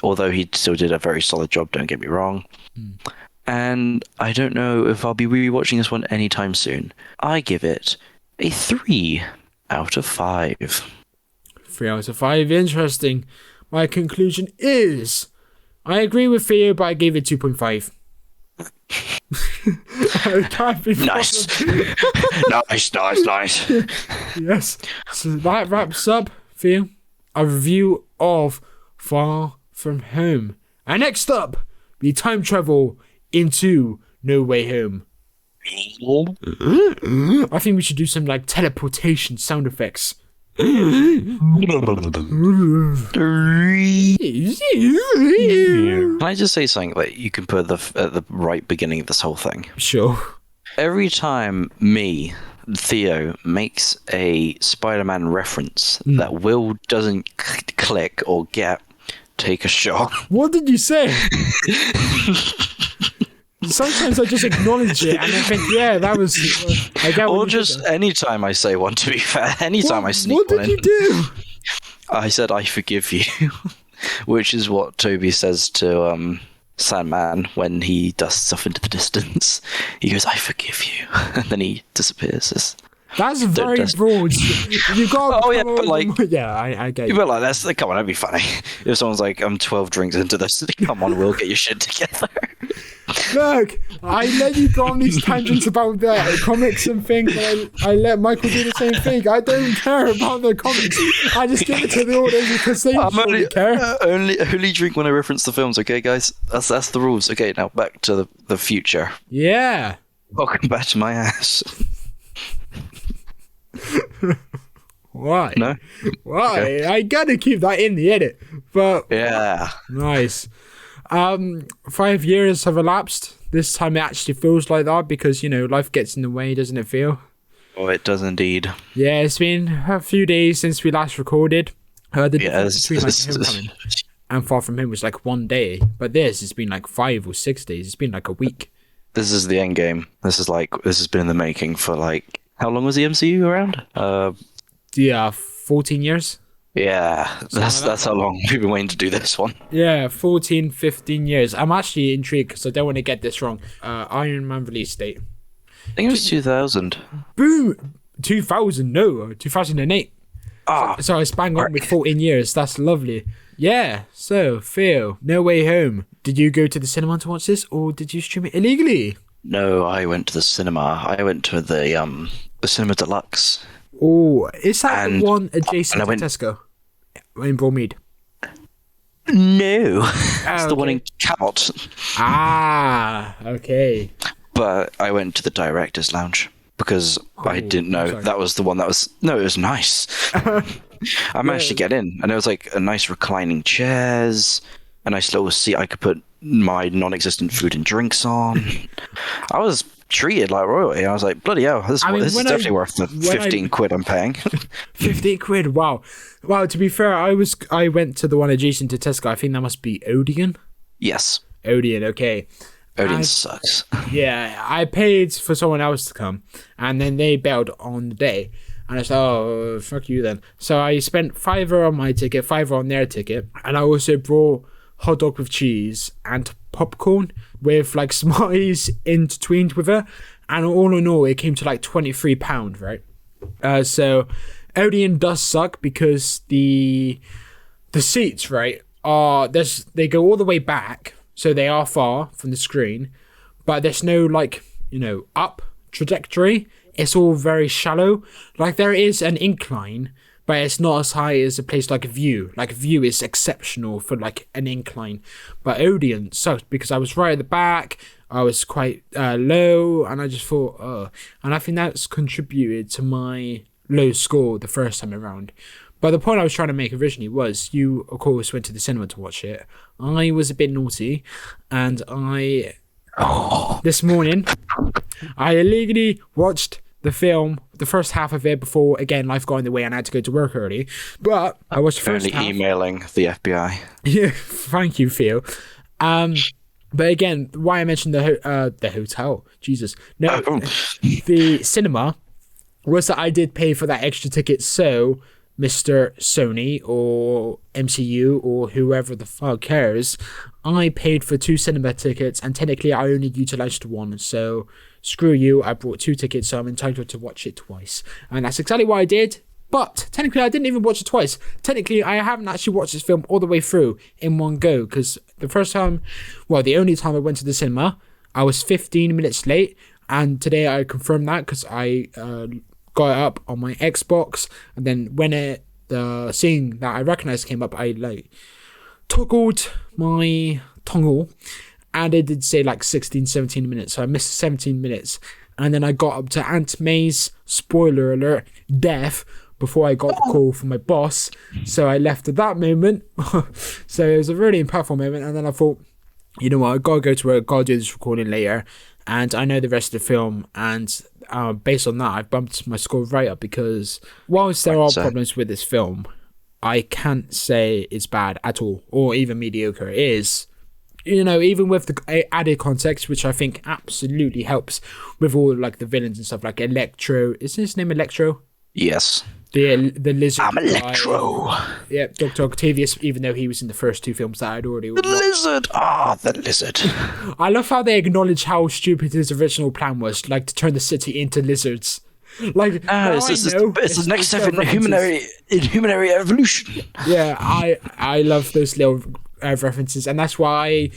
although he still did a very solid job, don't get me wrong. And I don't know if I'll be rewatching this one anytime soon. I give it a 3 out of 5. 3 out of 5, interesting. My conclusion is I agree with Theo, but I gave it 2.5. Nice. Nice. Yes. So that wraps up, Theo, a review of Far From Home. And next up, we time travel into No Way Home. I think we should do some like teleportation sound effects. Can I just say something that you can put at the right beginning of this whole thing? Sure. Every time me, Theo, makes a Spider-Man reference that Will doesn't click or get, take a shot. What did you say? Sometimes I just acknowledge it and I think, yeah, that was... I get or just anytime I say one, to be fair. Anytime I sneak one in. What did you do? I said, I forgive you. Which is what Toby says to Sandman when he dusts off into the distance. He goes, I forgive you. And then he disappears. That's very broad. You got. Oh yeah, but like, yeah, I get. But like, come on, that'd be funny. If someone's like, I'm 12 drinks into this, come on, Will, get your shit together. Look, I let you go on these tangents about the comics and things, and I let Michael do the same thing. I don't care about the comics. I just give it to the audience because they really care. Only drink when I reference the films, okay, guys? That's the rules. Okay, now back to the future. Yeah. Welcome back to my ass. Why? No? Why? Okay. I gotta keep that in the edit. But Yeah. nice. 5 years have elapsed. This time it actually feels like that because, life gets in the way, doesn't it feel? Oh, it does indeed. Yeah, it's been a few days since we last recorded. The difference between Homecoming and Far From Home was like 1 day. But it's been like 5 or 6 days. It's been like a week. This is the end game. This has been in the making for like, how long was the MCU around? Yeah, 14 years. Yeah, that's how long we've been waiting to do this one. Yeah, 14, 15 years. I'm actually intrigued because I don't want to get this wrong. Iron Man release date. I think it was 2000. Boom! 2000, no, 2008. So I was bang on with 14 years. That's lovely. Yeah, so, Theo, No Way Home. Did you go to the cinema to watch this or did you stream it illegally? No, I went to the cinema. I went to the Cinema Deluxe. Oh, is that the one adjacent to Tesco? In Broadmead? No, it's the one in Cabot. Okay. But I went to the director's lounge because I didn't know that was the one that was... No, it was nice. I managed to get in, and it was like a nice reclining chairs, a nice little seat I could put my non-existent food and drinks on. I was treated like royalty. I was like, bloody hell, this is definitely worth the 15 quid I'm paying. 15 quid, wow. Wow, to be fair, I went to the one adjacent to Tesco. I think that must be Odeon. Yes. Odeon, okay. Odeon sucks. Yeah, I paid for someone else to come, and then they bailed on the day. And I said, oh, fuck you then. So I spent £5 on my ticket, £5 on their ticket, and I also brought hot dog with cheese and popcorn with like Smarties intertwined with it. And all in all, it came to like £23, right? So Odeon does suck because the seats, right, they go all the way back. So they are far from the screen, but there's no like, up trajectory. It's all very shallow. Like there is an incline, but it's not as high as a place like View. Like View is exceptional for like an incline, but Odeon sucked because I was right at the back. I was quite low, and I just thought, and I think that's contributed to my low score the first time around. But the point I was trying to make originally was, you of course went to the cinema to watch it. I was a bit naughty, and this morning I illegally watched the film, the first half of it, before again life got in the way and I had to go to work early. But I watched the first half. Emailing the FBI. Yeah, thank you, Theo. But again, why I mentioned the hotel, Jesus, no, the cinema, was that I did pay for that extra ticket, so Mr. Sony or MCU or whoever the fuck cares, I paid for 2 cinema tickets and technically I only utilised 1, so screw you, I bought 2 tickets, so I'm entitled to watch it twice. And that's exactly what I did, but technically I didn't even watch it twice. Technically I haven't actually watched this film all the way through in one go, because the only time I went to the cinema, I was 15 minutes late, and today I confirmed that because I got it up on my Xbox, and then when the scene that I recognized came up, I like toggled my toggle, and it did say like 17 minutes, so I missed 17 minutes, and then I got up to Aunt May's, spoiler alert, death, before I got the call from my boss, so I left at that moment. So it was a really impactful moment, and then I thought, you know what, I gotta go to work, gotta do this recording later, and I know the rest of the film, and based on that, I've bumped my score right up, because whilst there are problems with this film, I can't say it's bad at all, or even mediocre. It is, even with the added context, which I think absolutely helps with all like the villains and stuff, like Electro. Is his name Electro? Yes. The lizard. I'm Electro. Yeah, Dr. Octavius, even though he was in the first 2 films that I'd already... The lizard! The lizard. I love how they acknowledge how stupid his original plan was, like to turn the city into lizards. Like, it's the next step in humanary evolution. Yeah, I love those little references, and that's why I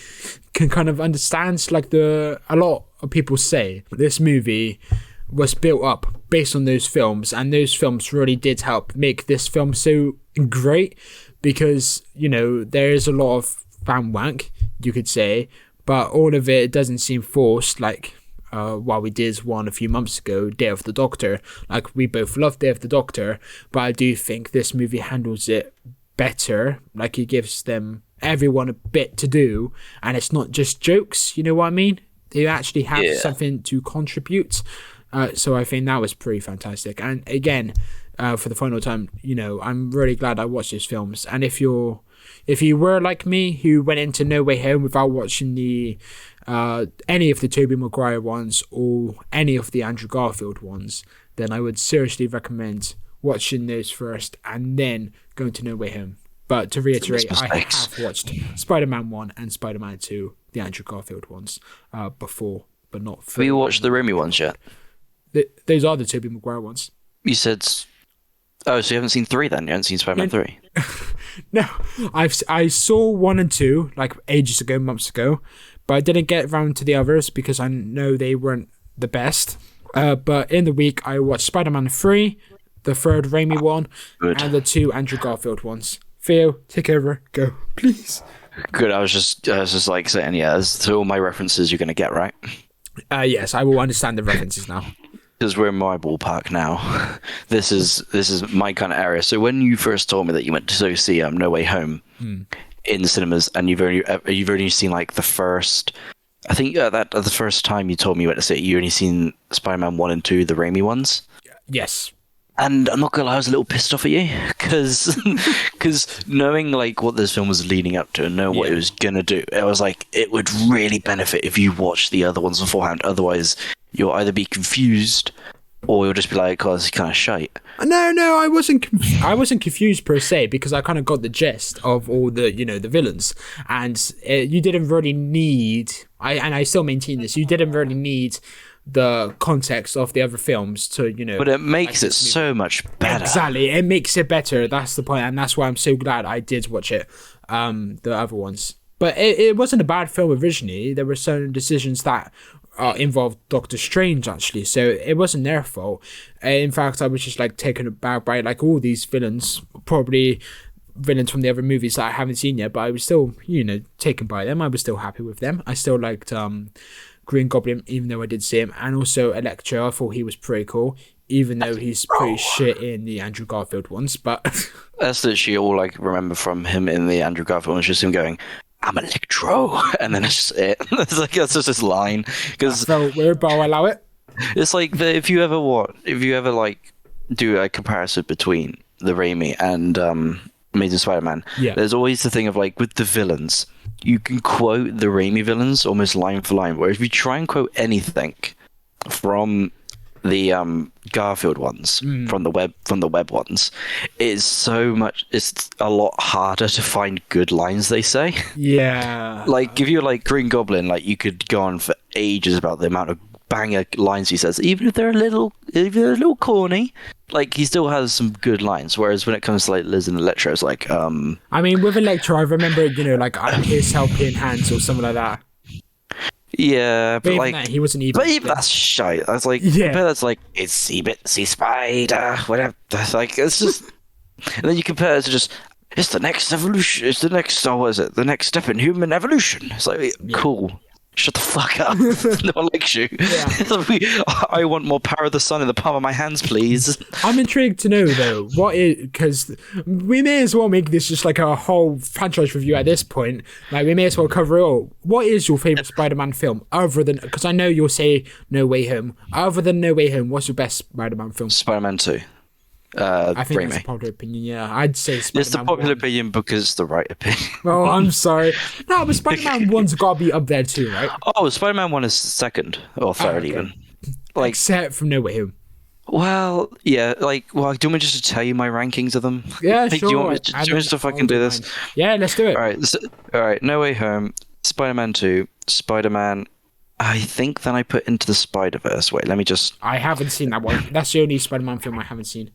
can kind of understand like a lot of people say this movie was built up based on those films, and those films really did help make this film so great, because there is a lot of fan wank, you could say, but all of it doesn't seem forced, like while we did one a few months ago, Day of the Doctor. Like, we both love Day of the Doctor, but I do think this movie handles it better. Like, it gives everyone a bit to do, and it's not just jokes, you know what I mean? They actually have something to contribute. So I think that was pretty fantastic. And again, for the final time, I'm really glad I watched these films. And if you were like me, who went into No Way Home without watching any of the Tobey Maguire ones or any of the Andrew Garfield ones, then I would seriously recommend watching those first and then going to No Way Home. But to reiterate, I have watched Spider-Man 1 and Spider-Man 2, the Andrew Garfield ones, before, but not... Have you watched the Raimi ones yet? Those are the Tobey Maguire ones. You said... Oh, so you haven't seen 3 then? You haven't seen Spider-Man 3? No, I saw 1 and 2, like ages ago, months ago, but I didn't get around to the others because I know they weren't the best. But in the week, I watched Spider-Man 3, the third Raimi one, and the 2 Andrew Garfield ones. Theo, take over. Go, please. Good. I was just like saying, so all my references you're going to get, right? Yes, I will understand the references now. Because we're in my ballpark now. This is my kind of area. So when you first told me that you went to see No Way Home in the cinemas, and you've only seen like the first, I think that the first time you told me you went to see it, you only seen Spider-Man 1 and 2, the Raimi ones. Yes. And I'm not gonna lie, I was a little pissed off at you because knowing like what this film was leading up to and knowing what it was gonna do, I was like, it would really benefit if you watched the other ones beforehand. Otherwise, you'll either be confused or you'll just be like, "Oh, this is kind of shite." No, I wasn't. I wasn't confused per se, because I kind of got the gist of all the the villains, and you didn't really need. I still maintain this. You didn't really need the context of the other films to But it makes it so much better. Exactly, it makes it better. That's the point, and that's why I'm so glad I did watch it. The other ones, but it wasn't a bad film originally. There were certain decisions that involved Doctor Strange, actually, so it wasn't their fault. In fact, I was just like taken aback by like all these villains, probably villains from the other movies that I haven't seen yet, but I was still taken by them. I was still happy with them. I still liked Green Goblin, even though I did see him, and also Electro. I thought he was pretty cool, even though he's pretty shit in the Andrew Garfield ones. But that's literally all I remember from him in the Andrew Garfield ones, just him going, "I'm Electro," and then it's just it. It's like that's just his line. Because felt weird, but I'll allow it. It's like if you ever like do a comparison between the Raimi and Amazing Spider-Man, there's always the thing of like with the villains, you can quote the Raimi villains almost line for line, whereas if you try and quote anything from the Garfield ones, from the web ones, it's a lot harder to find good lines they say. Yeah. Like if you're like Green Goblin, like you could go on for ages about the amount of banger lines he says, even if they're a little corny. Like he still has some good lines, whereas when it comes to like Liz and Electro, it's like I mean, with Electro, I remember like I'm his helping hands or something like that. Yeah, but like that, he wasn't even. But even that's shite. I was like, that's like it's sea spider, whatever. That's like it's just. And then you compare it to just it's the next evolution. It's the next. What is it? The next step in human evolution. It's like cool. Shut the fuck up. No one likes you. Yeah. I want more power of the sun in the palm of my hands, please. I'm intrigued to know, though, because we may as well make this just like a whole franchise review at this point. Like, we may as well cover it all. What is your favourite Spider-Man film, other than... Because I know you'll say No Way Home. Other than No Way Home, what's your best Spider-Man film? Spider-Man 2. I think that's a popular opinion, yeah. I'd say Spider-Man It's the popular 1. Opinion because it's the right opinion. Oh, I'm sorry. No, but Spider-Man 1's got to be up there too, right? Oh, Spider-Man 1 is second, or third even. Like, except from No Way Home. Well, yeah, like, do you want me just to tell you my rankings of them? Yeah, like, sure. Do you want me just to fucking do this? Yeah, let's do it. All right, No Way Home, Spider-Man 2, Spider-Man... I think then I put Into the Spider-Verse. Wait, let me just... I haven't seen that one. That's the only Spider-Man film I haven't seen.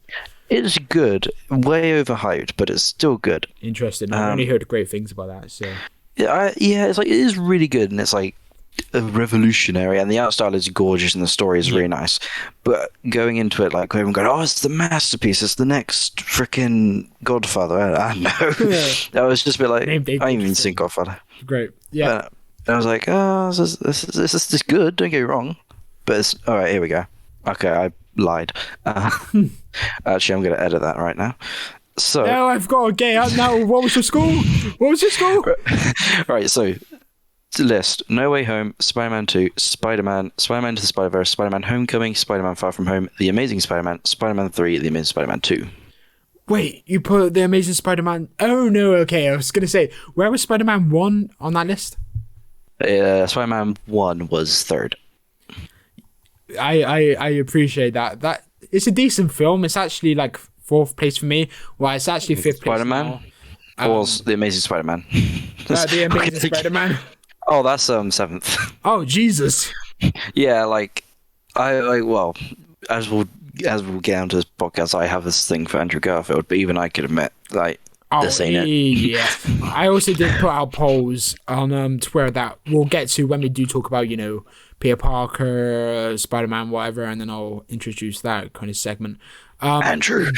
It's good, way overhyped, but it's still good. Interesting. I've only heard great things about that. So Yeah, it's like it is really good, and it's like revolutionary, and the art style is gorgeous, and the story is really nice. But going into it, like everyone going, "Oh, it's the masterpiece! It's the next freaking Godfather." I don't know. Yeah. I was just a bit like, I Named ain't even seen Godfather. Great. Yeah. But I was like, "Oh, this is good. Don't get me wrong." But it's all right. Here we go. Okay, I lied. Actually, I'm going to edit that right now. So No, I've got to get out now. What was your score? What was your score? right, so list: No Way Home, Spider-Man 2, Spider-Man, Spider-Man Into the Spider-Verse, Spider-Man Homecoming, Spider-Man Far From Home, The Amazing Spider-Man, Spider-Man 3, The Amazing Spider-Man 2. Wait, you put The Amazing Spider-Man... Oh, no, okay. I was going to say, where was Spider-Man 1 on that list? Spider-Man 1 was third. I appreciate that. That it's a decent film. It's actually like fourth place for me. Well, it's actually fifth place Spider-Man? now. Or The Amazing Spider-Man. The Amazing Spider-Man. Oh, that's seventh. Oh, Jesus. Yeah, like well, as we'll get onto this podcast, I have this thing for Andrew Garfield, but even I could admit, like, this ain't it. Yeah. I also did put out polls on Twitter that we'll get to when we do talk about, Peter Parker, Spider-Man, whatever, and then I'll introduce that kind of segment. Andrew.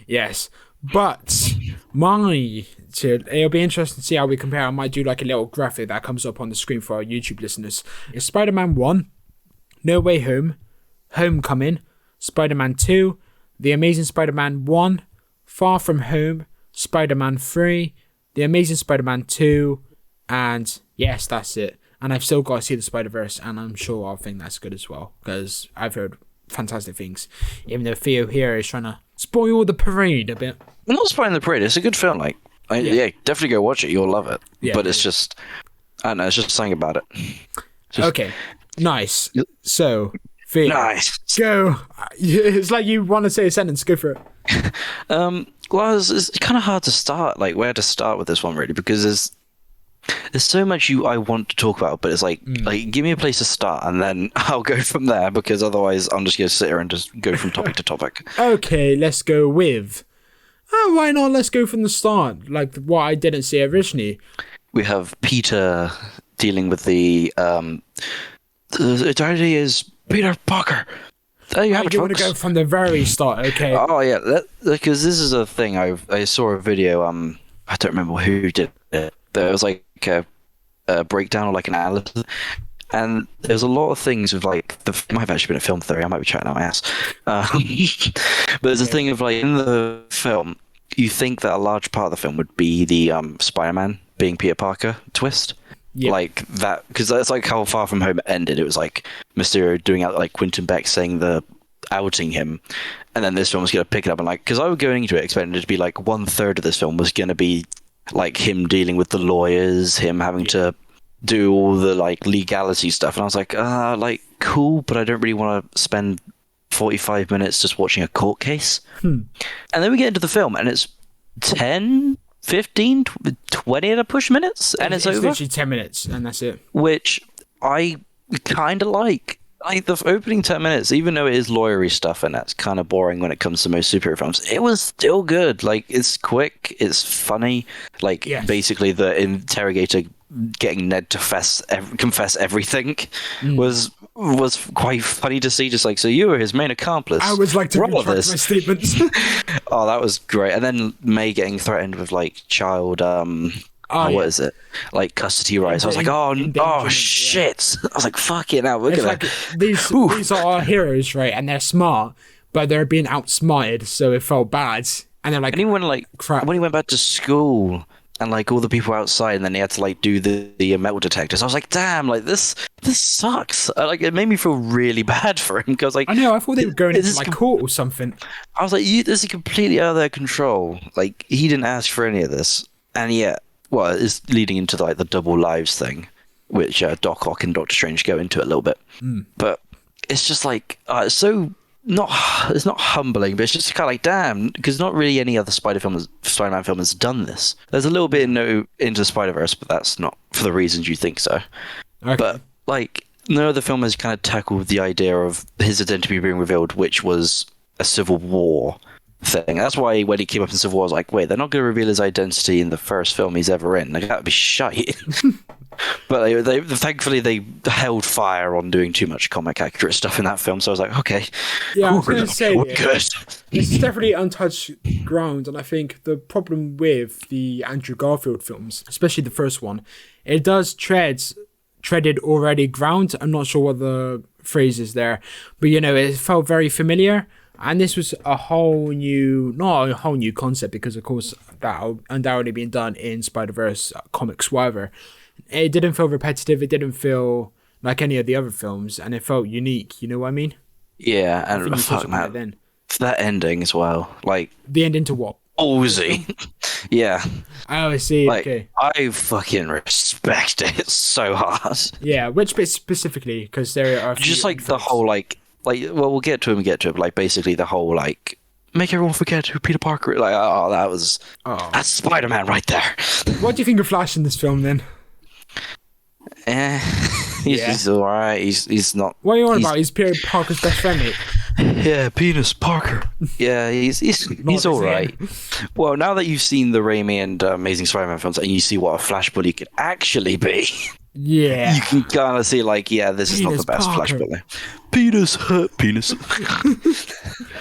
Yes. But it'll be interesting to see how we compare. I might do like a little graphic that comes up on the screen for our YouTube listeners. It's Spider-Man 1, No Way Home, Homecoming, Spider-Man 2, The Amazing Spider-Man 1, Far From Home, Spider-Man 3, The Amazing Spider-Man 2, and yes, that's it. And I've still got to see the Spider-Verse, and I'm sure I'll think that's good as well, because I've heard fantastic things. Even though Theo here is trying to spoil the parade a bit. I'm not spoiling the parade. It's a good film. Like, yeah, definitely go watch it. You'll love it. Yeah, but it's just, I don't know. It's just something about it. Okay, nice. So, Theo, nice. go. It's like you want to say a sentence. Go for it. Well, it's kind of hard to start. Like, where to start with this one, really, because there's so much I want to talk about, but it's like give me a place to start, and then I'll go from there, because otherwise I'm just going to sit here and just go from topic to topic. Okay, let's go with... Oh, why not? Let's go from the start. Like what I didn't see originally. We have Peter dealing with the identity is Peter Parker. There you have it, you want folks. to go from the very start, okay? Oh yeah, because this is a thing. I saw a video. I don't remember who did it. There was like a breakdown or like an analysis, and there's a lot of things with like it might have actually been a film theory. I might be chatting out my ass. But there's a thing of like in the film, you think that a large part of the film would be the Spider-Man being Peter Parker twist. Yeah. Like that, because that's like how Far From Home ended. It was like Mysterio doing out like Quentin Beck saying outing him, and then this film was going to pick it up and like, because I was going into it expecting it to be like 1/3 of this film was going to be like him dealing with the lawyers, him having to do all the like legality stuff, and I was like cool, but I don't really want to spend 45 minutes just watching a court case. And then we get into the film, and it's 10, 15, 20 at a push minutes, and it's over. Literally 10 minutes, and that's it. Which I kind of like. Like the opening 10 minutes, even though it is lawyery stuff and that's kind of boring when it comes to most superhero films, it was still good. Like, it's quick, it's funny. Like, basically the interrogator getting Ned to confess everything was quite funny to see. Just like, so you were his main accomplice. I would like to retract my statements. Oh, that was great. And then May getting threatened with like child what is it? Like custody rights. I was like, oh shit. I was like, fuck it now. Look at like, that. These are our heroes, right? And they're smart, but they're being outsmarted, so it felt bad. And they're like, and even when crap. When he went back to school and like all the people outside, and then he had to like do the metal detectors. I was like, damn, like this sucks. Like it made me feel really bad for him, because like I know, I thought they were going into like court or something. I was like, this is completely out of their control. Like he didn't ask for any of this, and yet. Well, it's leading into like the double lives thing, which Doc Ock and Doctor Strange go into a little bit. But it's just like it's not humbling, but it's just kind of like damn, because not really any other Spider-Man film has done this. There's a little bit into Spider-Verse, but that's not for the reasons you think so. Okay. But like no other film has kind of tackled the idea of his identity being revealed, which was a civil war. thing. That's why when he came up in Civil War, I was like, wait, they're not going to reveal his identity in the first film he's ever in. Like, that'd be shite. But they thankfully they held fire on doing too much comic accurate stuff in that film. So I was like, okay, yeah, I was going to say, we're good. It's definitely untouched ground, and I think the problem with the Andrew Garfield films, especially the first one, it does treaded already ground. I'm not sure what the phrase is there, but it felt very familiar. And this was not a whole new concept, because of course that undoubtedly been done in Spider-Verse comics, whatever. It didn't feel repetitive. It didn't feel like any of the other films, and it felt unique. You know what I mean? Yeah, and fuck man, that ending as well. Like the ending to what? Ballsy. Yeah. Oh, I see. Like, okay. I fucking respect it so hard. Yeah, which bit specifically? Because there are just like the whole like well, we'll get to it, but like basically the whole like make everyone forget who Peter Parker is. Like, that's Spider-Man right there. What do you think of Flash in this film then? He's alright. He's not. What are you on about? He's Peter Parker's best friend, mate. Yeah, Penis Parker. Yeah, he's alright. Well, now that you've seen the Raimi and Amazing Spider-Man films, and you see what a Flash bully could actually be, yeah, you can kind of see like, yeah, this is not the best Flash bully. Penis hurt penis.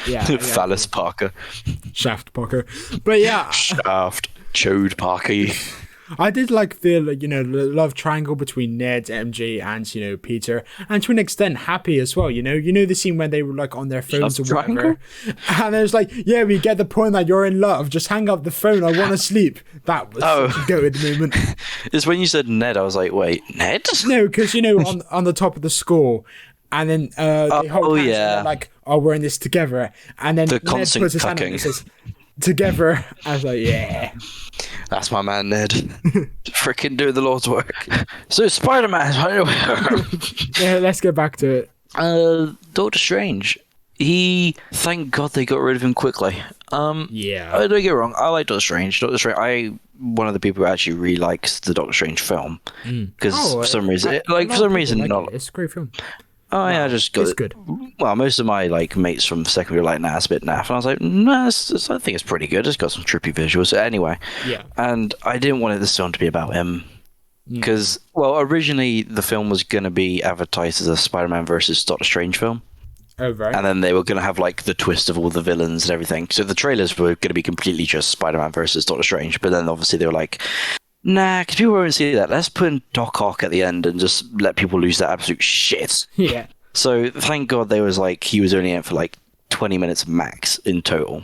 Yeah, Phallus Parker. Shaft Parker. But yeah, Shaft Chode Parker. I did like the love triangle between Ned, MJ, and Peter, and to an extent Happy as well. The scene when they were like on their phones love or whatever, triangle? And it was like, yeah, we get the point that you're in love. Just hang up the phone. I want to sleep. That was such a good moment. It's when you said Ned, I was like, wait, Ned? No, because on the top of the score. And then they hold hands and they're like, oh, we're in this together. And then the Ned constant puts his hand up and says, together. I was like, yeah. That's my man, Ned. Freaking doing the Lord's work. So, Spider-Man. Yeah, let's get back to it. Doctor Strange. Thank God they got rid of him quickly. Yeah. Don't get me wrong, I like Doctor Strange. One of the people who actually really likes the Doctor Strange film. Because for some reason, it's a great film. Oh yeah, it's good. Well, most of my mates from secondary were like, "Nah, it's a bit naff," and I was like, "Nah, I think it's pretty good. It's got some trippy visuals." Anyway, yeah. And I didn't want this film to be about him because, originally the film was going to be advertised as a Spider-Man versus Doctor Strange film. Oh right. And then they were going to have the twist of all the villains and everything. So the trailers were going to be completely just Spider-Man versus Doctor Strange. But then obviously they were like, nah, because people won't see that. Let's put in Doc Ock at the end and just let people lose their absolute shit. Yeah. So thank God he was only in for 20 minutes max in total.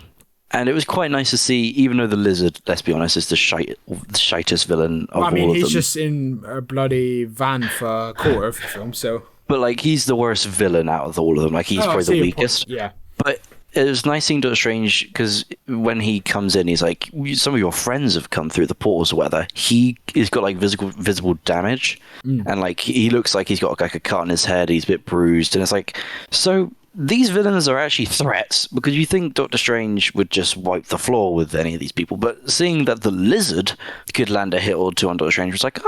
And it was quite nice to see, even though the Lizard, let's be honest, is the shitest villain of all of them. He's just in a bloody van for a quarter of the film, so... But he's the worst villain out of all of them. He's probably the weakest. Yeah. But it was nice seeing Doctor Strange because when he comes in, he's like, some of your friends have come through the portals or whatever. He's got visible damage, and he looks like he's got a cut on his head. He's a bit bruised, and it's like, so these villains are actually threats because you think Doctor Strange would just wipe the floor with any of these people, but seeing that the Lizard could land a hit or two on Doctor Strange was like,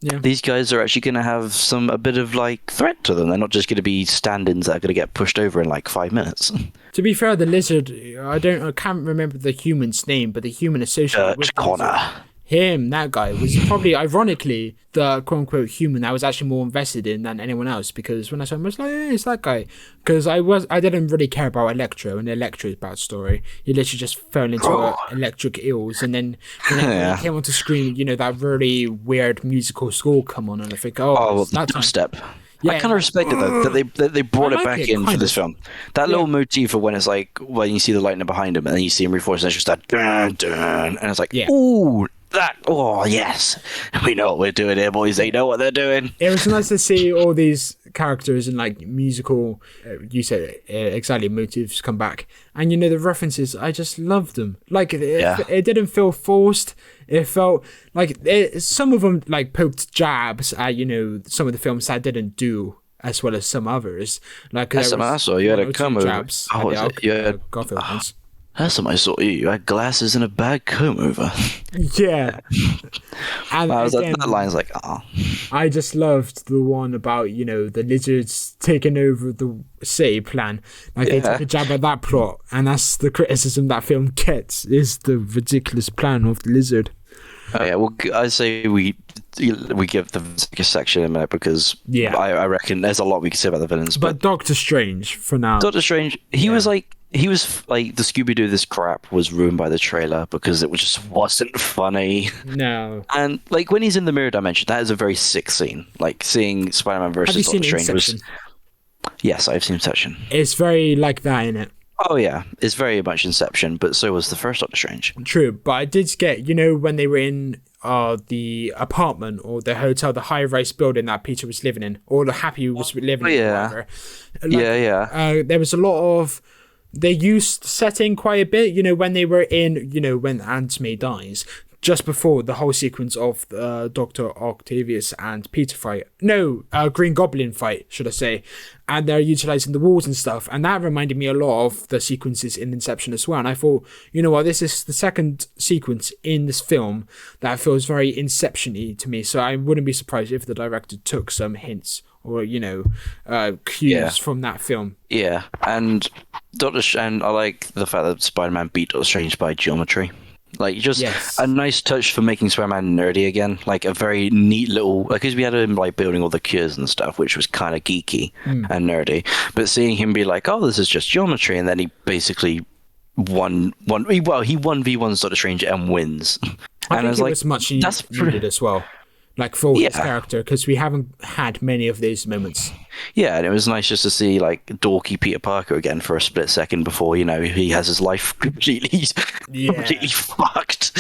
yeah. These guys are actually going to have a bit of threat to them. They're not just going to be stand-ins that are going to get pushed over in 5 minutes. To be fair, the Lizard, I can't remember the human's name, but the human associated with Connor. Him, that guy, was probably, ironically, the quote-unquote human I was actually more invested in than anyone else, because when I saw him, I was like, hey, it's that guy. Because I didn't really care about Electro and Electro's bad story. He literally just fell into electric eels, and then when he came onto screen, that really weird musical score come on, and I think, that dubstep. Yeah, I kind of respect it though that they brought it back in for this film. That little motif of when it's when you see the lightning behind him and then you see him reinforce, and it's just that dun, dun, and it's like, ooh, yes, we know what we're doing here, boys. They know what they're doing. It was nice to see all these characters and musical, you said exactly, motifs come back, and the references. I just loved them. It didn't feel forced. It felt some of them poked jabs at some of the films that didn't do as well as some others. You had a come jabs. You had Garfield ones. Last time I saw you, you had glasses and a bad comb over. Yeah. And I was like, again, that line's like, oh. I just loved the one about, the lizards taking over the city plan. Like, they took a jab at that plot, and that's the criticism that film gets, is the ridiculous plan of the lizard. Oh yeah, well, I say we give the section a minute because I reckon there's a lot we can say about the villains. But Doctor Strange, for now. Doctor Strange, he was like the Scooby-Doo this crap was ruined by the trailer because it just wasn't funny. No. And like when he's in the mirror dimension, that is a very sick scene. Like seeing Spider-Man versus Doctor Strange was. Yes, I've seen Inception. It's very like that, innit? Oh yeah, it's very much Inception, but so was the first Doctor Strange. True, but I did get, when they were in the apartment or the hotel, the high-rise building that Peter was living in, or the Happy was living in. Whatever. There was a lot of. They used setting quite a bit, when they were in, when Aunt May dies. Just before the whole sequence of Dr. Octavius and Peter fight. No, Green Goblin fight, should I say. And they're utilizing the walls and stuff. And that reminded me a lot of the sequences in Inception as well. And I thought, this is the second sequence in this film that feels very Inception-y to me. So I wouldn't be surprised if the director took some hints or, cues from that film. Yeah, and I like the fact that Spider-Man beat Doctor Strange by geometry. Like, just a nice touch for making Spider-Man nerdy again. Like, a very neat little... Because we had him, building all the cures and stuff, which was kind of geeky and nerdy. But seeing him be like, oh, this is just geometry, and then he basically he 1v1s Doctor Strange and wins. I think it was much needed as well. For his character, because we haven't had many of these moments. Yeah, and it was nice just to see dorky Peter Parker again for a split second before he has his life completely fucked.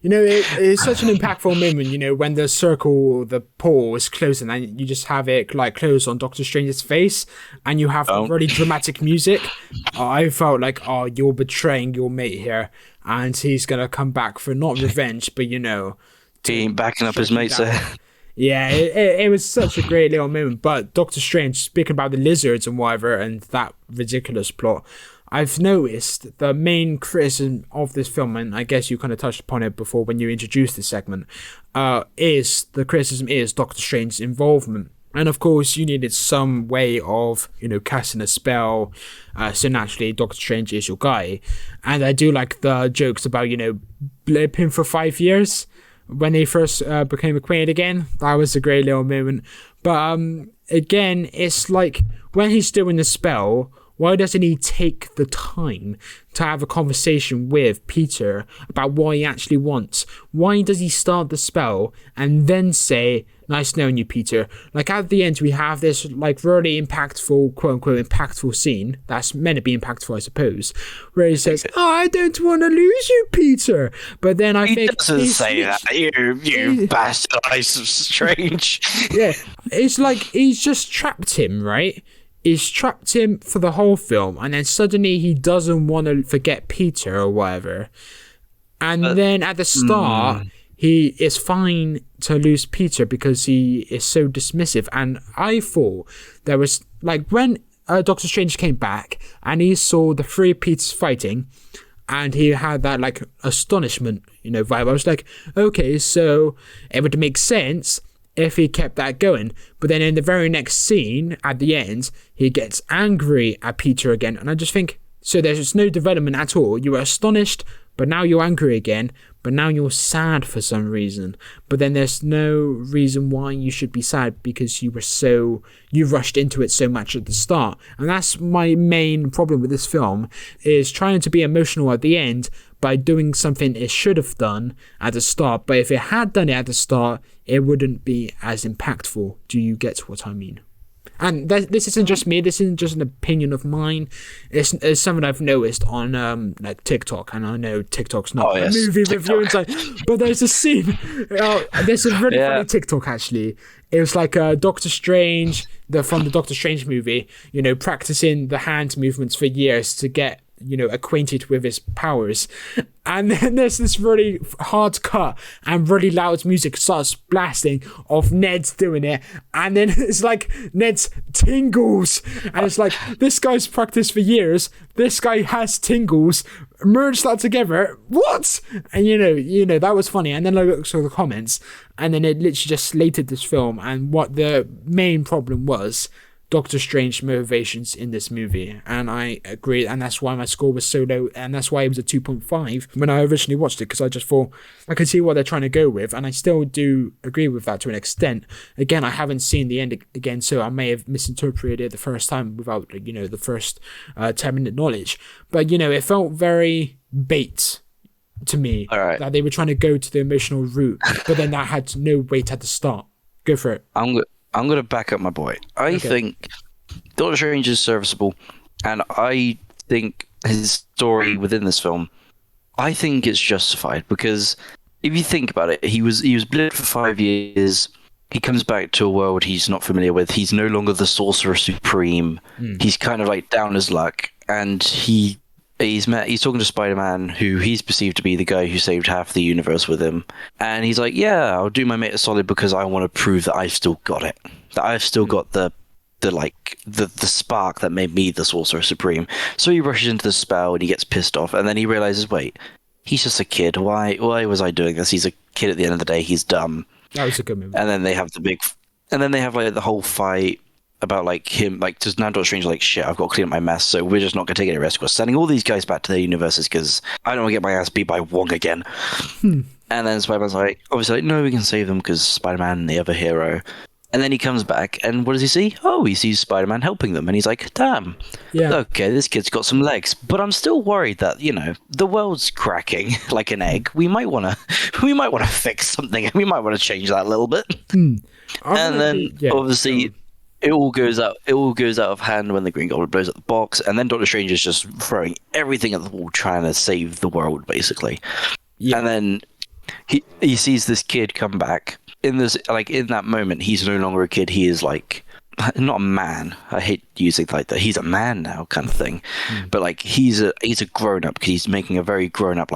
It's such an impactful moment. When the circle, the pore is closing, and you just have it close on Doctor Strange's face, and you have really dramatic music. I felt like, you're betraying your mate here, and he's gonna come back for not revenge, but he ain't backing up his mates there. Yeah, it was such a great little moment. But Doctor Strange, speaking about the lizards and whatever, and that ridiculous plot, I've noticed the main criticism of this film, and I guess you kind of touched upon it before when you introduced this segment, is Doctor Strange's involvement. And of course, you needed some way of, casting a spell. So naturally, Doctor Strange is your guy. And I do like the jokes about, blip him for 5 years. When they first became acquainted again, that was a great little moment. But again, it's like when he's doing the spell, why doesn't he take the time to have a conversation with Peter about what he actually wants? Why does he start the spell and then say, nice knowing you, Peter? At the end, we have this really impactful, quote-unquote, impactful scene. That's meant to be impactful, I suppose. Where he says, I don't want to lose you, Peter. But then I think... He doesn't say that, you bastard, Strange. Yeah, it's like he's just trapped him, right? He's trapped him for the whole film, and then suddenly he doesn't want to forget Peter or whatever. And then at the start, he is fine to lose Peter because he is so dismissive. And I thought there was, when Doctor Strange came back and he saw the three Peters fighting, and he had that, astonishment, vibe. I was like, okay, so it would make sense if he kept that going. But then in the very next scene, at the end, he gets angry at Peter again. And I just think, so there's just no development at all. You were astonished, but now you're angry again. But now you're sad for some reason. But then there's no reason why you should be sad because you rushed into it so much at the start. And that's my main problem with this film, is trying to be emotional at the end by doing something it should have done at the start. But if it had done it at the start, it wouldn't be as impactful. Do you get what I mean? And this isn't just me. This isn't just an opinion of mine. It's something I've noticed on TikTok, and I know TikTok's not a movie review. But there's a scene. There's a really funny TikTok actually. It was Doctor Strange, from the Doctor Strange movie. Practicing the hand movements for years to get acquainted with his powers. And then there's this really hard cut and really loud music starts blasting of Ned's doing it. And then it's like Ned's tingles. And it's like, this guy's practiced for years. This guy has tingles. Merge that together. What? And that was funny. And then I looked through the comments and then it literally just slated this film. And what the main problem was, Doctor Strange's motivations in this movie, and I agree, and that's why my score was so low, and that's why it was a 2.5 when I originally watched it, because I just thought I could see what they're trying to go with, and I still do agree with that to an extent. Again, I haven't seen the end again, so I may have misinterpreted it the first time without the first 10-minute knowledge, but it felt very bait to me, that they were trying to go to the emotional route, but then that had no weight at the start. Go for it. I'm going to back up my boy. I think Doctor Strange is serviceable, and I think his story within this film, I think it's justified, because if you think about it, he was blipped for 5 years. He comes back to a world he's not familiar with. He's no longer the Sorcerer Supreme. He's kind of like down his luck, and he's talking to Spider-Man, who he's perceived to be the guy who saved half the universe with him. And he's like, yeah, I'll do my mate a solid because I want to prove that I've still got it. That I've still got the spark that made me the Sorcerer Supreme. So he rushes into the spell and he gets pissed off. And then he realizes, wait, he's just a kid. Why was I doing this? He's a kid at the end of the day. He's dumb. That was a good movie. And then they have the whole fight about him, just now Doctor Strange shit, I've got to clean up my mess, so we're just not going to take any risk. We're sending all these guys back to their universes because I don't want to get my ass beat by Wong again. And then Spider-Man's obviously no, we can save them because Spider-Man, the other hero. And then he comes back, and what does he see? Oh, he sees Spider-Man helping them, and he's like, damn, okay, this kid's got some legs. But I'm still worried that, the world's cracking like an egg. We might want to fix something, we might want to change that a little bit. And then, obviously, it all goes out of hand when the Green Goblin blows up the box, and then Doctor Strange is just throwing everything at the wall, trying to save the world, basically. Yeah. And then he sees this kid come back. In that moment, he's no longer a kid. He is not a man. I hate using that. He's a man now, kind of thing. But he's a grown up because he's making a very grown up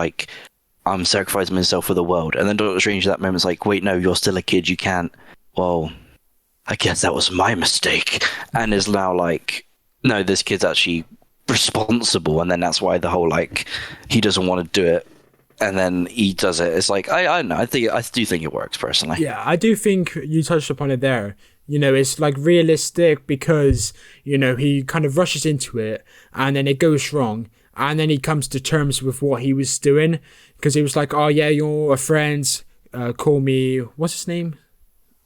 I'm sacrificing myself for the world. And then Doctor Strange at that moment's like, wait, no, you're still a kid. You can't. Well, I guess that was my mistake, and is now no, this kid's actually responsible, and then that's why the whole he doesn't want to do it, and then he does it. It's I don't know. I do think it works personally. Yeah, I do think you touched upon it there. It's realistic because he kind of rushes into it, and then it goes wrong, and then he comes to terms with what he was doing, because he was like, oh yeah, you're a friend. Call me. What's his name?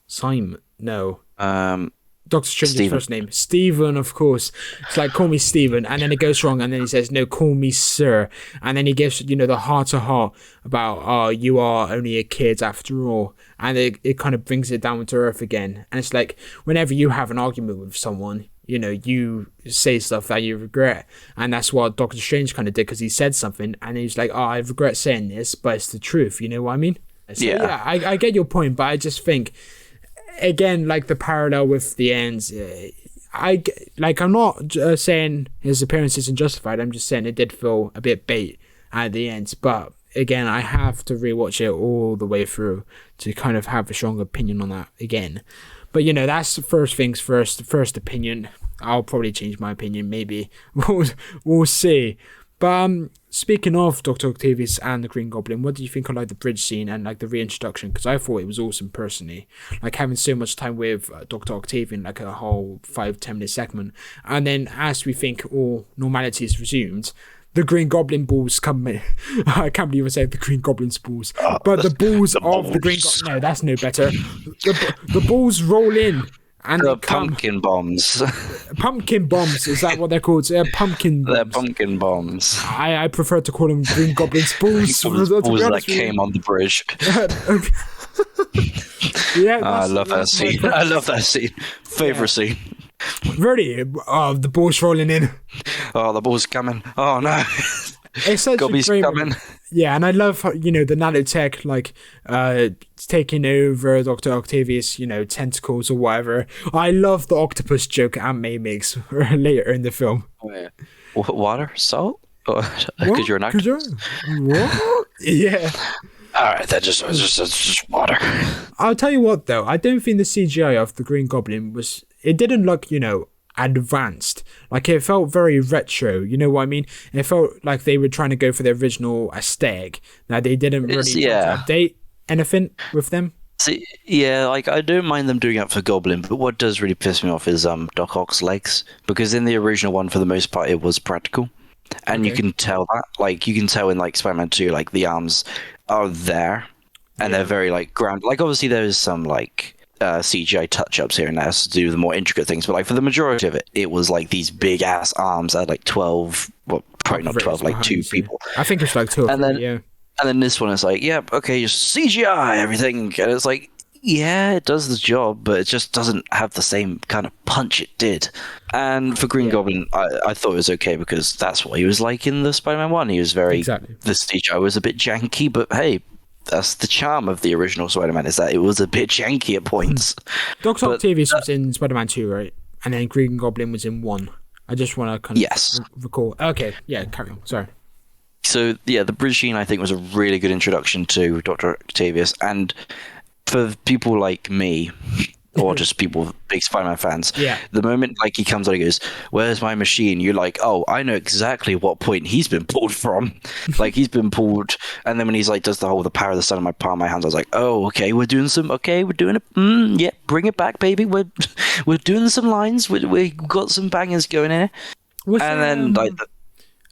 Simon. No. Doctor Strange's first name. Stephen, of course. It's call me Stephen. And then it goes wrong. And then he says, no, call me sir. And then he gives, the heart-to-heart about, oh, you are only a kid after all. And it kind of brings it down to earth again. And it's whenever you have an argument with someone, you say stuff that you regret. And that's what Doctor Strange kind of did, because he said something. And he's like, oh, I regret saying this, but it's the truth. You know what I mean? So, yeah, I get your point, but I just think... Again, the parallel with the ends, I'm not saying his appearance isn't justified. I'm just saying it did feel a bit bait at the end. But again, I have to rewatch it all the way through to kind of have a strong opinion on that again. But that's the first things first. First opinion. I'll probably change my opinion. Maybe we'll see. But speaking of Dr. Octavius and the Green Goblin, what do you think of the bridge scene and the reintroduction? Because I thought it was awesome personally. Having so much time with Dr. Octavian, a whole 5-10 minute segment. And then as we think all normality is resumed, the Green Goblin balls come in. I can't believe I said the Green Goblin's balls. But the balls of the Green Goblin... No, that's no better. The balls roll in. And the pumpkin bombs. Pumpkin bombs, is that what they're called? Pumpkin bombs. They're pumpkin bombs. I prefer to call them Green Goblin's balls. Balls that came on the bridge. Yeah, I love that scene. I love that scene. Favorite scene. Really? Oh, the ball's rolling in. Oh, the ball's coming. Oh no. It's such Gobby's a great coming. Yeah, and I love how, the nanotech taking over Dr. Octavius, tentacles or whatever. I love the octopus joke Aunt May makes later in the film. Oh, yeah. Water? Salt? Because you're an actor. What? Yeah. All right, that's just water. I'll tell you what, though. I don't think the CGI of the Green Goblin was... It didn't look, advanced. Like, it felt very retro. You know what I mean? It felt like they were trying to go for the original aesthetic. Now, they didn't really try to update anything with them. See, yeah, like, I don't mind them doing it for Goblin, but what does really piss me off is Doc Ock's legs. Because in the original one, for the most part, it was practical. And you can tell that. Like, you can tell in, like, Spider-Man 2, like, the arms are there. And they're very, like, ground. Like, obviously, there's some, like, CGI touch-ups here and there to do the more intricate things. But, like, for the majority of it, it was, like, these big-ass arms that had, like, 12... Well, probably not 12, like, 2 people. I think it's, like, 2 or 3, yeah. And then this one is like, yep, okay, just CGI everything. And it's like, yeah, it does the job, but it just doesn't have the same kind of punch it did. And for Green Goblin, I thought it was okay because that's what he was like in the Spider-Man 1. He was very... Exactly. The CGI was a bit janky, but hey, that's the charm of the original Spider-Man, is that it was a bit janky at points. Doc Octavius was in Spider-Man 2, right? And then Green Goblin was in 1. I just want to kind of recall. Okay, yeah, carry on. Sorry. So, yeah, the Bridge Scene, I think, was a really good introduction to Dr. Octavius. And for people like me, or just people, big Spider-Man fans, the moment, like, he comes out and goes, where's my machine? You're like, oh, I know exactly what point he's been pulled from. Like, he's been pulled. And then when he's like, does the power of the sun in my palm of my hands, I was like, oh, okay, we're doing it. Yeah, bring it back, baby. We're doing some lines. We got some bangers going here.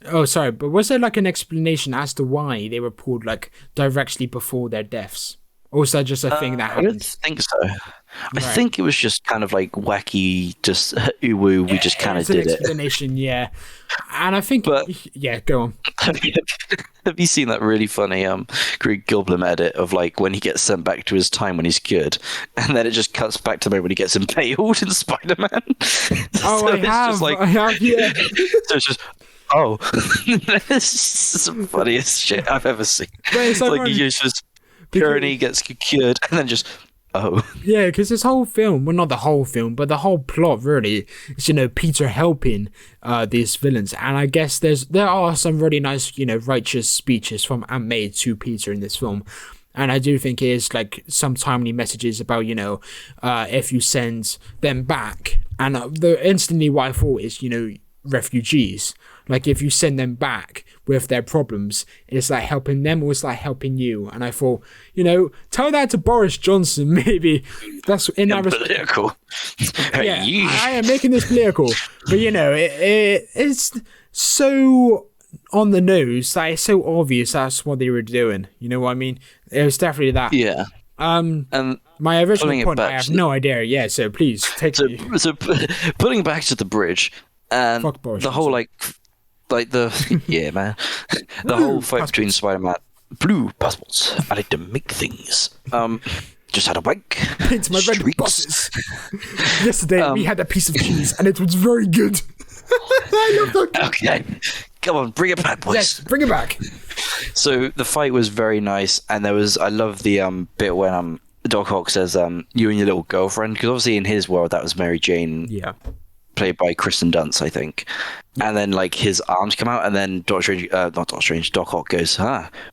Oh, sorry, but was there like an explanation as to why they were pulled like directly before their deaths? Or was that just a thing that happened? I don't think so. I think it was just kind of like wacky, just woo. We just kind of did it. Explanation, yeah. And I think, go on. Have you seen that really funny Green Goblin edit of like when he gets sent back to his time when he's good, and then it just cuts back to the moment when he gets impaled in Spider-Man? Oh, I have, yeah. So it's just. Oh, this is the funniest shit I've ever seen. It's like he just Journey gets cured and then just yeah, because this whole film, well, not the whole film, but the whole plot really is Peter helping these villains, and I guess there are some really nice righteous speeches from Aunt May to Peter in this film. And I do think it is like some timely messages about, if you send them back, and instantly what I thought is, refugees. Like, if you send them back with their problems, it's like helping them or it's like helping you. And I thought, tell that to Boris Johnson, maybe. That's in that political. Yeah, I am making this political. But, it's so on the nose. Like, it's so obvious that's what they were doing. You know what I mean? It was definitely that. Yeah. And my original point, I have no idea. Yeah, so please take me. So putting back to the bridge, and the whole yeah, man. The whole fight between Spider-Man, blue passports. I like to make things. Just had a wank. Paint my red buses. Yesterday we had a piece of cheese and it was very good. I love that. Okay, come on, bring it back, boys. Yes, bring it back. So the fight was very nice, and I love the bit when Doc Ock says you and your little girlfriend, because obviously in his world that was Mary Jane. Yeah. Played by Kristen Dunst, I think. And then, like, his arms come out, and then Doc Ock goes,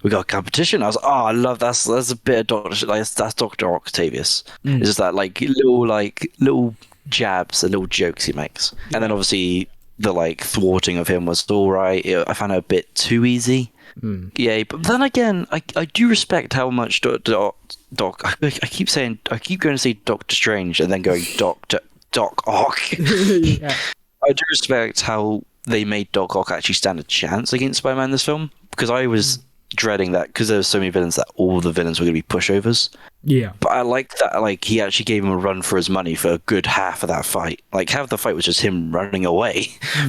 we got competition. I was like, oh, I love that's a bit of that's Dr. Octavius. It's just that, little jabs and little jokes he makes. And then, obviously, the, thwarting of him was all right. I found it a bit too easy. Yeah, but then again, I do respect how much Doc. I keep going to say Doctor Strange and then going Doc Ock. Yeah. I do respect how they made Doc Ock actually stand a chance against Spider-Man in this film, because I was dreading that because there were so many villains that all the villains were going to be pushovers. Yeah. But I like that, he actually gave him a run for his money for a good half of that fight. Like, half of the fight was just him running away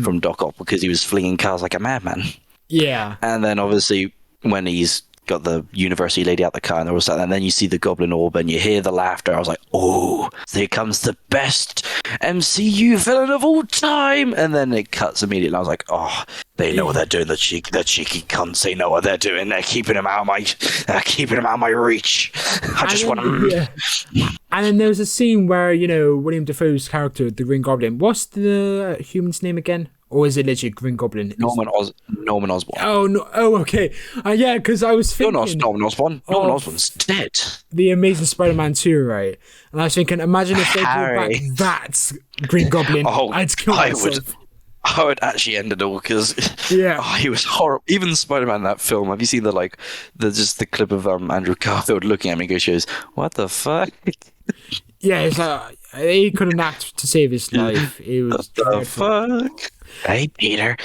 from Doc Ock because he was flinging cars like a madman. Yeah. And then, obviously, when he's got the university lady out the car and all that, and then you see the Goblin Orb and you hear the laughter. I was like, oh, here comes the best MCU villain of all time. And then it cuts immediately. I was like, oh, they know what they're doing. The cheeky cunts, they know what they're doing. They're keeping him out of my reach. I just want to. Yeah. And then there was a scene where William Dafoe's character, the Green Goblin, what's the human's name again? Or is it literally Green Goblin? Norman Osborn. Oh, no. Oh, okay. Yeah, because I was You're thinking... not Norman Osborn. Norman Osborn's dead. The Amazing Spider-Man 2, right? And I was thinking, imagine if they brought back Harry. that Green Goblin. I'd kill myself. I would actually end it all because Yeah. he was horrible. Even Spider-Man in that film. Have you seen the clip of Andrew Garfield looking at me and goes, "What the fuck?" Yeah, it's like he couldn't act to save his life. It was The fuck? Hey, Peter.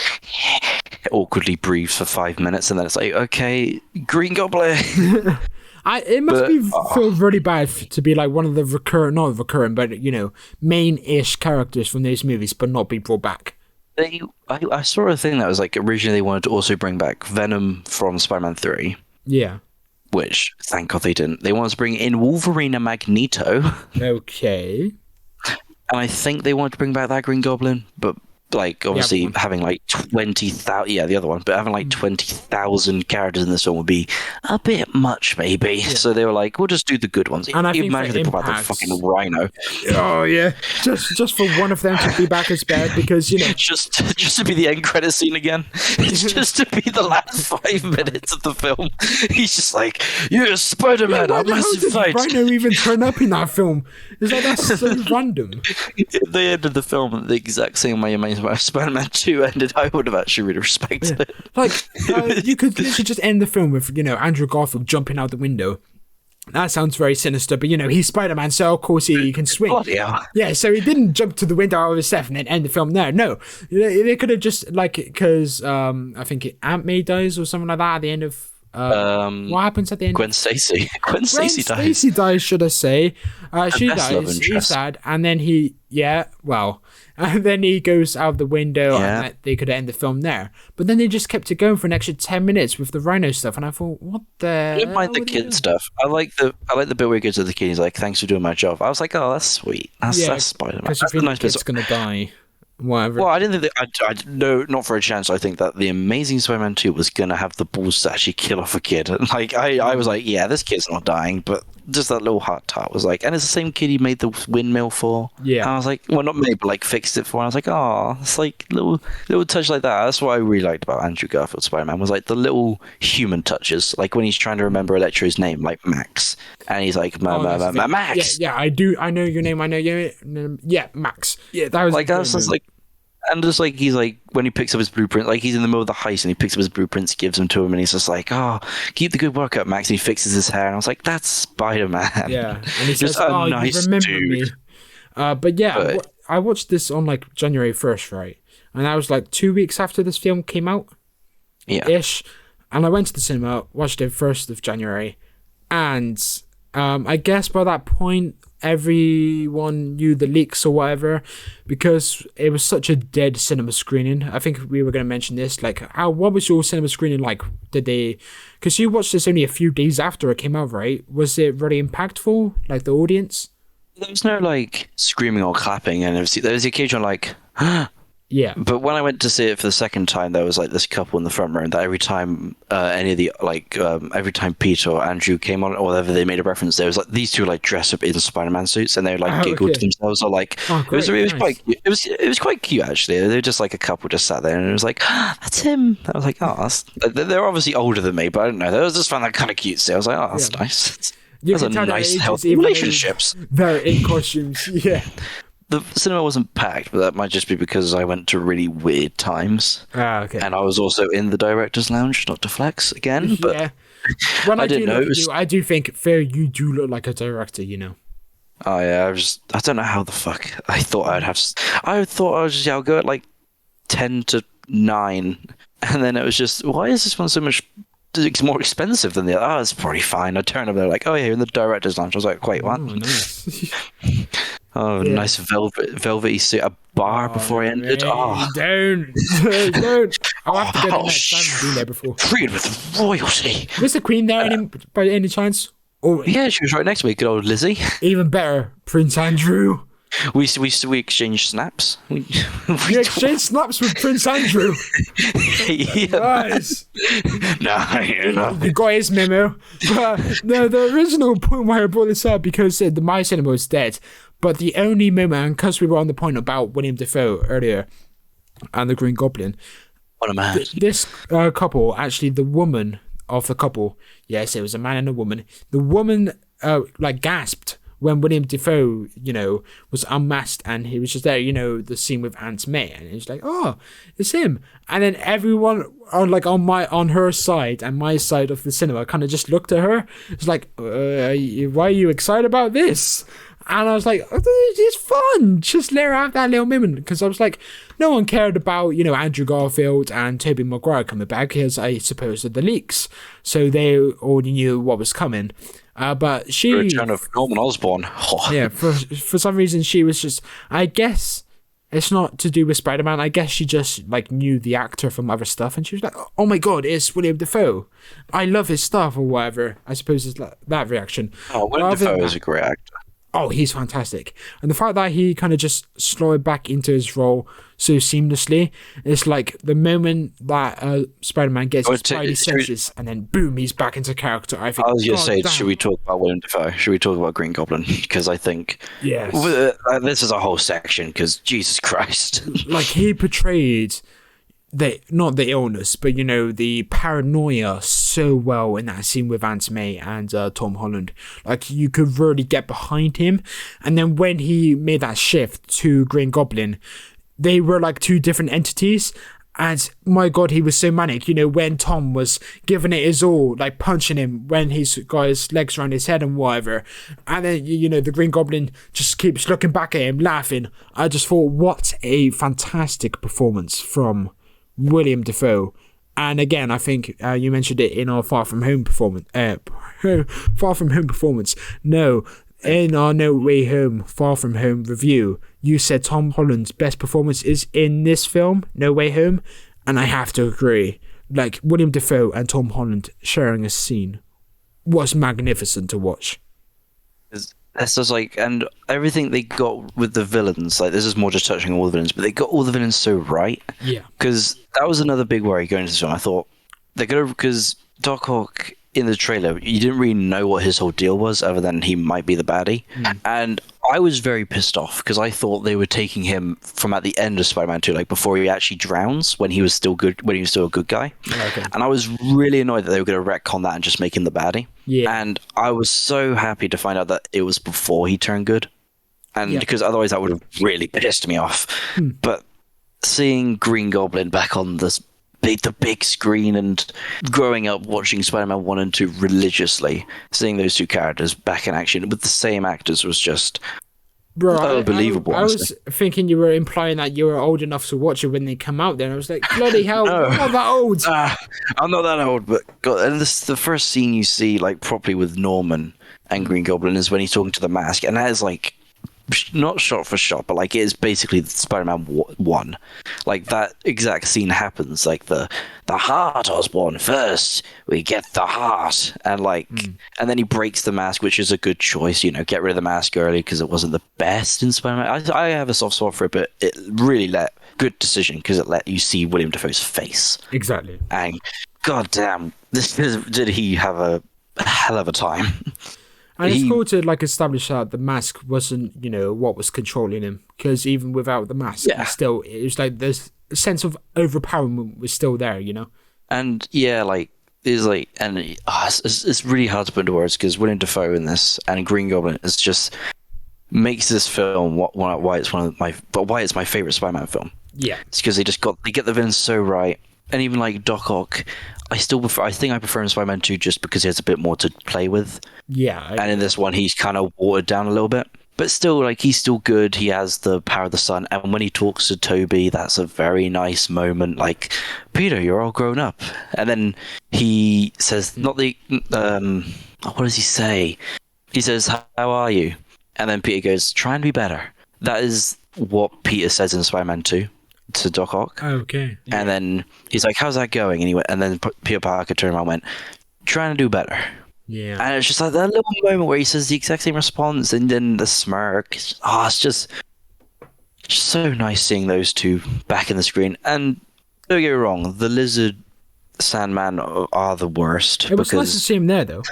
Awkwardly breathes for 5 minutes, and then it's like, okay, Green Goblin. It must feel really bad to be like one of the not recurrent, but main-ish characters from these movies, but not be brought back. I saw a thing that was like originally they wanted to also bring back Venom from Spider-Man 3. Yeah. Which, thank God they didn't. They wanted to bring in Wolverine and Magneto. Okay. And I think they wanted to bring back that Green Goblin, but like obviously having like 20,000, the other one, but having like 20,000 characters in this one would be a bit much, maybe. Yeah. So they were like, we'll just do the good ones. And I think imagine they brought back the fucking Rhino. Oh yeah, just for one of them to be back as bad because just to be the end credit scene again. It's just to be the last 5 minutes of the film. He's just like, you're Spider-Man, a massive fight. Rhino even turn up in that film? It's like that's so random. If they ended the film the exact same way Amazing Spider-Man 2 ended, I would have actually really respected it. Like, you could literally just end the film with, Andrew Garfield jumping out the window. That sounds very sinister, but, he's Spider-Man, so of course he can swing. Bloody hell. Yeah, so he didn't jump to the window of his stuff and then end the film there. No, they could have just, because I think Aunt May dies or something like that at the end of... what happens at the end? Gwen Stacy. Gwen Stacy dies. Stacy dies, should I say. She dies, he's sad, and then and then he goes out the window and they could end the film there. But then they just kept it going for an extra 10 minutes with the Rhino stuff, and I thought, what the... I didn't mind the kid stuff. I like the bit where he goes to the kid, he's like, thanks for doing my job. I was like, oh, that's sweet. That's Spider-Man. Because that's you the think nice the kid's going to die. Whatever. Well, I didn't think that. No, not for a chance. I think that the Amazing Spider-Man 2 was gonna have the balls to actually kill off a kid. And like, I was like, yeah, this kid's not dying, but just that little heart tart was like, and it's the same kid he made the windmill for. Yeah. And I was like, well, not made, but like fixed it for. And I was like, oh, it's like little touch like that. That's what I really liked about Andrew Garfield Spider-Man was like the little human touches, like when he's trying to remember Electro's name, like Max, and he's like, Max. Yeah, I do. I know your name. I know your name. Yeah, Max. Yeah, that was like that's just like. And just like he's like when he picks up his blueprint, like he's in the middle of the heist and he picks up his blueprints, gives them to him, and he's just like, "Oh, keep the good work up, Max." And he fixes his hair, and I was like, "That's Spider-Man." Yeah, and he says, "Oh, nice you remember dude. Me." But yeah, I watched this on like January 1st, right? And that was like 2 weeks after this film came out, ish. And I went to the cinema, watched it 1st of January, and I guess by that point, everyone knew the leaks or whatever because it was such a dead cinema screening. I think we were going to mention this. Like, what was your cinema screening like? Because you watched this only a few days after it came out, right? Was it really impactful, like the audience? There was no like screaming or clapping, and there was the occasional like, yeah. But when I went to see it for the second time, there was like this couple in the front row, and that every time every time Pete or Andrew came on or whatever, they made a reference. There was like these two like dressed up in Spider-Man suits, and they like giggled to themselves or like it was quite cute. It was quite cute actually. They were just like a couple just sat there, and it was like that's him. I was like, oh, they're obviously older than me, but I don't know. I just found that kind of cute. So I was like, oh, that's nice. That's a nice healthy relationships. They're in costumes, yeah. The cinema wasn't packed, but that might just be because I went to really weird times. Okay. And I was also in the director's lounge, not to flex again, but yeah. When I didn't know. I do think, Theo, you do look like a director, Oh yeah, I don't know how the fuck I thought I'd have. I thought I was just, I'll go at like 10 to 9, and then it was just, why is this one so much? It's more expensive than the other. Oh, it's probably fine. I turned up there like, oh yeah, you're in the director's lounge. I was like, wait, what? Oh, nice. Nice velvety suit, a bar before I entered. Oh, don't. I'll have to go there next time. I haven't been there before. Treated with royalty. Was the Queen there by any chance? Oh, yeah, she was right next to me. Good old Lizzie. Even better, Prince Andrew. We exchanged snaps. We exchanged snaps with Prince Andrew. Yeah. Nice. No. You got his memo. But the original point why I brought this up because my cinema was dead. But the only moment, and because we were on the point about William Dafoe earlier, and the Green Goblin. What a man. This couple, actually, the woman of the couple, yes, it was a man and a woman. The woman, gasped when William Dafoe, was unmasked and he was just there, the scene with Aunt May, and it was like, oh, it's him. And then everyone on her side and my side of the cinema kind of just looked at her. It's like, why are you excited about this? And I was like, oh, it's fun. Just let her have that little moment. Because I was like, no one cared about, Andrew Garfield and Tobey Maguire coming back, because I suppose of the leaks. So they already knew what was coming. But she... Return of Norman Osborn. Yeah, for some reason she was just... I guess it's not to do with Spider-Man. I guess she just knew the actor from other stuff. And she was like, oh my God, it's William Dafoe. I love his stuff or whatever. I suppose it's that reaction. Oh, William Dafoe is a great actor. Oh, he's fantastic. And the fact that he kind of just slid back into his role so seamlessly, it's like the moment that Spider-Man gets his spidey senses and then boom, he's back into character. I think. I was going to say, should we talk about William Dafoe? Should we talk about Green Goblin? Because I think this is a whole section, because Jesus Christ. He portrayed... not the illness, but the paranoia so well in that scene with Aunt May and Tom Holland. You could really get behind him. And then when he made that shift to Green Goblin, they were two different entities. And my God, he was so manic. When Tom was giving it his all, punching him when he's got his legs around his head and whatever. And then, the Green Goblin just keeps looking back at him, laughing. I just thought, what a fantastic performance from William Dafoe. And again, I think you mentioned it in our Far From Home performance. No, in our No Way Home Far From Home review, you said Tom Holland's best performance is in this film, No Way Home, and I have to agree. William Dafoe and Tom Holland sharing a scene was magnificent to watch. This is and everything they got with the villains, this is more just touching on all the villains, but they got all the villains so right. Yeah. Because that was another big worry going into this film. I thought they're going to, because Doc Ock in the trailer, you didn't really know what his whole deal was other than he might be the baddie. And I was very pissed off because I thought they were taking him from at the end of Spider-Man 2, before he actually drowns, when he was still good, when he was still a good guy. Okay. And I was really annoyed that they were going to retcon that and just make him the baddie. Yeah. And I was so happy to find out that it was before he turned good. And because otherwise that would have really pissed me off. But seeing Green Goblin back on the big screen and growing up watching Spider-Man 1 and 2 religiously, seeing those two characters back in action with the same actors was just unbelievable. I was thinking you were implying that you were old enough to watch it when they come out there, and I was like, bloody hell, I'm not that old. I'm not that old, but God, and this the first scene you see properly with Norman and Green Goblin is when he's talking to the mask, and that is not shot for shot, but it is basically Spider-Man 1. That exact scene happens. The heart, Osborn, first we get the heart, and and then he breaks the mask, which is a good choice. Get rid of the mask early because it wasn't the best in Spider-Man. I have a soft spot for it, but it really good decision because it let you see William Dafoe's face. Exactly. And goddamn, did he have a hell of a time. And it's cool to establish that the mask wasn't, what was controlling him, because even without the mask, it was this sense of overpowerment was still there, And it's really hard to put into words because William Dafoe in this and Green Goblin is just makes this film why it's why it's my favorite Spider-Man film. Yeah, it's because they get the villains so right, and even Doc Ock. I think I prefer him Spider-Man 2 just because he has a bit more to play with. Yeah. And in this one, he's kind of watered down a little bit. But still, he's still good. He has the power of the sun. And when he talks to Toby, that's a very nice moment. Peter, you're all grown up. And then he says, what does he say? He says, how are you? And then Peter goes, try and be better. That is what Peter says in Spider-Man 2. To Doc Ock. Okay. Yeah. And then he's like, how's that going? And then Peter Parker turned around and went, trying to do better. Yeah. And it's just that little moment where he says the exact same response and then the smirk. It's just so nice seeing those two back in the screen. And don't get me wrong, the Lizard Sandman are the worst. It was nice to see him there, though.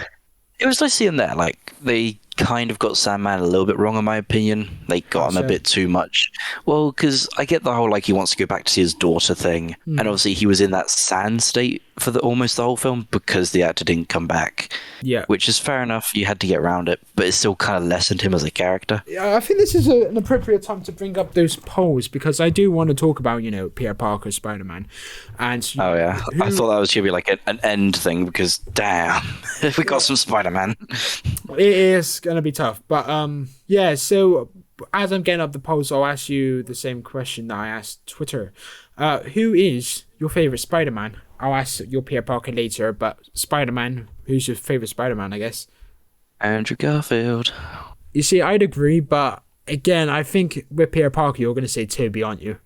It was nice to see him there. They kind of got Sandman a little bit wrong, in my opinion. They got him a bit too much. Well, because I get the whole, like, he wants to go back to see his daughter thing. And obviously he was in that sand state for almost the whole film because the actor didn't come back. Yeah. Which is fair enough. You had to get around it. But it still kind of lessened him as a character. Yeah, I think this is an appropriate time to bring up those polls because I do want to talk about, Peter Parker, Spider-Man. And oh, yeah. I thought that was going to be like an end thing because, damn, we got some Spider-Man. It is going to be tough. But, yeah, so as I'm getting up the polls, I'll ask you the same question that I asked Twitter. Who is your favorite Spider-Man? I'll ask your Peter Parker later, but Spider-Man, who's your favorite Spider-Man, I guess? Andrew Garfield. You see, I'd agree, but again, I think with Peter Parker, you're going to say Tobey, aren't you?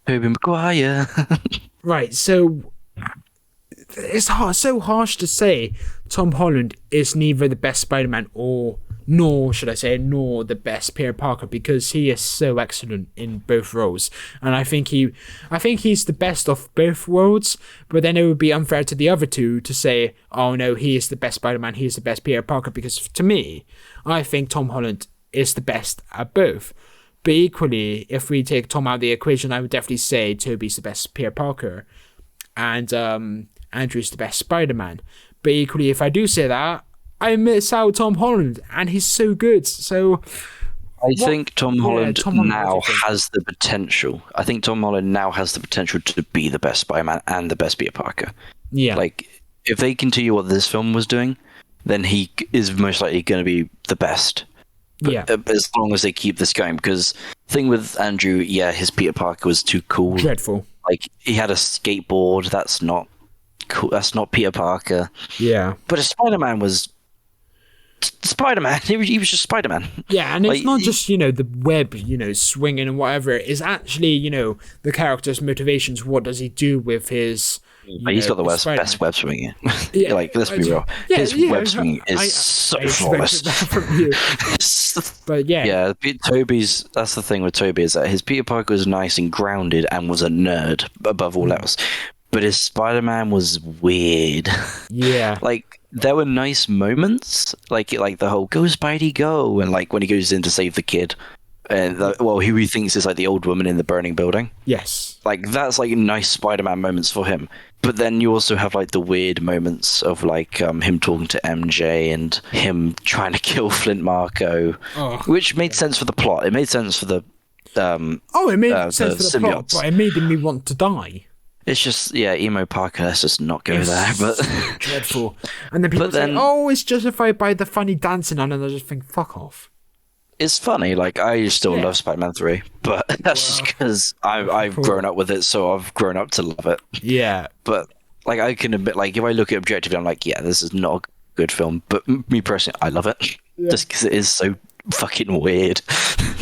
Tobey Maguire. Right, so it's so harsh to say Tom Holland is neither the best Spider-Man nor the best Peter Parker because he is so excellent in both roles. And I think he's the best of both worlds, but then it would be unfair to the other two to say, oh no, he is the best Spider-Man, he is the best Peter Parker, because to me, I think Tom Holland is the best at both. But equally, if we take Tom out of the equation, I would definitely say Tobey's the best Peter Parker and Andrew's the best Spider-Man. But equally, if I do say that, I miss out Tom Holland, and he's so good. So I think Tom Holland now has the potential. I think Tom Holland now has the potential to be the best Spider-Man and the best Peter Parker. Yeah. Like, if they continue what this film was doing, then he is most likely going to be the best. But, yeah. As long as they keep this going, because the thing with Andrew, yeah, his Peter Parker was too cool. Dreadful. Like, he had a skateboard. That's not cool. That's not Peter Parker. Yeah. But a Spider-Man was Spider-Man. He was just Spider-Man. Yeah, and it's not just, the web, swinging and whatever. It's actually, the character's motivations. What does he do with his... he's got the best web swinging. Yeah, like, let's be real. His web swinging is so flawless. But yeah. Yeah, that's the thing with Tobey, is that his Peter Parker was nice and grounded and was a nerd above all else. But his Spider-Man was weird. Yeah. Like, there were nice moments, like the whole "Go Spidey, go!" and like when he goes in to save the kid, and who he thinks is like the old woman in the burning building. Yes. Like, that's like nice Spider-Man moments for him. But then you also have like the weird moments of like him talking to MJ and him trying to kill Flint Marko, which made sense for the plot. It made sense for the it made sense for the plot, but it made me want to die. It's just, emo Parker, let's just not go there. But dreadful. And then people say, it's justified by the funny dancing on, and I just think, fuck off. It's funny, like, I still love Spider-Man 3, but that's just because I've grown up with it, so I've grown up to love it. Yeah. But, like, I can admit, like, if I look at it objectively, I'm like, yeah, this is not a good film, but me personally, I love it, just because it is so fucking weird.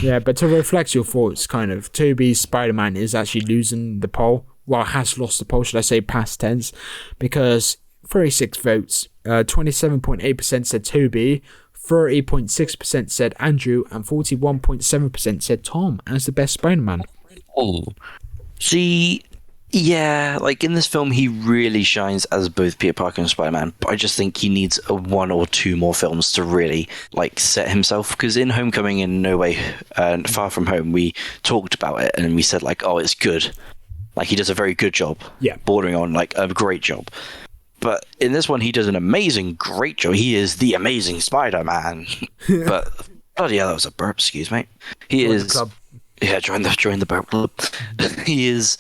Yeah, but to reflect your thoughts, kind of, Tobey's Spider-Man is actually losing the poll. Well, has lost the poll, should I say, past tense, because 36 votes, 27.8% said Tobey, 30.6% said Andrew, and 41.7% said Tom as the best Spider-Man. Oh, see, yeah, like in this film, he really shines as both Peter Parker and Spider-Man, but I just think he needs one or two more films to really, like, set himself, because in Homecoming and No Way Far From Home, we talked about it, and we said, like, oh, it's good. Like, he does a very good job. Yeah. Bordering on, like, a great job. But in this one, he does an amazing, great job. He is the amazing Spider-Man. But, bloody hell, that was a burp, excuse me. He join is... The club. Yeah, join the burp club. He is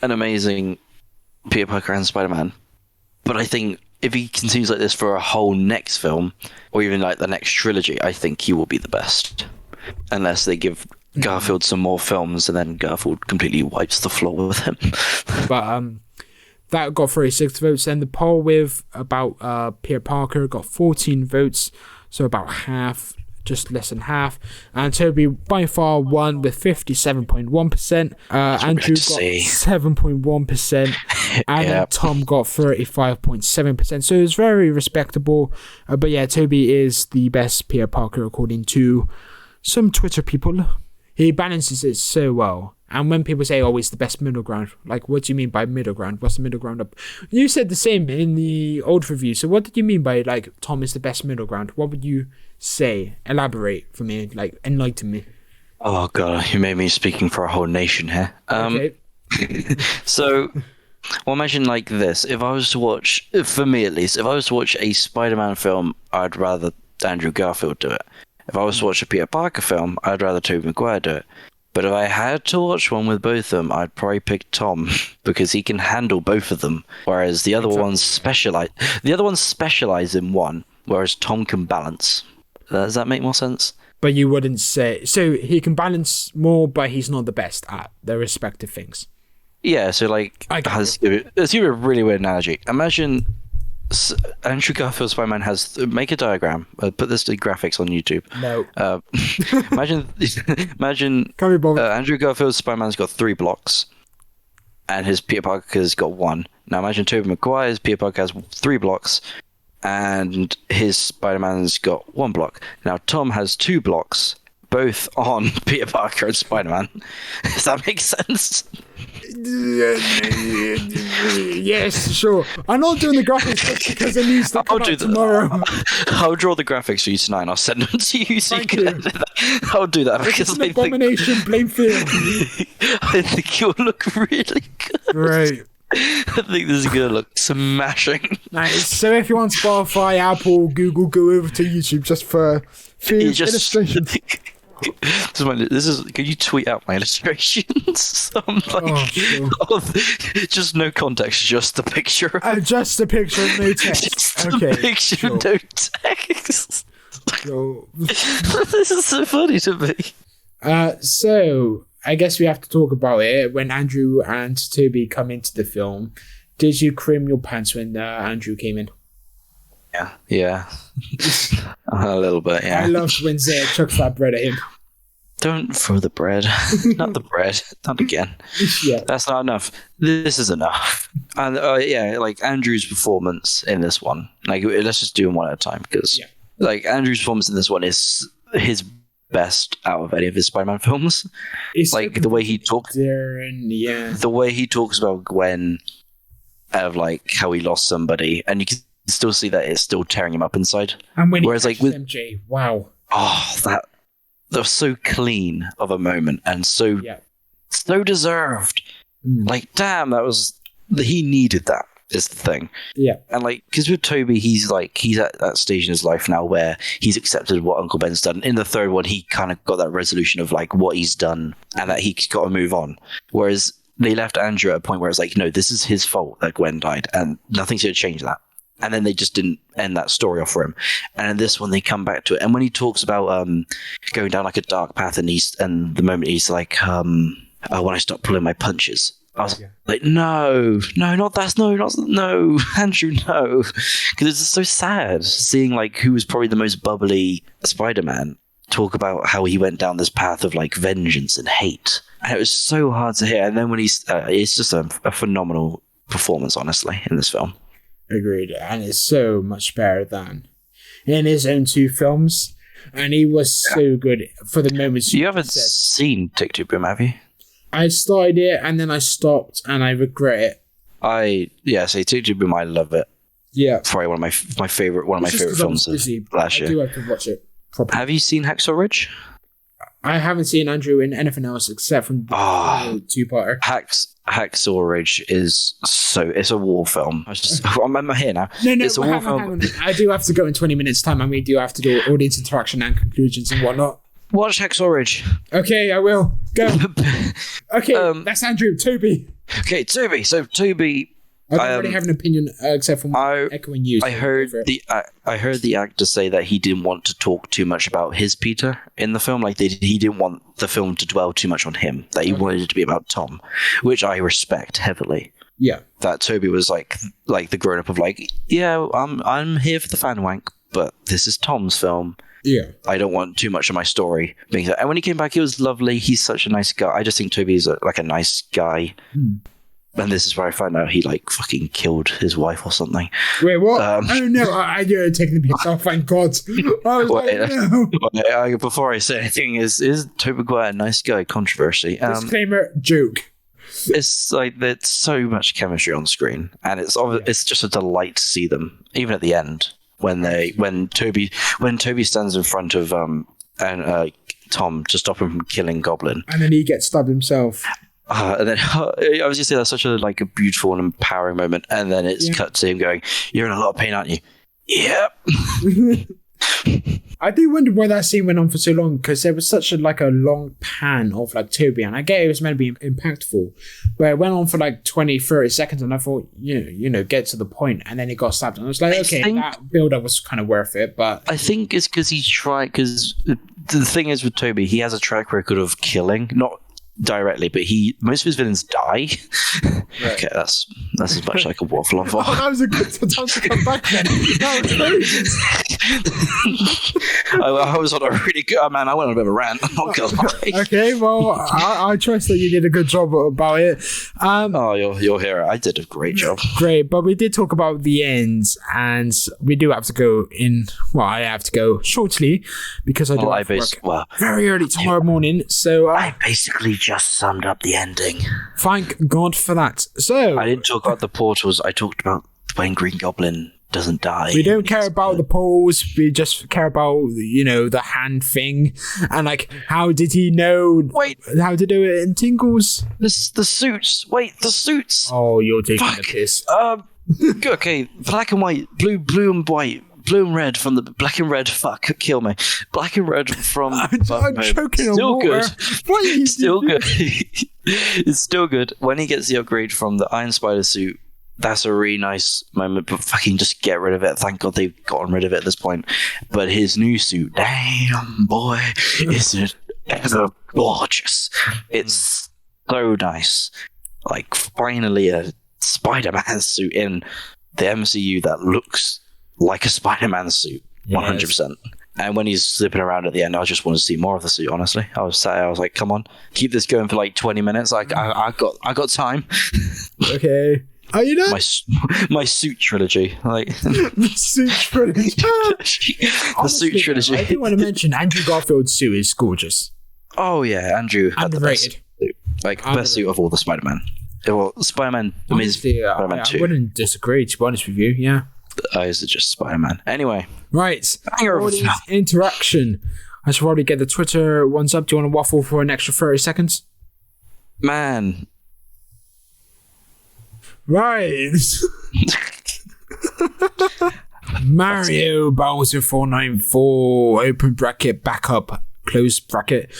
an amazing Peter Parker and Spider-Man. But I think if he continues like this for a whole next film, or even, like, the next trilogy, I think he will be the best. Unless they give Garfield some more films, and then Garfield completely wipes the floor with him. But that got 36 votes, and the poll with about Peter Parker got 14 votes, so about half, just less than half. And Tobey by far won with 57.1%. Andrew got 7.1%, and then Tom got 35.7%. So it's very respectable. But yeah, Tobey is the best Peter Parker according to some Twitter people. He balances it so well, And when people say, "Oh, it's the best middle ground," like, what do you mean by middle ground? What's the middle ground up? You said the same in the old review. So what did you mean by like Tom is the best middle ground? What would you say? Elaborate for me, like enlighten me. Oh god, you made me speaking for a whole nation here. Okay. So, well, imagine like this: if I was to watch, for me at least, if I was to watch a Spider-Man film, I'd rather Andrew Garfield do it. If I was to watch a Peter Parker film, I'd rather Tobey Maguire do it. But if I had to watch one with both of them, I'd probably pick Tom because he can handle both of them. Whereas the other ones specialize. The other ones specialize in one, whereas Tom can balance. Does that make more sense? But you wouldn't say so. He can balance more, but he's not the best at their respective things. Yeah. So like, let's give you a really weird analogy. Imagine Andrew Garfield's Spider-Man has make a diagram. Put this to graphics on YouTube. No. Imagine Can't be bothered. Andrew Garfield's Spider-Man's got 3 blocks, and his Peter Parker's got 1. Now imagine Tobey Maguire's Peter Parker has 3 blocks, and his Spider-Man's got 1 block. Now Tom has 2 blocks, both on Peter Parker and Spider-Man. Does that make sense? Yes, sure. I'm not doing the graphics just because it needs to come out tomorrow. I'll draw the graphics for you tonight and I'll send them to you so you can edit that. I'll do that because it's an abomination. Blame Theo. I think you'll look really good. Right. I think this is going to look smashing. Nice. So if you want Spotify, Apple, Google, go over to YouTube just for illustrations. This is. Can you tweet out my illustrations? Sure. Just no context, just the picture. Just a picture, no text. Just okay. The picture, sure. no text. Sure. This is so funny to me. So I guess we have to talk about it. When Andrew and Toby come into the film, did you crim your pants when Andrew came in? Yeah. A little bit, yeah. I loved when Zaya chucks that bread at him. Don't throw the bread. Not the bread. Not again. Yeah. That's not enough. This is enough. And like Andrew's performance in this one. Like, let's just do them one at a time because, like, Andrew's performance in this one is his best out of any of his Spider-Man films. It's like the way he talks. The way he talks about Gwen, of like how he lost somebody, and you can still see that it's still tearing him up inside. And when whereas like with MJ, wow. Oh, that was so clean of a moment and so deserved. Like, damn, he needed that is the thing. Yeah. And like, because with Toby, he's at that stage in his life now where he's accepted what Uncle Ben's done. In the third one, he kind of got that resolution of like what he's done and that he's got to move on. Whereas they left Andrew at a point where it's like, no, this is his fault that Gwen died and nothing's going to change that. And then they just didn't end that story off for him. And in this one, they come back to it. And when he talks about going down like a dark path, and the moment he's like, when I stop pulling my punches, I was like, no, Andrew, no. Because it's so sad seeing like who was probably the most bubbly Spider-Man talk about how he went down this path of like vengeance and hate. And it was so hard to hear. And then when it's just a phenomenal performance, honestly, in this film. Agreed, and it's so much better than in his own 2 films, and he was so good for the moments. You haven't seen Tick Two Boom, have you? I started it and then I stopped, and I regret it. So Tick Two Boom, I love it. Yeah, probably one of my favorite films of last year. I do have to watch it properly. Have you seen Hacksaw Ridge? I haven't seen Andrew in anything else except from the 2-parter. Hacksaw Ridge it's a war film. I'm here now. No, it's a war film. Hang on. I do have to go in 20 minutes time, and we do have to do audience interaction and conclusions and whatnot. Watch Hacksaw Ridge. Okay, I will. Go. Okay, that's Andrew. Toby. Okay, Toby. So Toby, I don't really have an opinion except from echoing you. I heard the actor say that he didn't want to talk too much about his Peter in the film. Like he didn't want the film to dwell too much on him. That he wanted it to be about Tom, which I respect heavily. Yeah. That Toby was like the grown up of like, yeah, I'm here for the fan wank, but this is Tom's film. Yeah. I don't want too much of my story being there. And when he came back, he was lovely. He's such a nice guy. I just think Toby is a nice guy. And this is where I found out he like fucking killed his wife or something. Wait, what? Oh no, I knew it taking the piss off. Thank God. I was like, no. Before I say anything, is Tobey Maguire a nice guy? Controversy. Disclaimer: joke. It's like there's so much chemistry on screen, and it's just a delight to see them, even at the end when Toby stands in front of Tom to stop him from killing Goblin, and then he gets stabbed himself. And then I was just saying that's such a beautiful and empowering moment, and then it's cut to him going, "You're in a lot of pain, aren't you?" Yep. I do wonder why that scene went on for so long, because there was such a long pan of Toby, and I get it was meant to be impactful, but it went on for 20-30 seconds, and I thought, get to the point, and then he got stabbed, and I was like, that build up was kind of worth it. But I think it's because because the thing is with Toby, he has a track record of killing, not directly, but most of his villains die. Right. Okay, that's as much like a waffle on. Oh, that was a good time to come back then. I was on a really good man. I went on a bit of a rant. I'm not gonna lie. Okay, well, I trust that you did a good job about it. You'll hear it. I did a great job. Great, but we did talk about the ends, and we do have to go in. Well, I have to go shortly because I do have to work very early tomorrow morning. So I basically just summed up the ending. Thank God for that. So I didn't talk about the portals. I talked about when Green Goblin doesn't die. We don't care about the poles. We just care about the hand thing, and how did he know? How to do it in tingles? The suits. Wait, the suits. Oh, you're taking the piss. Okay, black and white, blue and white. Blue and red from the black and red. Fuck, kill me. Black and red from. I'm choking on still water. Good. Still good. It's still good. When he gets the upgrade from the Iron Spider suit, that's a really nice moment. But fucking just get rid of it. Thank God they've gotten rid of it at this point. But his new suit, damn boy, is it ever gorgeous? It's so nice. Finally a Spider-Man suit in the MCU that looks like a Spider-Man suit, 100%. And when he's zipping around at the end, I just want to see more of the suit. Honestly, I was like, "Come on, keep this going for 20 minutes." I got time. Okay, are you done? My suit trilogy, the suit trilogy. The suit trilogy. I do want to mention Andrew Garfield's suit is gorgeous. Oh yeah, Andrew had the best suit. Best suit of all the Spider-Man. Well, Spider-Man, Spider-Man 2. I wouldn't disagree, to be honest with you. Yeah. The eyes are just Spider-Man. Anyway. Right. Interaction. I should probably get the Twitter ones up. Do you want to waffle for an extra 30 seconds? Man. Right. Mario Bowser 494, open bracket, backup, close bracket,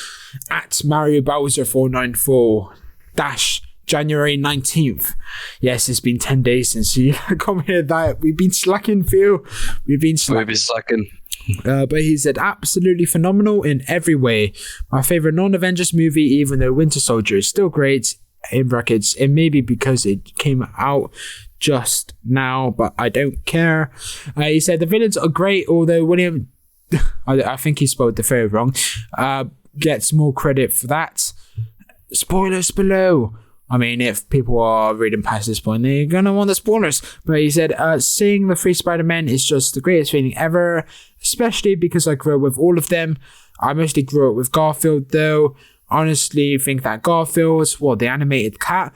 at Mario Bowser 494, dash January 19th. Yes, it's been 10 days since you commented that. We've been slacking, Theo. We've been slacking. But he said, absolutely phenomenal in every way. My favorite non-Avengers movie, even though Winter Soldier is still great, in brackets, it may be because it came out just now, but I don't care. He said, the villains are great, although William, I think he spelled the very wrong, gets more credit for that. Spoilers below. I mean, if people are reading past this point, they're going to want the spoilers. But he said, seeing the three Spider-Men is just the greatest feeling ever, especially because I grew up with all of them. I mostly grew up with Garfield, though. Honestly, think that Garfield, the animated cat?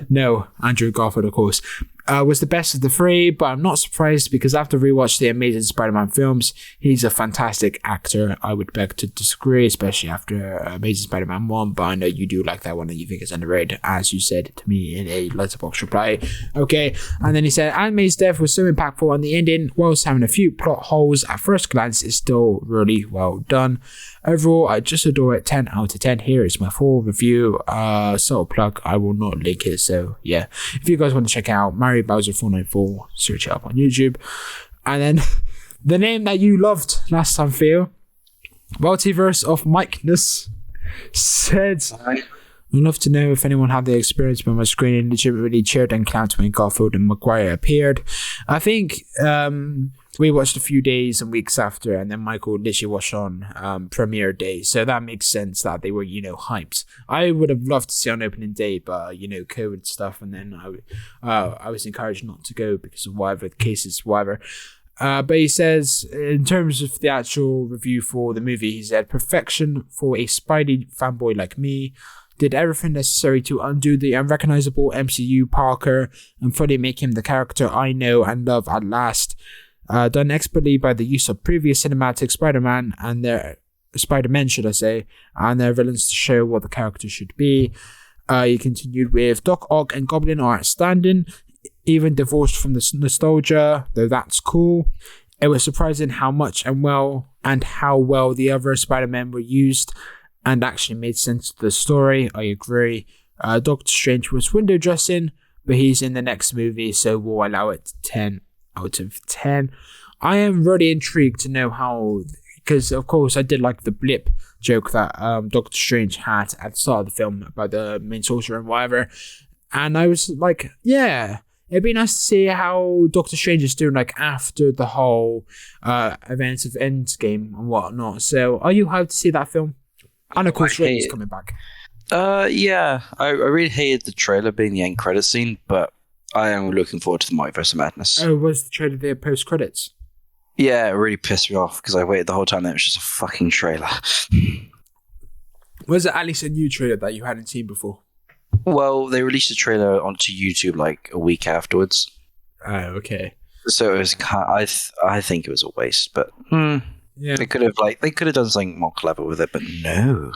No, Andrew Garfield, of course. Was the best of the three, but I'm not surprised because after rewatch the Amazing Spider-Man films, he's a fantastic actor. I would beg to disagree, especially after Amazing Spider-Man 1, but I know you do like that one and you think it's underrated, as you said to me in a letterbox reply. Okay, and then he said, Aunt May's death was so impactful and the ending, whilst having a few plot holes at first glance, is still really well done. Overall, I just adore it. 10 out of 10. Here is my full review. Sort of plug. I will not link it. So yeah, if you guys want to check out Mario Bowser 494, search it up on YouTube. And then the name that you loved last time, Theo, Multiverse of Mikeness, said, I'd love to know if anyone had the experience when my screen and legitimately cheered and clapped when Garfield and Maguire appeared. I think we watched a few days and weeks after, and then Michael literally watched on premiere day, so that makes sense that they were, hyped. I would have loved to see on opening day, but COVID stuff, and then I was encouraged not to go because of whatever the case is, whatever. But he says, in terms of the actual review for the movie, he said, perfection for a Spidey fanboy like me. Did everything necessary to undo the unrecognizable MCU Parker and fully make him the character I know and love at last. Done expertly by the use of previous cinematic Spider-Man and their Spider-Men, should I say, and their villains to show what the character should be. He continued with Doc Ock and Goblin are outstanding, even divorced from the nostalgia, though that's cool. It was surprising how much and how well the other Spider-Men were used and actually made sense to the story. I agree. Doctor Strange was window dressing, but he's in the next movie, so we'll allow it 10 out of 10. I am really intrigued to know how, because of course I did like the blip joke that Doctor Strange had at the start of the film about the main sorcerer and whatever, and I was like, yeah, it'd be nice to see how Doctor Strange is doing after the whole events of Endgame and whatnot. So are you hyped to see that film? And of course, Ray's coming back. Yeah. I really hated the trailer being the end credit scene, but I am looking forward to the Multiverse of Madness. Oh, was the trailer there post credits? Yeah, it really pissed me off because I waited the whole time and it was just a fucking trailer. Was it at least a new trailer that you hadn't seen before? Well, they released a trailer onto YouTube a week afterwards. Oh, okay. So it was I think it was a waste, but yeah, they could have done something more clever with it, but no.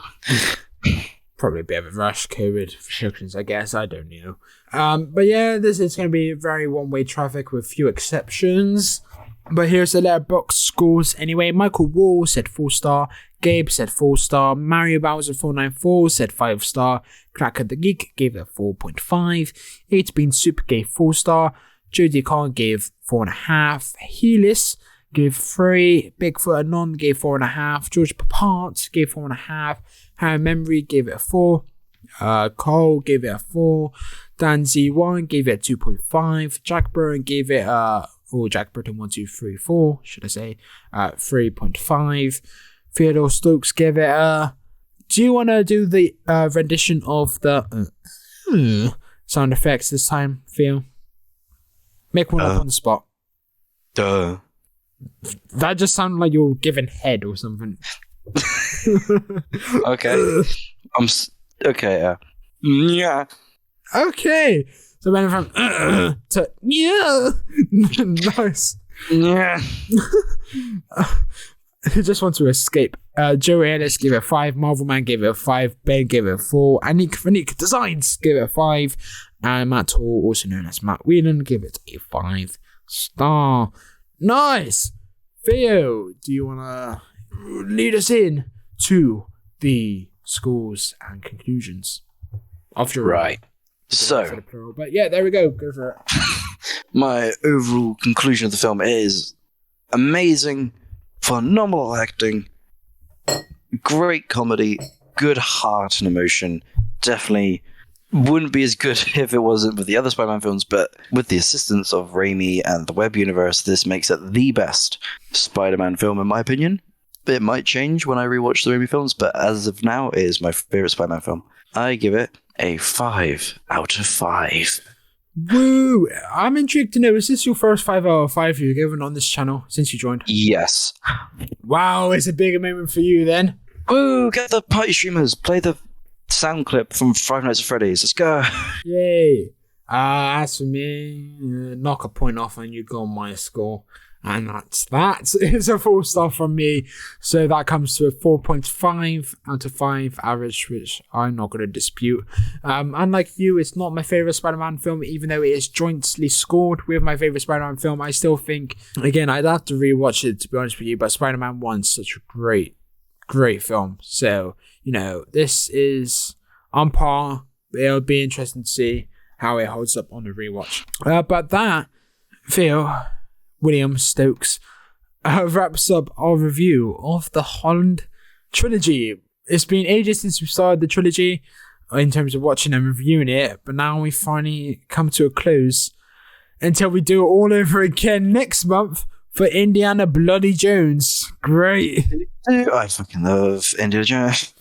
Probably a bit of a rush, COVID restrictions, I guess. I don't know. But yeah, this is going to be very one-way traffic with few exceptions. But here's the letterboxd scores anyway. Michael Wall said 4-star. Gabe said 4-star. Mario Bowser 494 said 5-star. Cracker the Geek gave it a 4.5. 8-Bean Soup gave 4-star. Jody Khan gave 4.5. Helis gave 3. Bigfoot Anon gave 4.5. George Papart gave 4.5. Harry Memory gave it a 4. Cole gave it a 4. Dan Z1 gave it a 2.5. Jack Burton gave it Jack Burton 1234, should I say, 3.5. Theodore Stokes gave it a... Do you want to do the rendition of the sound effects this time, Theo? Make one up on the spot. Duh. That just sounded like you're giving head or something. Okay. Okay. Yeah. Okay. So went from to yeah. Nice. Yeah. He just wants to escape. Joey Ellis gave it a 5. Marvel Man gave it a 5. Ben gave it a 4. Anik Designs gave it a 5. And Matt Hall, also known as Matt Whelan, gave it a 5-star. Nice. Theo, do you want to lead us in to the scores and conclusions of your right? So, but yeah, there we go. Go for it. My overall conclusion of the film is amazing, phenomenal acting, great comedy, good heart and emotion. Definitely wouldn't be as good if it wasn't with the other Spider-Man films, but with the assistance of Raimi and the Web Universe, this makes it the best Spider-Man film in my opinion. It might change when I rewatch the Raimi films, but as of now, it is my favorite Spider-Man film. I give it a 5 out of 5. Woo! I'm intrigued to know, is this your first 5 out of 5 you've given on this channel since you joined? Yes. Wow, it's a bigger moment for you then. Woo! Get the party streamers. Play the sound clip from Five Nights at Freddy's. Let's go. Yay. As for me, knock a point off and you go on my score. And that is a 4-star from me. So that comes to a 4.5 out of 5 average, which I'm not going to dispute. Unlike you, it's not my favourite Spider-Man film, even though it is jointly scored with my favourite Spider-Man film. I still think, again, I'd have to rewatch it to be honest with you, but Spider-Man 1's such a great film. So, this is on par. It'll be interesting to see how it holds up on the rewatch. But that, Theo William Stokes, wraps up our review of the Holland Trilogy. It's been ages since we started the trilogy. in terms of watching and reviewing it, but now we finally come to a close until we do it all over again next month for Indiana Bloody Jones. Great. I fucking love Indiana Jones.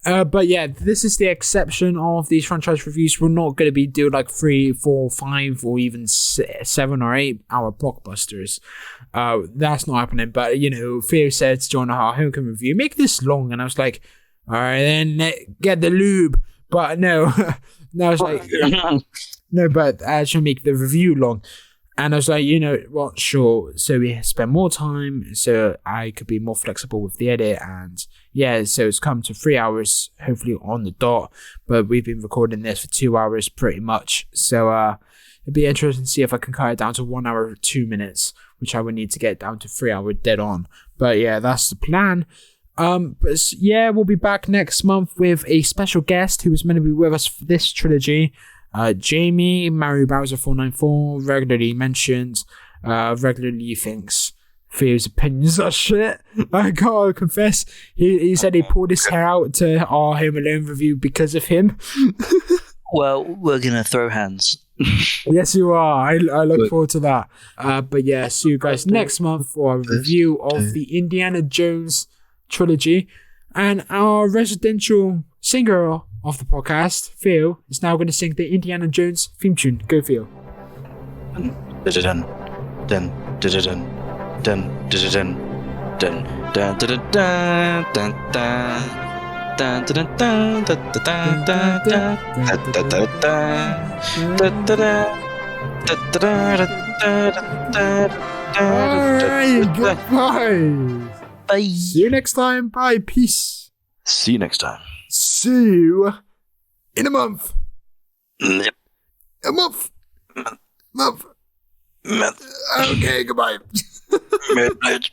But yeah, this is the exception of these franchise reviews. We're not going to be doing like 3, 4, 5, or even 7 or 8 hour blockbusters. That's not happening. But Theo said to join our Homecoming review, make this long, and I was like, all right, then get the lube. But no, no, I was like, no, but I should make the review long. And I was like, what, sure. So we spend more time, so I could be more flexible with the edit. And yeah, so it's come to 3 hours, hopefully on the dot. But we've been recording this for 2 hours pretty much. So it'd be interesting to see if I can cut it down to 1 hour, 2 minutes, which I would need to get down to 3 hour dead on. But yeah, that's the plan. But yeah, we'll be back next month with a special guest who is meant to be with us for this trilogy. Jamie, Mario Bowser 494, regularly mentions, regularly thinks Theo's opinions are shit. I gotta confess, he said he pulled his hair out to our Home Alone review because of him. Well, we're gonna throw hands. Yes, you are. I look forward to that. But yeah, see you guys next month for a review of the Indiana Jones trilogy. And our residential singer of the podcast, Theo, is now going to sing the Indiana Jones theme tune. Go, Theo. Dun dun dun dun dun dun dun dun dun dun Alright, goodbye. Bye. See you next time. Bye. Peace. See you next time. See you in a month. Yep. A month. Month. Month. Okay, goodbye. Month.